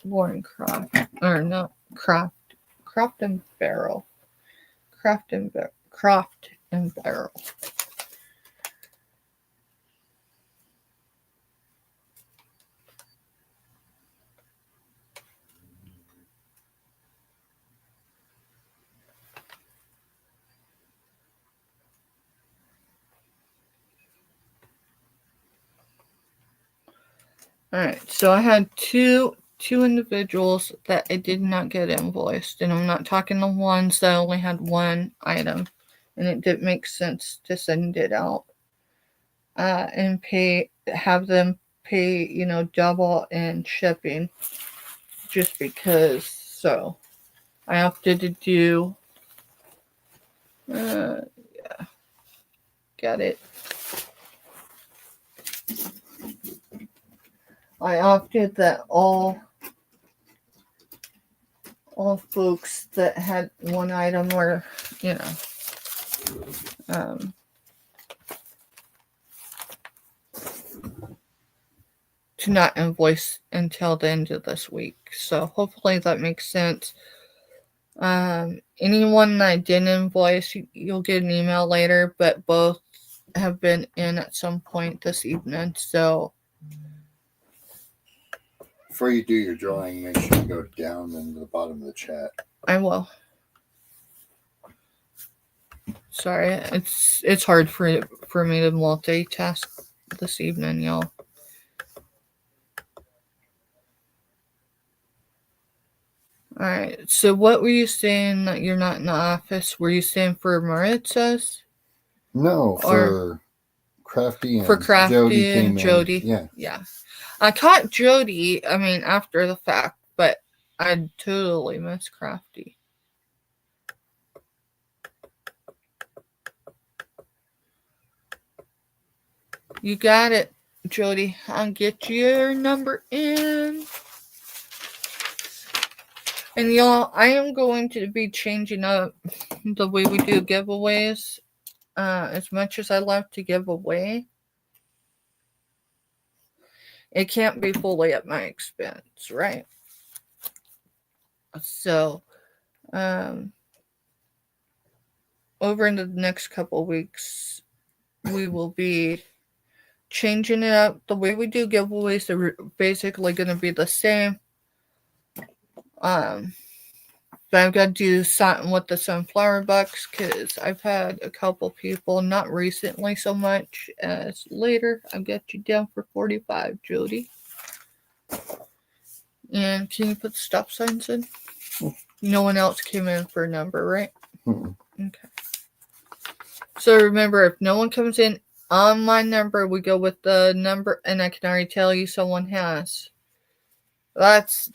Lauren Croft. Or no, Croft and Barrel. Croft and Barrel. Alright, so I had two individuals that I did not get invoiced, and I'm not talking the ones that only had one item, and it didn't make sense to send it out and have them pay, double in shipping just because. So I opted to do, got it. I opted that all folks that had one item were, to not invoice until the end of this week. So hopefully that makes sense. Anyone that I didn't invoice, you'll get an email later, but both have been in at some point this evening. So before you do your drawing, make sure you go down into the bottom of the chat. I will. Sorry, it's hard for me to multitask this evening, y'all. Alright, so what were you saying that you're not in the office? Were you saying for Maritza's? No, Or for Crafty and for Crafty Jody and came Jody? in. Yeah. I caught Jody, after the fact, but I totally missed Crafty. You got it, Jody. I'll get your number in. And y'all, I am going to be changing up the way we do giveaways. As much as I love to give away, it can't be fully at my expense, right? So, over into the next couple weeks, we will be changing it up. The way we do giveaways are basically going to be the same. But I've got to do something with the sunflower bucks because I've had a couple people, not recently so much as later. I'll get you down for 45, Jody. And can you put stop signs in? No one else came in for a number, right? Okay. So remember, if no one comes in on my number, we go with the number, and I can already tell you someone has. That's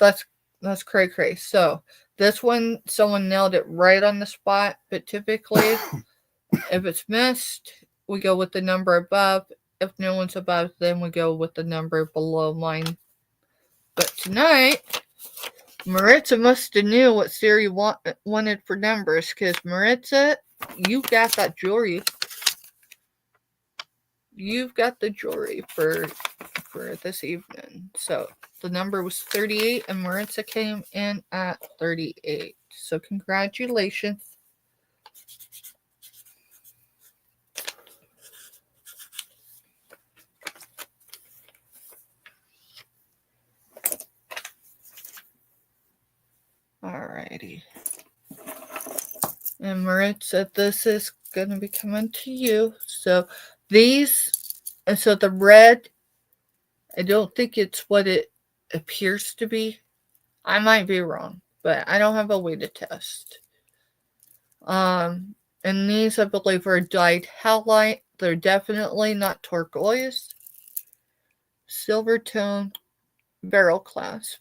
cray. So this one, someone nailed it right on the spot, but typically, if it's missed, we go with the number above. If no one's above, then we go with the number below mine. But tonight, Maritza must have knew what Siri wanted for numbers, because Maritza, you got that jewelry. You've got the jewelry for this evening. So the number was 38, and Maritza came in at 38. So congratulations. Alrighty. And Maritza, this is going to be coming to you. So the red, I don't think it's what it appears to be. I might be wrong, but I don't have a way to test. And these, I believe, are dyed halite. They're definitely not turquoise. Silver tone barrel clasp.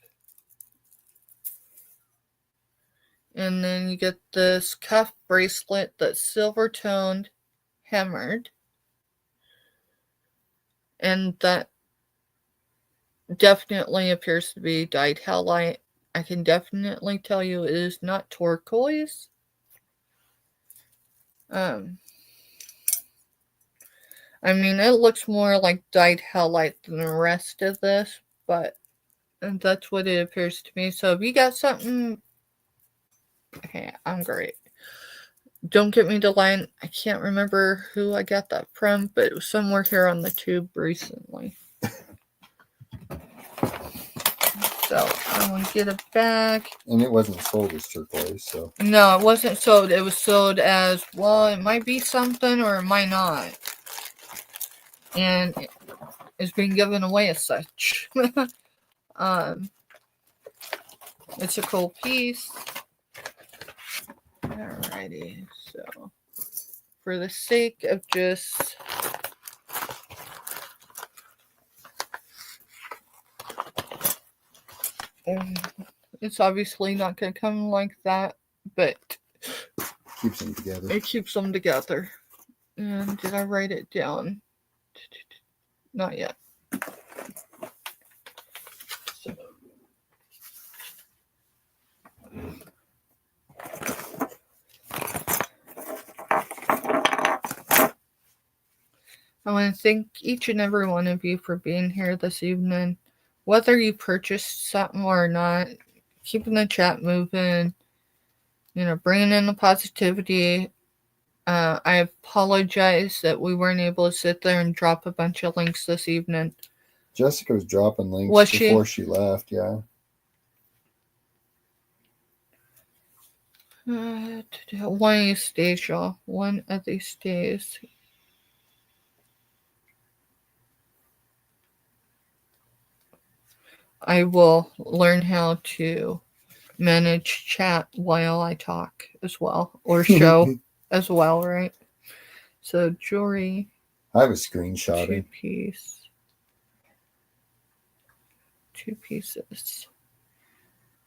And then you get this cuff bracelet that's silver toned, hammered. And that definitely appears to be dyed halite. I can definitely tell you it is not turquoise. It looks more like dyed halite than the rest of this, but that's what it appears to me. So if you got something, hey, I'm great. Don't get me to line. I can't remember who I got that from, but it was somewhere here on the tube recently. So I'm going to get a bag. And it wasn't sold as turquoise, so. No, it wasn't sold. It was sold as, well, it might be something or it might not. And it's being given away as such. It's a cool piece. Alrighty, so for the sake of just it's obviously not going to come like that, but keeps them together. It keeps them together. And did I write it down? Not yet. So. I want to thank each and every one of you for being here this evening. Whether you purchased something or not, keeping the chat moving, bringing in the positivity. I apologize that we weren't able to sit there and drop a bunch of links this evening. Jessica was dropping links before she left, yeah. One of these days, y'all. One of these days. I will learn how to manage chat while I talk as well, or show as well, right? So jewelry, I was screenshotting. two pieces.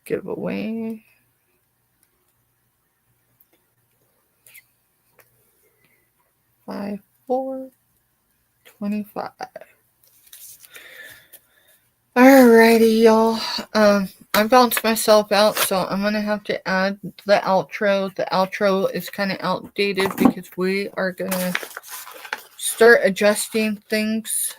Giveaway. $5, $4, $25. Alrighty, y'all. I bounced myself out, so I'm gonna have to add the outro. The outro is kind of outdated because we are gonna start adjusting things.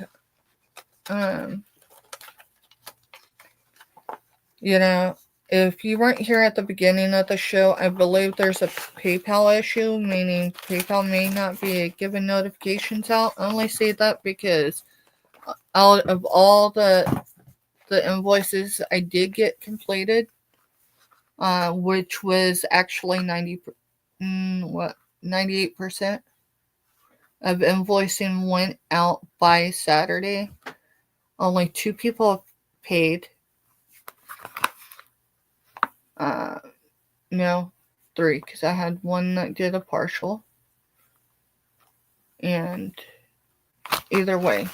You know, if you weren't here at the beginning of the show, I believe there's a PayPal issue, meaning PayPal may not be giving notifications out. I only say that because out of all the invoices I did get completed, which was actually 98% of invoicing went out by Saturday. Only 2 people have paid. No, 3, because I had one that did a partial. And either way,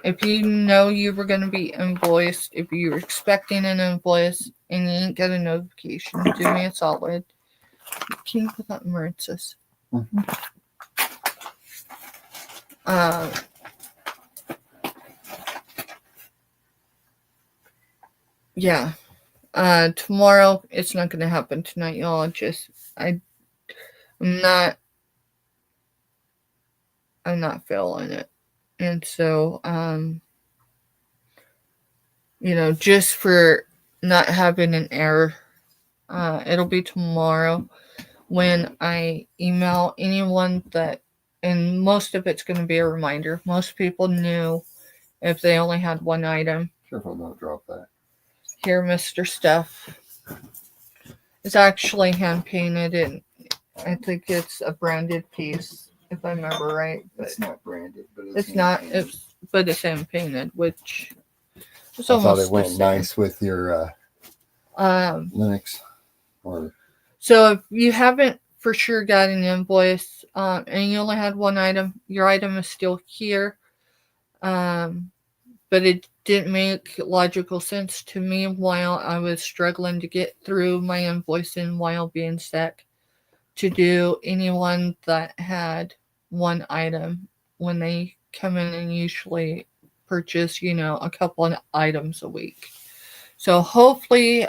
if you know you were going to be invoiced, if you're expecting an invoice and you didn't get a notification, do me a solid. Can you put that in Mauritius? Mm-hmm. Yeah. Tomorrow, it's not going to happen tonight, y'all. I'm not feeling it. And so, just for not having an error, it'll be tomorrow when I email anyone and most of it's going to be a reminder. Most people knew if they only had one item. Careful, don't drop that. Here, Mr. Stuff. It's actually hand painted, and I think it's a branded piece, if I remember right. But it's not branded, but it's not. But it's hand painted, which is I almost. thought it went nice with your Linux. So if you haven't for sure got an invoice, and you only had one item, your item is still here. But it didn't make logical sense to me while I was struggling to get through my invoicing while being sick to do anyone that had one item when they come in and usually purchase, a couple of items a week. So hopefully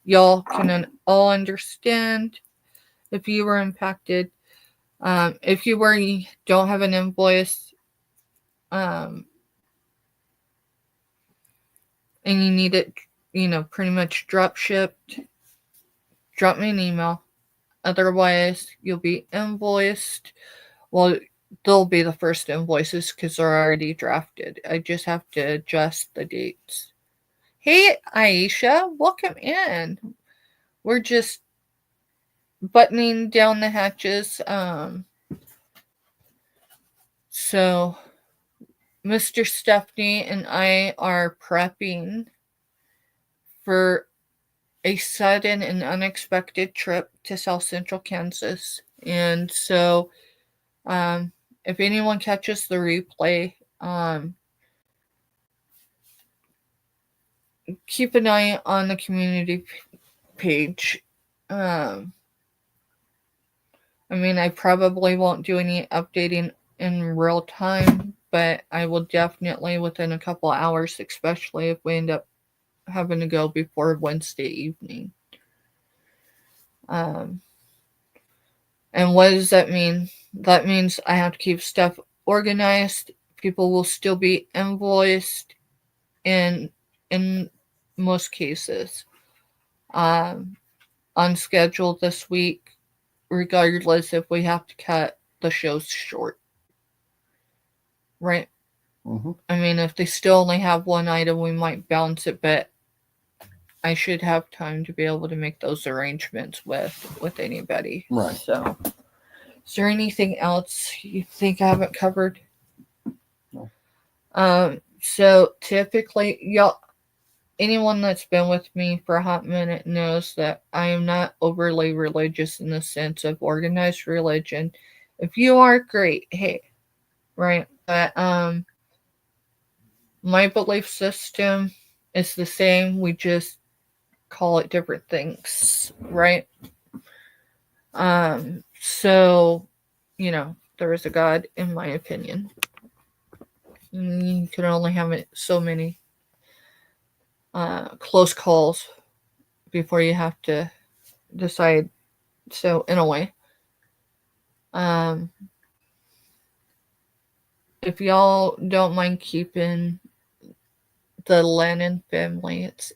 y'all can all understand if you were impacted. If you don't have an invoice, and you need it, pretty much drop shipped, drop me an email. Otherwise, you'll be invoiced. Well, they'll be the first invoices because they're already drafted. I just have to adjust the dates. Hey, Aisha, welcome in. We're just buttoning down the hatches. So Mr. Stephanie and I are prepping for a sudden and unexpected trip to South Central Kansas. And so if anyone catches the replay, keep an eye on the community page. I probably won't do any updating in real time, but I will definitely within a couple hours, especially if we end up having to go before Wednesday evening. And what does that mean? That means I have to keep stuff organized. People will still be invoiced in most cases. On schedule this week, regardless if we have to cut the shows short. Right? Mm-hmm. If they still only have one item, we might bounce it, but I should have time to be able to make those arrangements with anybody. Right. So, is there anything else you think I haven't covered? No. So typically, y'all, anyone that's been with me for a hot minute knows that I am not overly religious in the sense of organized religion. If you are, great, hey, right? But my belief system is the same. We just call it different things, right? So, there is a God, in my opinion. You can only have so many close calls before you have to decide. So, in a way, if y'all don't mind keeping the Lennon family, it's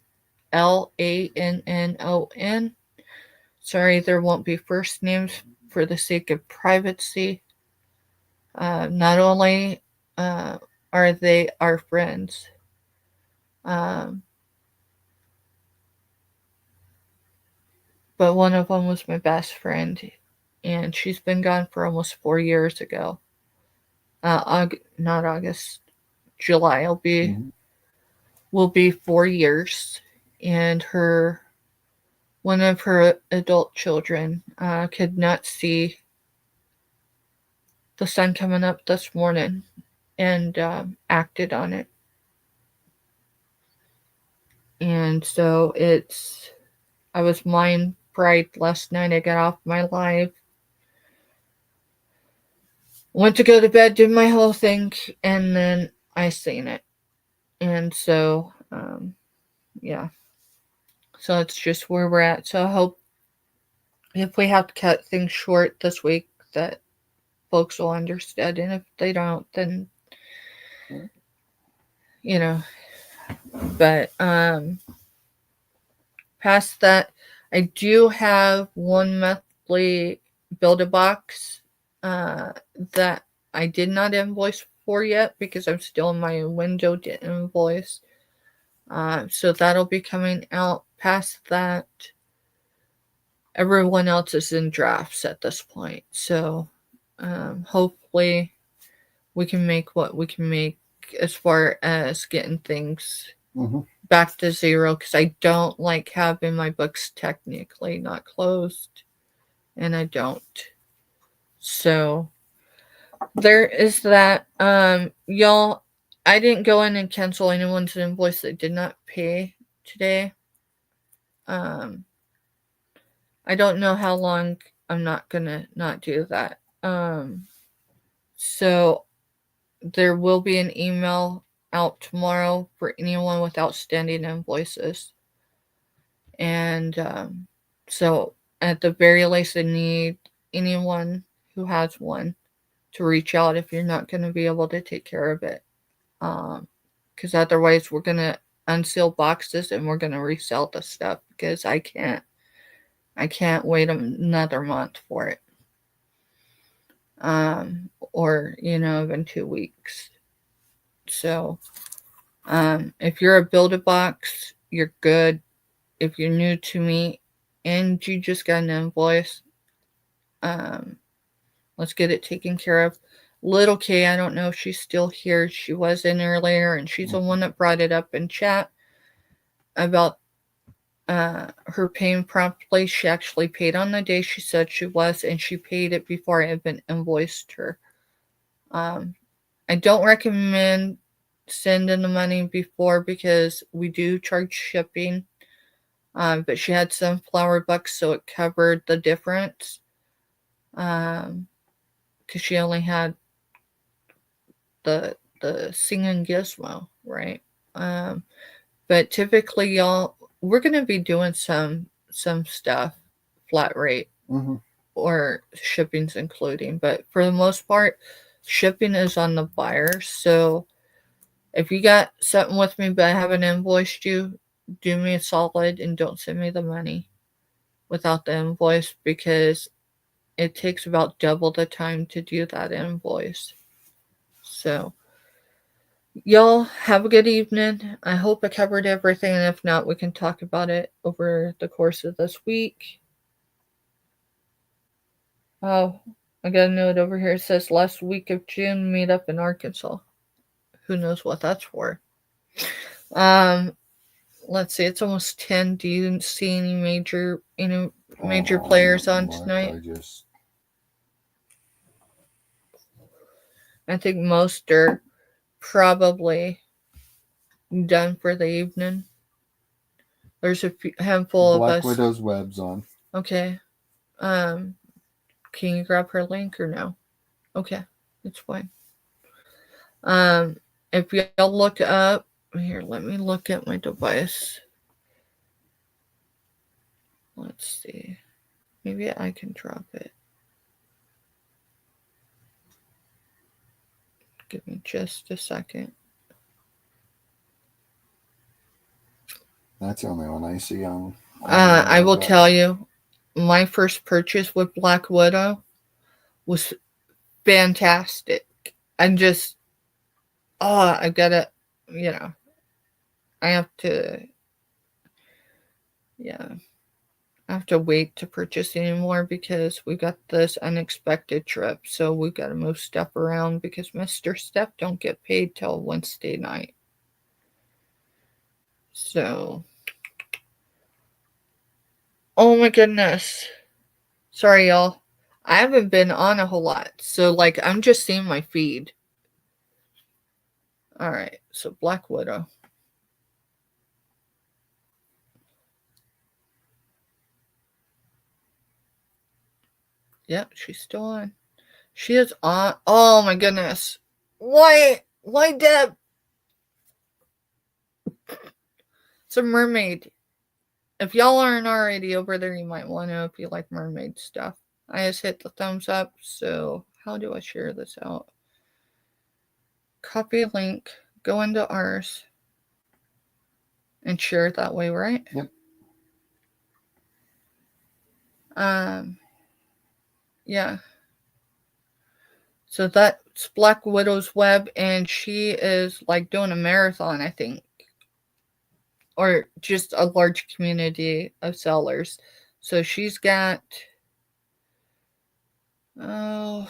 Lannon. Sorry, there won't be first names for the sake of privacy. Not only are they our friends, but one of them was my best friend, and she's been gone for almost 4 years ago. Not August, July. Will be 4 years, and one of her adult children could not see the sun coming up this morning and acted on it. And so I was mind fried last night. I got off my live, went to go to bed, did my whole thing, and then I seen it. And so, yeah. So it's just where we're at. So I hope if we have to cut things short this week that folks will understand. And if they don't, then, but past that, I do have one monthly Build-A-Box that I did not invoice for yet because I'm still in my window to invoice. So that'll be coming out. Past that, everyone else is in drafts at this point. So hopefully we can make what we can make as far as getting things back to zero, because I don't like having my books technically not closed, and I don't. So there is that. Y'all, I didn't go in and cancel anyone's invoice that did not pay today. I don't know how long I'm not gonna not do that. So there will be an email out tomorrow for anyone with outstanding invoices. And so at the very least, I need anyone who has one to reach out if you're not going to be able to take care of it. Because otherwise we're going to unseal boxes and we're going to resell the stuff, because I can't wait another month for it. Or, even 2 weeks. So, if you're a Build-A-Box, you're good. If you're new to me and you just got an invoice, let's get it taken care of. Little K, I don't know if she's still here. She was in earlier, and she's the one that brought it up in chat about her paying promptly. She actually paid on the day she said she was, and she paid it before I even invoiced her. I don't recommend sending the money before, because we do charge shipping. But she had sunflower bucks, so it covered the difference. Because she only had the singing gizmo, right? But typically, y'all, we're gonna be doing some stuff flat rate, or shipping's including. But for the most part, shipping is on the buyer. So if you got something with me but I haven't invoiced you, do me a solid and don't send me the money without the invoice, because it takes about double the time to do that invoice. So y'all have a good evening. I hope I covered everything, and if not, we can talk about it over the course of this week. Oh, I got a note over here. It says last week of June, meet up in Arkansas. Who knows what that's for? let's see, it's almost 10. Do you see any major Oh, players on what? tonight? I just I think most are probably done for the evening. There's a handful of Black us. Widow's web's on. Okay. Can you grab her link or no? Okay, it's fine. If y'all look up here, let me look at my device. Let's see. Maybe I can drop it. Give me just a second. That's the only one I see on. I will tell you, my first purchase with Black Widow was fantastic. I'm just, I gotta, I have to, I have to wait to purchase anymore because we got this unexpected trip. So we got to move stuff around because Mr. Steph don't get paid till Wednesday night. So, oh my goodness. Sorry, y'all. I haven't been on a whole lot. So, I'm just seeing my feed. All right. So, Black Widow. Yep, she's still on. She is on. Oh my goodness. Why, Deb? It's a mermaid. If y'all aren't already over there, you might want to if you like mermaid stuff. I just hit the thumbs up. So, how do I share this out? Copy link, go into ours, and share it that way, right? Yep. Yeah. So that's Black Widow's web, and she is doing a marathon, I think. Or just a large community of sellers. So she's got, I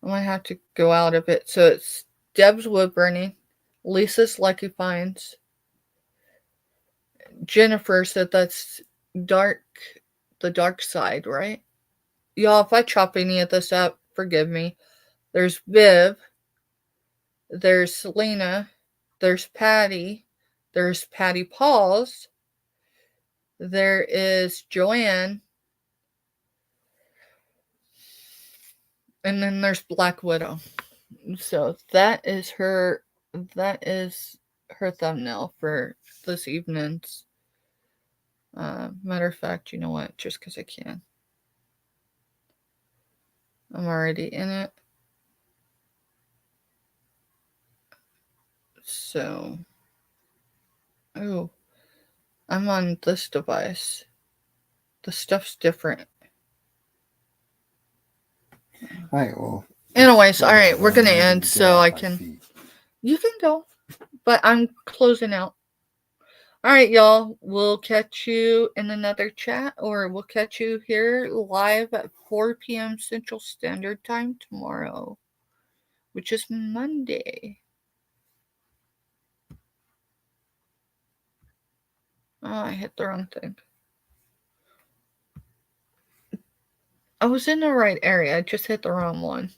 might have to go out of it. So it's Deb's Wood Burning, Lisa's Lucky Finds, Jennifer said that's the dark side, right? Y'all, if I chop any of this up, forgive me. There's Viv, there's Selena, there's Patty, there's Patty Pauls, there is Joanne, and then there's Black Widow. So that is her thumbnail for this evening's. Matter of fact, you know what? Just because I can. I'm already in it. So, oh, I'm on this device. The stuff's different. All right, well. Anyways, all right, we're going to end so I can. Feet. You can go, but I'm closing out. All right, y'all. We'll catch you in another chat, or we'll catch you here live at 4 p.m. Central Standard Time tomorrow, which is Monday. Oh, I hit the wrong thing. I was in the right area. I just hit the wrong one.